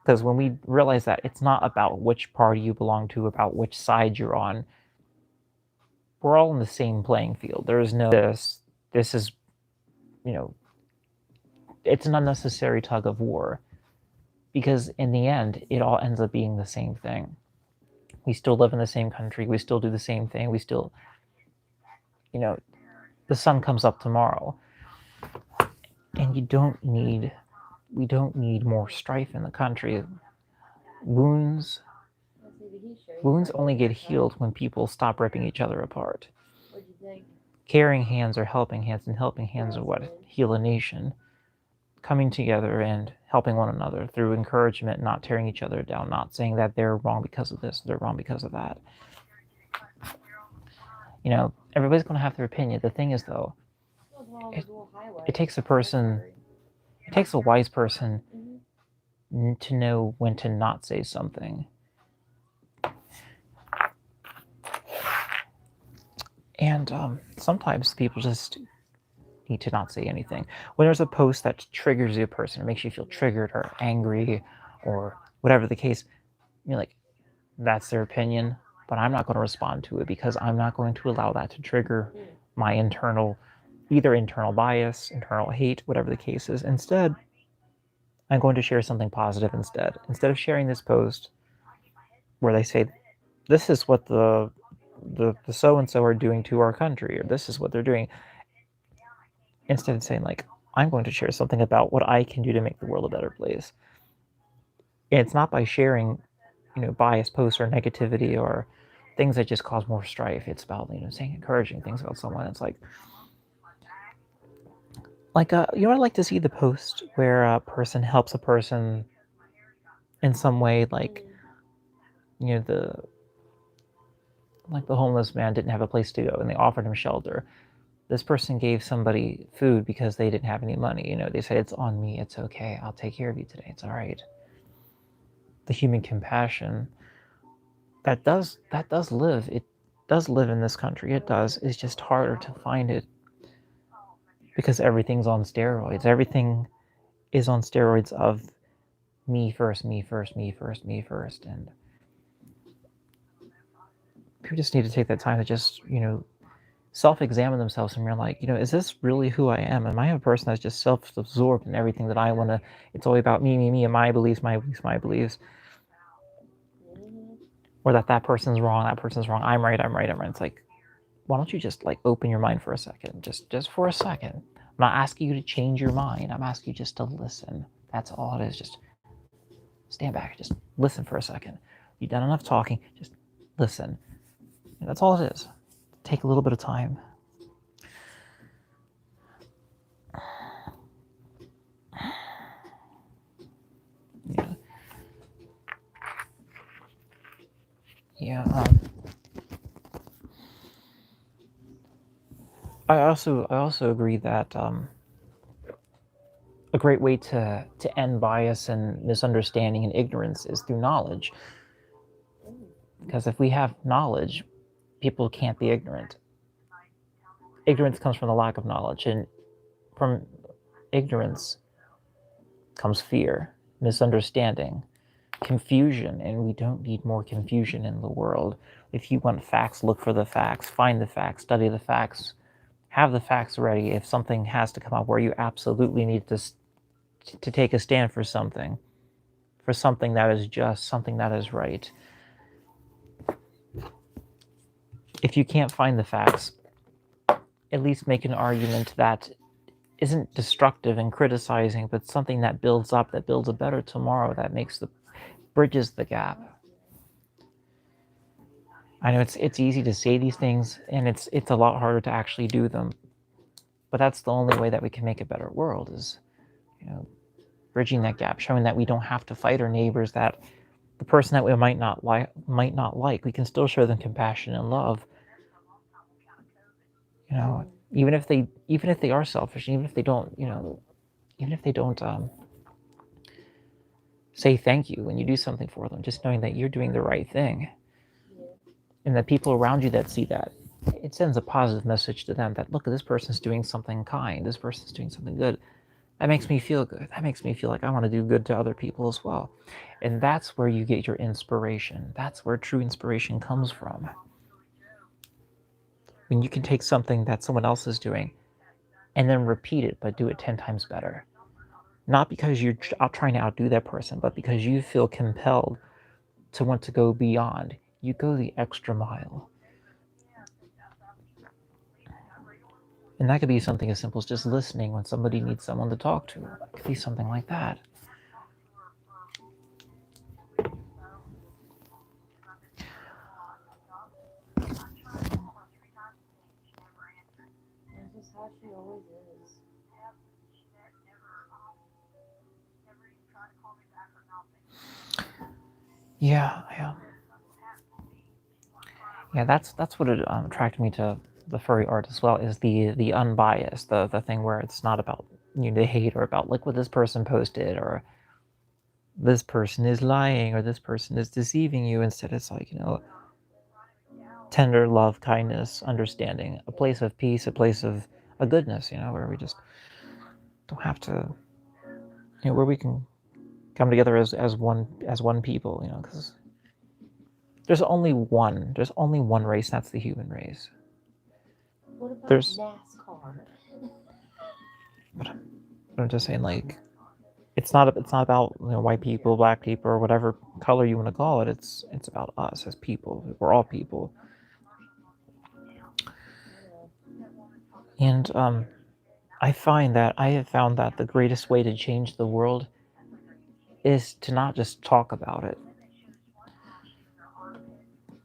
Because when we realize that it's not about which party you belong to, about which side you're on, we're all in the same playing field. There is no this is, you know, it's an unnecessary tug of war, because in the end it all ends up being the same thing. We still live in the same country, we still do the same thing, we still, you know, the sun comes up tomorrow. And we don't need more strife in the country. Wounds only get healed when people stop ripping each other apart. Caring hands are helping hands, and helping hands are what heal a nation. Coming together and helping one another through encouragement, not tearing each other down, not saying that they're wrong because of this, they're wrong because of that. You know, everybody's going to have their opinion. The thing is, though, it takes a person, it takes a wise person to know when to not say something. And sometimes people just need to not say anything. When there's a post that triggers a person, or makes you feel triggered or angry or whatever the case, you're like, that's their opinion, but I'm not going to respond to it, because I'm not going to allow that to trigger my internal bias, internal hate, whatever the case is. Instead, I'm going to share something positive instead. Instead of sharing this post where they say, this is what the so-and-so are doing to our country, or this is what they're doing, instead of saying, like, I'm going to share something about what I can do to make the world a better place. And it's not by sharing, biased posts or negativity or things that just cause more strife. It's about, saying encouraging things about someone. It's like, I'd like to see the post where a person helps a person in some way, like, the homeless man didn't have a place to go and they offered him shelter. This person gave somebody food because they didn't have any money. They said, it's on me, it's okay, I'll take care of you today, it's all right. The human compassion that does live. It does live in this country. It does. It's just harder to find it because everything's on steroids. Everything is on steroids of me first, me first, me first, me first. And people just need to take that time to just, self-examine themselves and realize, is this really who I am? Am I a person that's just self-absorbed in everything that I want to? It's all about me, and my beliefs, my beliefs. Or that person's wrong, I'm right. It's like, why don't you just open your mind for a second? Just for a second. I'm not asking you to change your mind. I'm asking you just to listen. That's all it is. Just stand back. Just listen for a second. You've done enough talking. Just listen. And that's all it is. Take a little bit of time. Yeah. I also agree that a great way to end bias and misunderstanding and ignorance is through knowledge. Because if we have knowledge, people can't be ignorant. Ignorance comes from the lack of knowledge, and from ignorance comes fear, misunderstanding, confusion, and we don't need more confusion in the world. If you want facts, look for the facts, find the facts, study the facts, have the facts ready. If something has to come up where you absolutely need to take a stand for something that is just, something that is right. If you can't find the facts, at least make an argument that isn't destructive and criticizing, but something that builds up, that builds a better tomorrow, that bridges the gap. I know it's easy to say these things, and it's a lot harder to actually do them. But that's the only way that we can make a better world, is, bridging that gap, showing that we don't have to fight our neighbors, that the person that we might not like, we can still show them compassion and love. Even if they are selfish, even if they don't, say thank you when you do something for them, just knowing that you're doing the right thing. And the people around you that see that, it sends a positive message to them that, look, this person's doing something kind, this person's doing something good. That makes me feel good. That makes me feel like I want to do good to other people as well. And that's where you get your inspiration. That's where true inspiration comes from. When you can take something that someone else is doing and then repeat it, but do it 10 times better. Not because you're trying to outdo that person, but because you feel compelled to want to go beyond. You go the extra mile. And that could be something as simple as just listening when somebody needs someone to talk to. It could be something like that. That's just how she always is. Yeah, yeah. Yeah, that's what attracted me to the furry art as well, is the unbiased, the thing where it's not about the hate or about like what this person posted or this person is lying or this person is deceiving you. Instead, it's like, tender love, kindness, understanding, a place of peace, a place of a goodness, where we just don't have to, where we can come together as one people, because there's only one race. That's the human race. What about There's, NASCAR? but I'm just saying, like, it's not about white people, black people, or whatever color you want to call it. It's about us as people. We're all people. And I have found that the greatest way to change the world is to not just talk about it,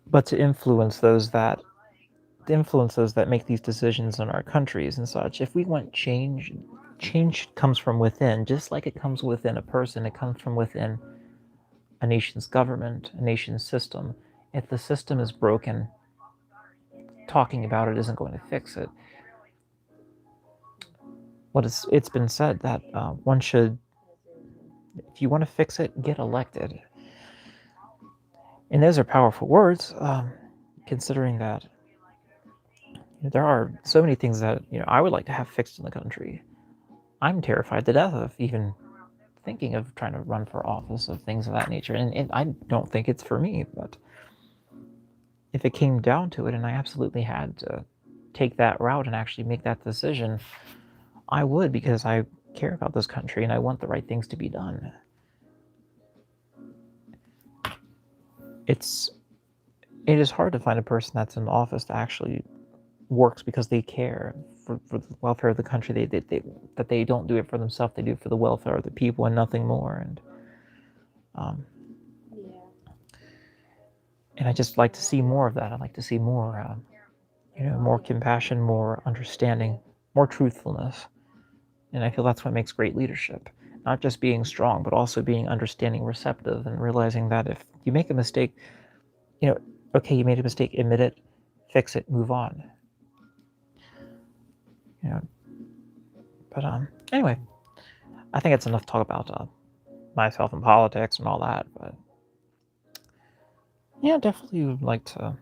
but to influence those that make these decisions in our countries and such. If we want change, change comes from within, just like it comes within a person. It comes from within a nation's government, a nation's system. If the system is broken, talking about it isn't going to fix it. It's been said that one should, if you want to fix it, get elected. And those are powerful words, considering that there are so many things that I would like to have fixed in the country. I'm terrified to death of even thinking of trying to run for office, of things of that nature, and I don't think it's for me. But if it came down to it, and I absolutely had to take that route and actually make that decision, I would, because I care about this country and I want the right things to be done. It is hard to find a person that's in office that actually works because they care for the welfare of the country. That they don't do it for themselves. They do it for the welfare of the people and nothing more. And I just like to see more of that. I like to see more, more compassion, more understanding, more truthfulness. And I feel that's what makes great leadership. Not just being strong, but also being understanding, receptive, and realizing that if you make a mistake, okay, you made a mistake, admit it, fix it, move on. But anyway, I think it's enough talk about myself and politics and all that. But yeah, definitely would like to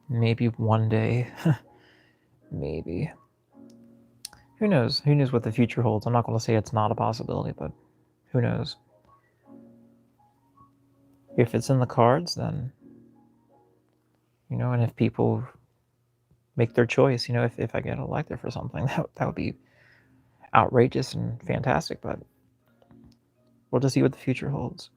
maybe one day, maybe. Who knows? Who knows what the future holds? I'm not going to say it's not a possibility, but who knows? If it's in the cards, then, and if people make their choice, if I get elected for something, that would be outrageous and fantastic, but we'll just see what the future holds.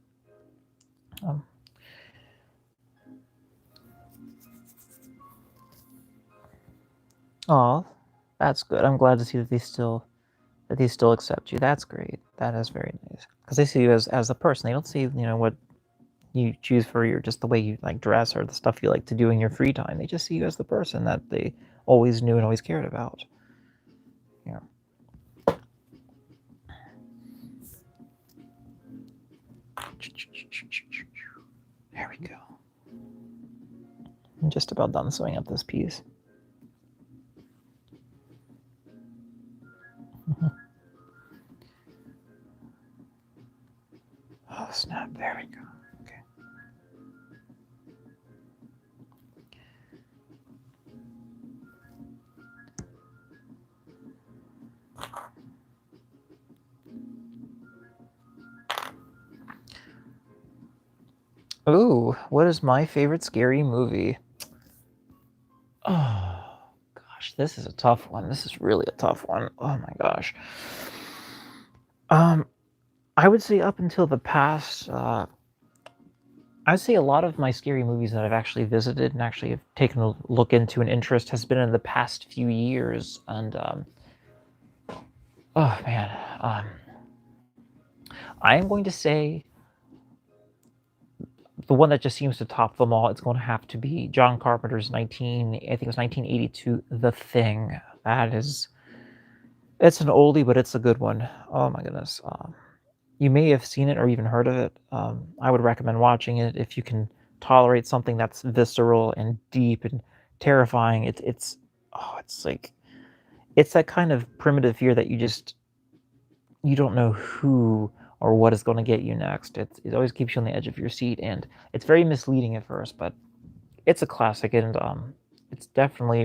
Oh, that's good. I'm glad to see that they still accept you. That's great. That is very nice, because they see you as a person. They don't see what you choose for just the way you like dress or the stuff you like to do in your free time. They just see you as the person that they always knew and always cared about. Yeah. There we go. I'm just about done sewing up this piece. Oh snap, there we go. Okay. Ooh, what is my favorite scary movie? Oh, gosh, this is a tough one. This is really a tough one. Oh my gosh. Um, I would say up until the past, I'd say a lot of my scary movies that I've actually visited and actually have taken a look into an interest has been in the past few years. And oh man, I am going to say the one that just seems to top them all. It's going to have to be John Carpenter's I think it was 1982, The Thing. That is, it's an oldie, but it's a good one. Oh my goodness. You may have seen it or even heard of it. I would recommend watching it if you can tolerate something that's visceral and deep and terrifying. It's like it's that kind of primitive fear that you don't know who or what is going to get you next. It always keeps you on the edge of your seat, and it's very misleading at first, but it's a classic, and it's definitely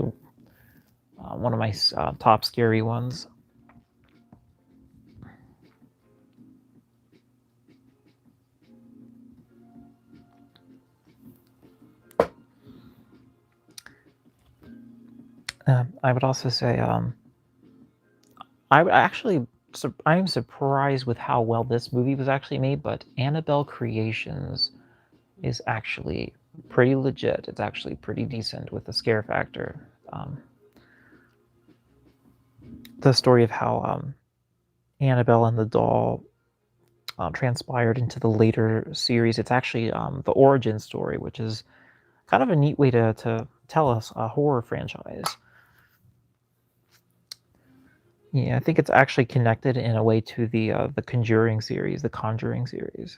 one of my top scary ones. I would also say I actually I'm surprised with how well this movie was actually made, but Annabelle Creations is actually pretty legit. It's actually pretty decent with the scare factor. The story of how Annabelle and the doll transpired into the later series. It's actually the origin story, which is kind of a neat way to tell us a horror franchise. Yeah, I think it's actually connected in a way to the Conjuring series, the Conjuring series.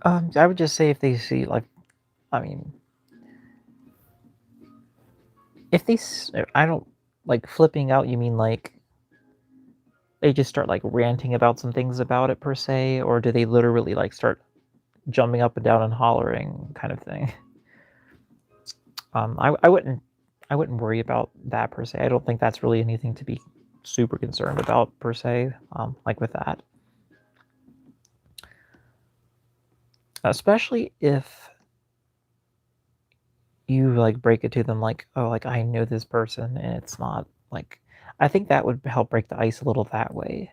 I would just say if they see like, I mean, if they, I don't like flipping out. You mean like they just start like ranting about some things about it per se, or do they literally like start jumping up and down and hollering kind of thing? I wouldn't worry about that per se. I don't think that's really anything to be super concerned about per se. Like with that, especially if you like break it to them like, oh, like I know this person, and it's not like. I think that would help break the ice a little that way.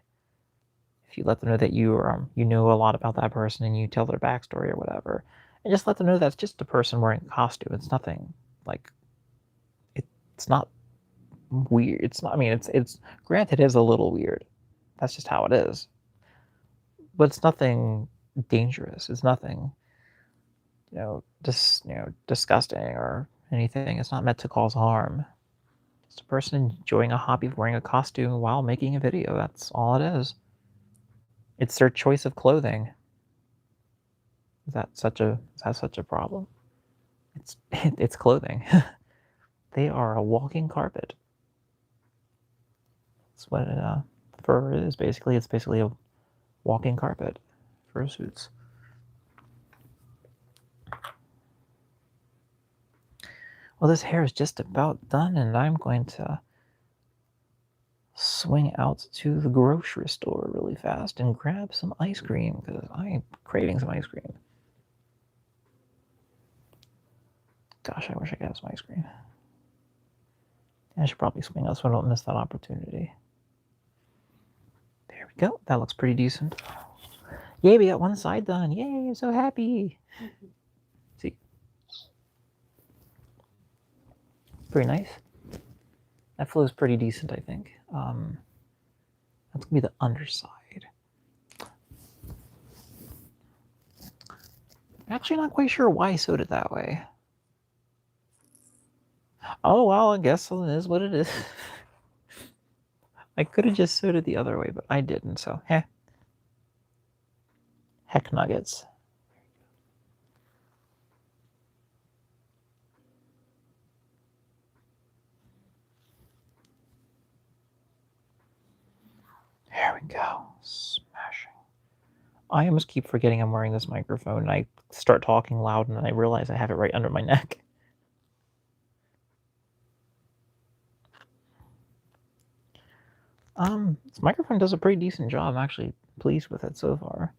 If you let them know that you know a lot about that person and you tell their backstory or whatever, and just let them know that's just a person wearing a costume. It's nothing like it's not weird. It's not. I mean, it's granted it is a little weird. That's just how it is. But it's nothing dangerous. It's nothing disgusting or anything. It's not meant to cause harm. It's a person enjoying a hobby of wearing a costume while making a video. That's all it is. It's their choice of clothing. Is that such a problem? It's clothing. They are a walking carpet. That's what fur is basically. It's basically a walking carpet. Fursuits. Well, this hair is just about done, and I'm going to swing out to the grocery store really fast and grab some ice cream because I'm craving some ice cream. Gosh, I wish I could have some ice cream. I should probably swing out so I don't miss that opportunity. There we go. That looks pretty decent. Yay, we got one side done. Yay, I'm so happy. See? Pretty nice. That flows pretty decent, I think. That's gonna be the underside. I'm actually not quite sure why I sewed it that way. Oh, well, I guess it is what it is. I could have just sewed it the other way, but I didn't, so heck nuggets. Smashing. I almost keep forgetting I'm wearing this microphone, and I start talking loud, and then I realize I have it right under my neck. This microphone does a pretty decent job. I'm actually pleased with it so far.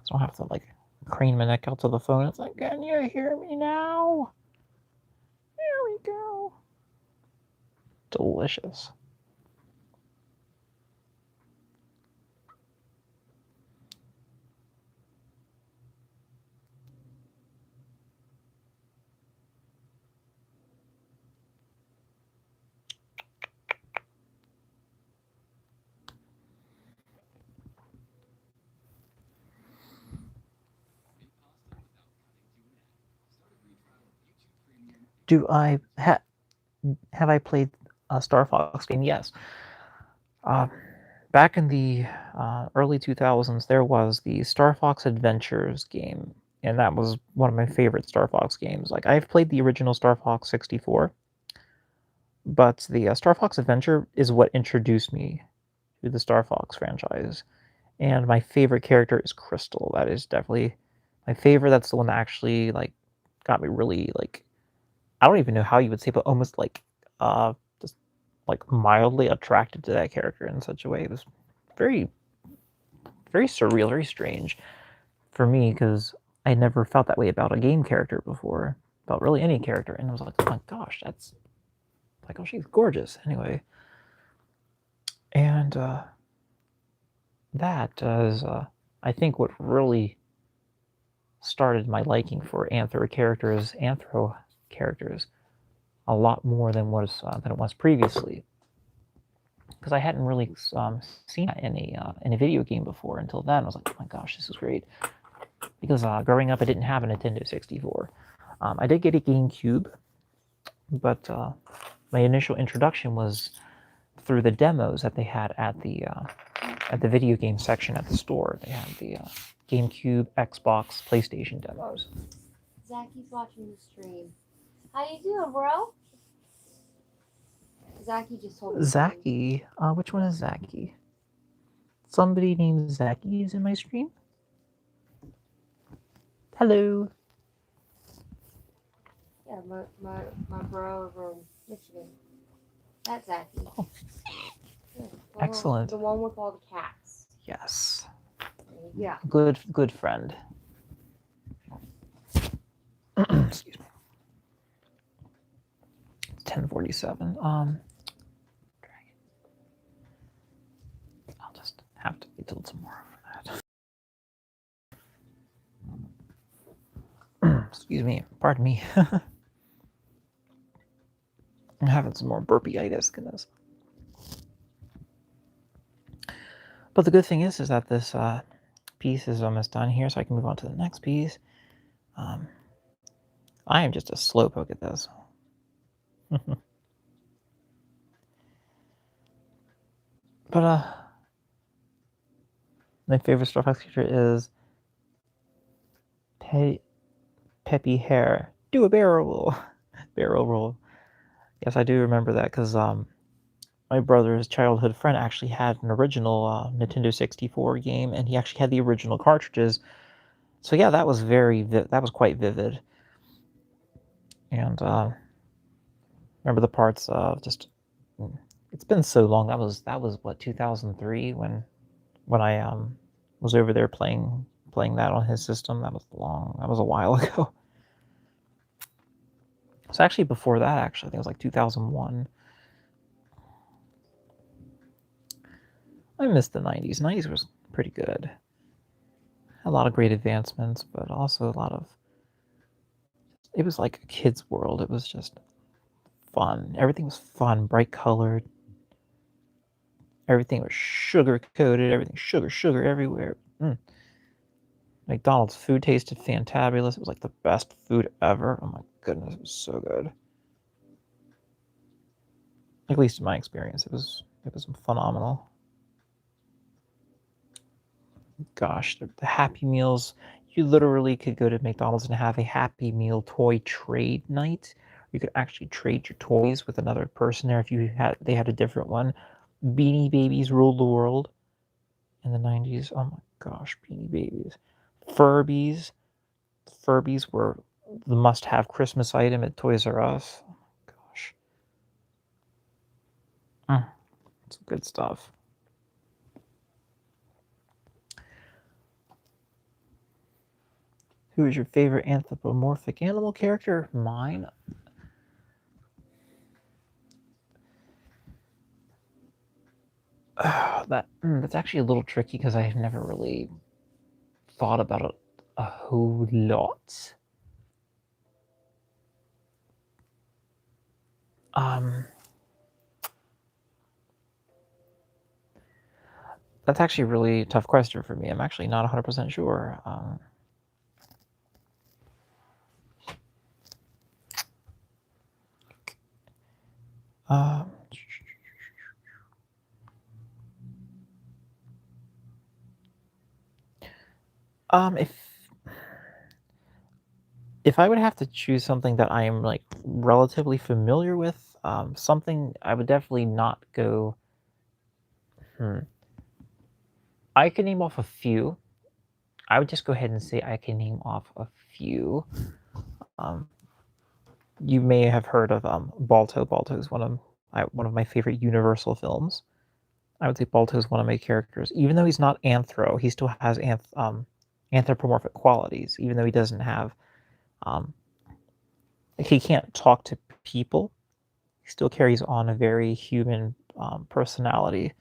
So I don't have to like crane my neck out to the phone. It's like, can you hear me now? There we go. Delicious. Do I have I played a Star Fox game? Yes. Back in the early 2000s, there was the Star Fox Adventures game, and that was one of my favorite Star Fox games. Like, I've played the original Star Fox 64, but the Star Fox Adventure is what introduced me to the Star Fox franchise. And my favorite character is Crystal. That is definitely my favorite. That's the one that actually like got me really like, I don't even know how you would say, but almost like just like mildly attracted to that character in such a way. It was very, very surreal, very strange for me because I never felt that way about a game character before, about really any character. And I was like, oh my gosh, that's like, oh, she's gorgeous. Anyway, and that is, I think, what really started my liking for anthro characters a lot more than it was previously, because I hadn't really seen that in a video game before until then. I was like, oh my gosh, this is great. Because growing up, I didn't have a Nintendo 64. I did get a GameCube, but my initial introduction was through the demos that they had at the video game section at the store. They had the GameCube, Xbox, PlayStation demos. Zacky's watching the stream. How you doing, bro? Zacky just told me. Zacky? Which one is Zacky? Somebody named Zacky is in my stream? Hello. Yeah, my bro from Michigan. That's Zacky. Oh. Yeah, Excellent. The one with all the cats. Yes. Yeah. Good friend. Excuse me. It's 10:47. I'll just have to wait till tomorrow for that. Excuse me. Pardon me. I'm having some more burpee-itis, goodness. But the good thing is that this piece is almost done here, so I can move on to the next piece. I am just a slowpoke at this. But my favorite Star Fox character is Peppy Hair. Do a barrel roll. Barrel roll. Yes, I do remember that because my brother's childhood friend actually had an original Nintendo 64 game, and he actually had the original cartridges. So yeah, that was quite vivid. And remember the parts of just. It's been so long. That was what, 2003 when I was over there playing that on his system. That was long. That was a while ago. So actually before that, I think it was like 2001. I missed the 90s. 90s was pretty good. A lot of great advancements, but also a lot of. It was like a kid's world. It was just fun. Everything was fun, bright colored. Everything was sugar coated. Everything sugar everywhere. McDonald's food tasted fantabulous. It was like the best food ever. Oh my goodness, it was so good. At least in my experience, it was phenomenal. Gosh, the Happy Meals. You literally could go to McDonald's and have a Happy Meal toy trade night. You could actually trade your toys with another person there if they had a different one. Beanie Babies ruled the world in the 90s. Oh my gosh, Beanie Babies. Furbies. Furbies were the must-have Christmas item at Toys R Us. Oh my gosh. Some good stuff. Who is your favorite anthropomorphic animal character? Mine. That's actually a little tricky because I've never really thought about it a whole lot. That's actually a really tough question for me. I'm actually not 100% sure. If I would have to choose something that I am like relatively familiar with, something I would definitely not go. I can name off a few. I would just go ahead and say I can name off a few. You may have heard of Balto. Balto is one of my favorite Universal films. I would say Balto is one of my characters. Even though he's not anthro, he still has anthropomorphic qualities. Even though he doesn't have, he can't talk to people, he still carries on a very human personality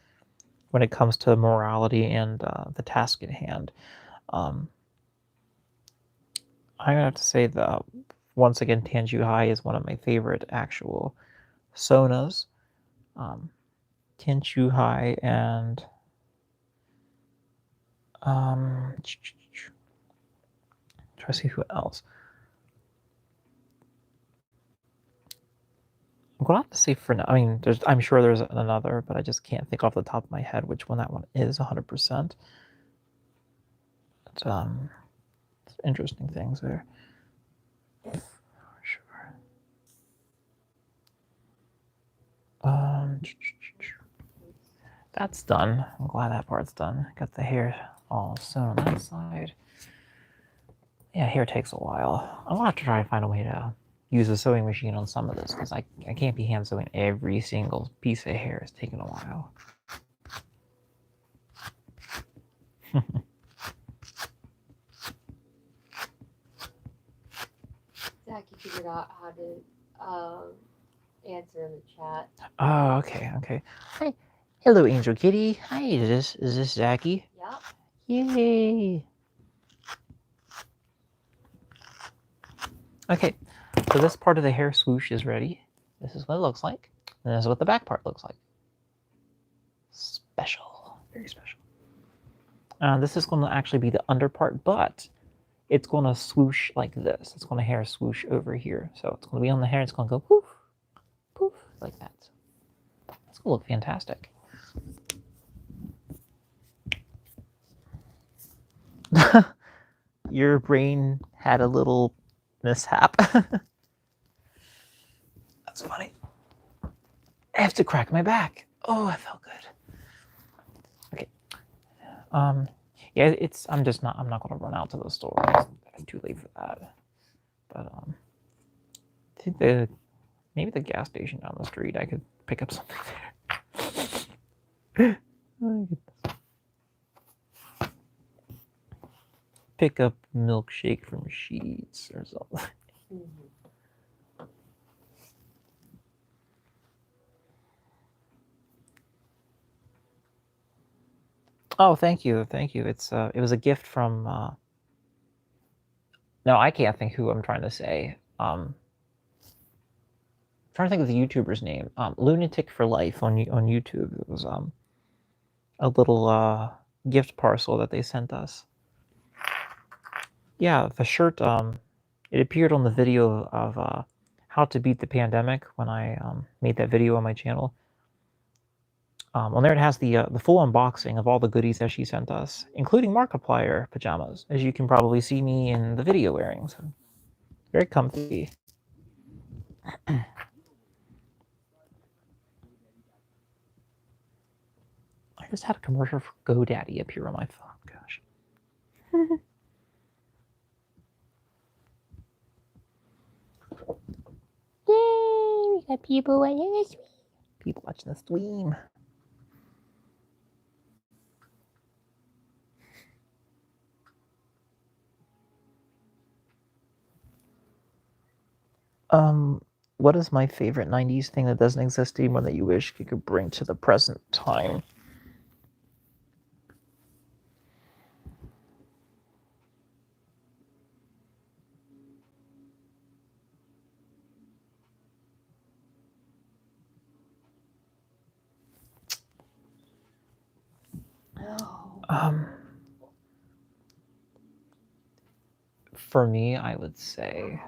when it comes to morality and the task at hand. I'm gonna have to say that once again, Tanju Hai is one of my favorite actual Sonas. Tanju Hai and try to see who else. I'm gonna have to say for now. I mean, I'm sure there's another, but I just can't think off the top of my head which one that one is 100%. But, it's interesting things there. Sure. That's done. I'm glad that part's done. Got the hair all sewn on that side. Yeah, hair takes a while. I'm gonna have to try and find a way to use a sewing machine on some of this because I can't be hand sewing every single piece of hair. It's taking a while. Zach, you figured out how to answer in the chat. Oh, okay. Hi, hello, Angel Kitty. Hi, is this Zachy? Yep. Yay! Okay, so this part of the hair swoosh is ready. This is what it looks like, and this is what the back part looks like. Special, very special. This is going to actually be the under part, but it's going to swoosh like this. It's going to hair swoosh over here. So it's going to be on the hair. It's going to go poof, poof, like that. It's going to look fantastic. Your brain had a little mishap. That's funny. I have to crack my back. Oh, I felt good. Okay. Yeah, I'm not going to run out to the store. It's too late for that. But I think maybe the gas station down the street, I could pick up something there. Pick up milkshake from Sheets or something. Oh, thank you. It's it was a gift from. No, I can't think who I'm trying to say. I'm trying to think of the YouTuber's name. Lunatic for Life on YouTube. It was a little gift parcel that they sent us. Yeah, the shirt. It appeared on the video of how to beat the pandemic when I made that video on my channel. On there it has the full unboxing of all the goodies that she sent us, including Markiplier pajamas, as you can probably see me in the video wearing. So very comfy. just had a commercial for GoDaddy appear on my phone. Gosh. Yay! We got people watching the stream. People watching the stream. What is my favorite 90s thing that doesn't exist anymore that you wish you could bring to the present time? For me, I would say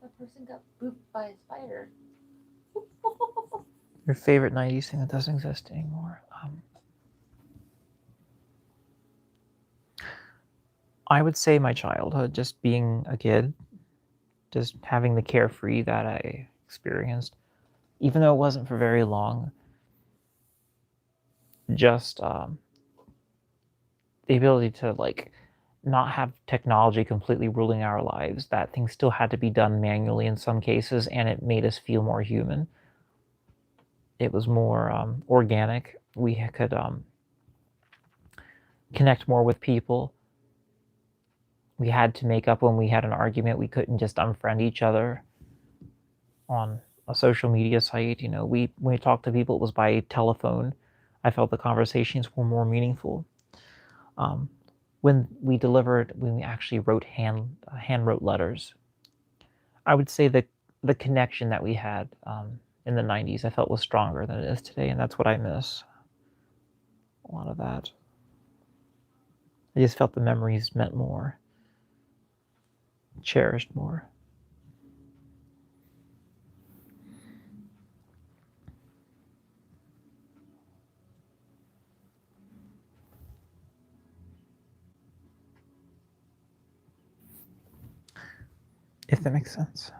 That person got booped by a spider. your favorite 90s thing that doesn't exist anymore. I would say my childhood, just being a kid, just having the carefree that I experienced, even though it wasn't for very long. Just the ability to like not have technology completely ruling our lives, that things still had to be done manually in some cases, and it made us feel more human. It was more organic. We could connect more with people. We had to make up when we had an argument. We couldn't just unfriend each other on a social media site. You know, when we talked to people, it was by telephone. I felt the conversations were more meaningful. When we actually wrote hand wrote letters, I would say the connection that we had in the 90s, I felt was stronger than it is today, and that's what I miss. A lot of that. I just felt the memories meant more, cherished more. If that makes sense.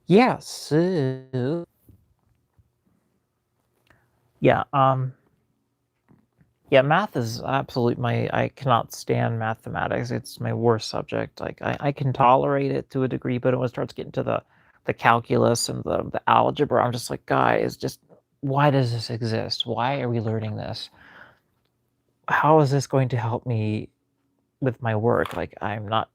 Yeah, so yeah, yeah, math is absolute I cannot stand mathematics. It's my worst subject. Like I can tolerate it to a degree, but when it starts getting to the calculus and the algebra, I'm just like, guys, just why does this exist? Why are we learning this? How is this going to help me with my work? Like I'm not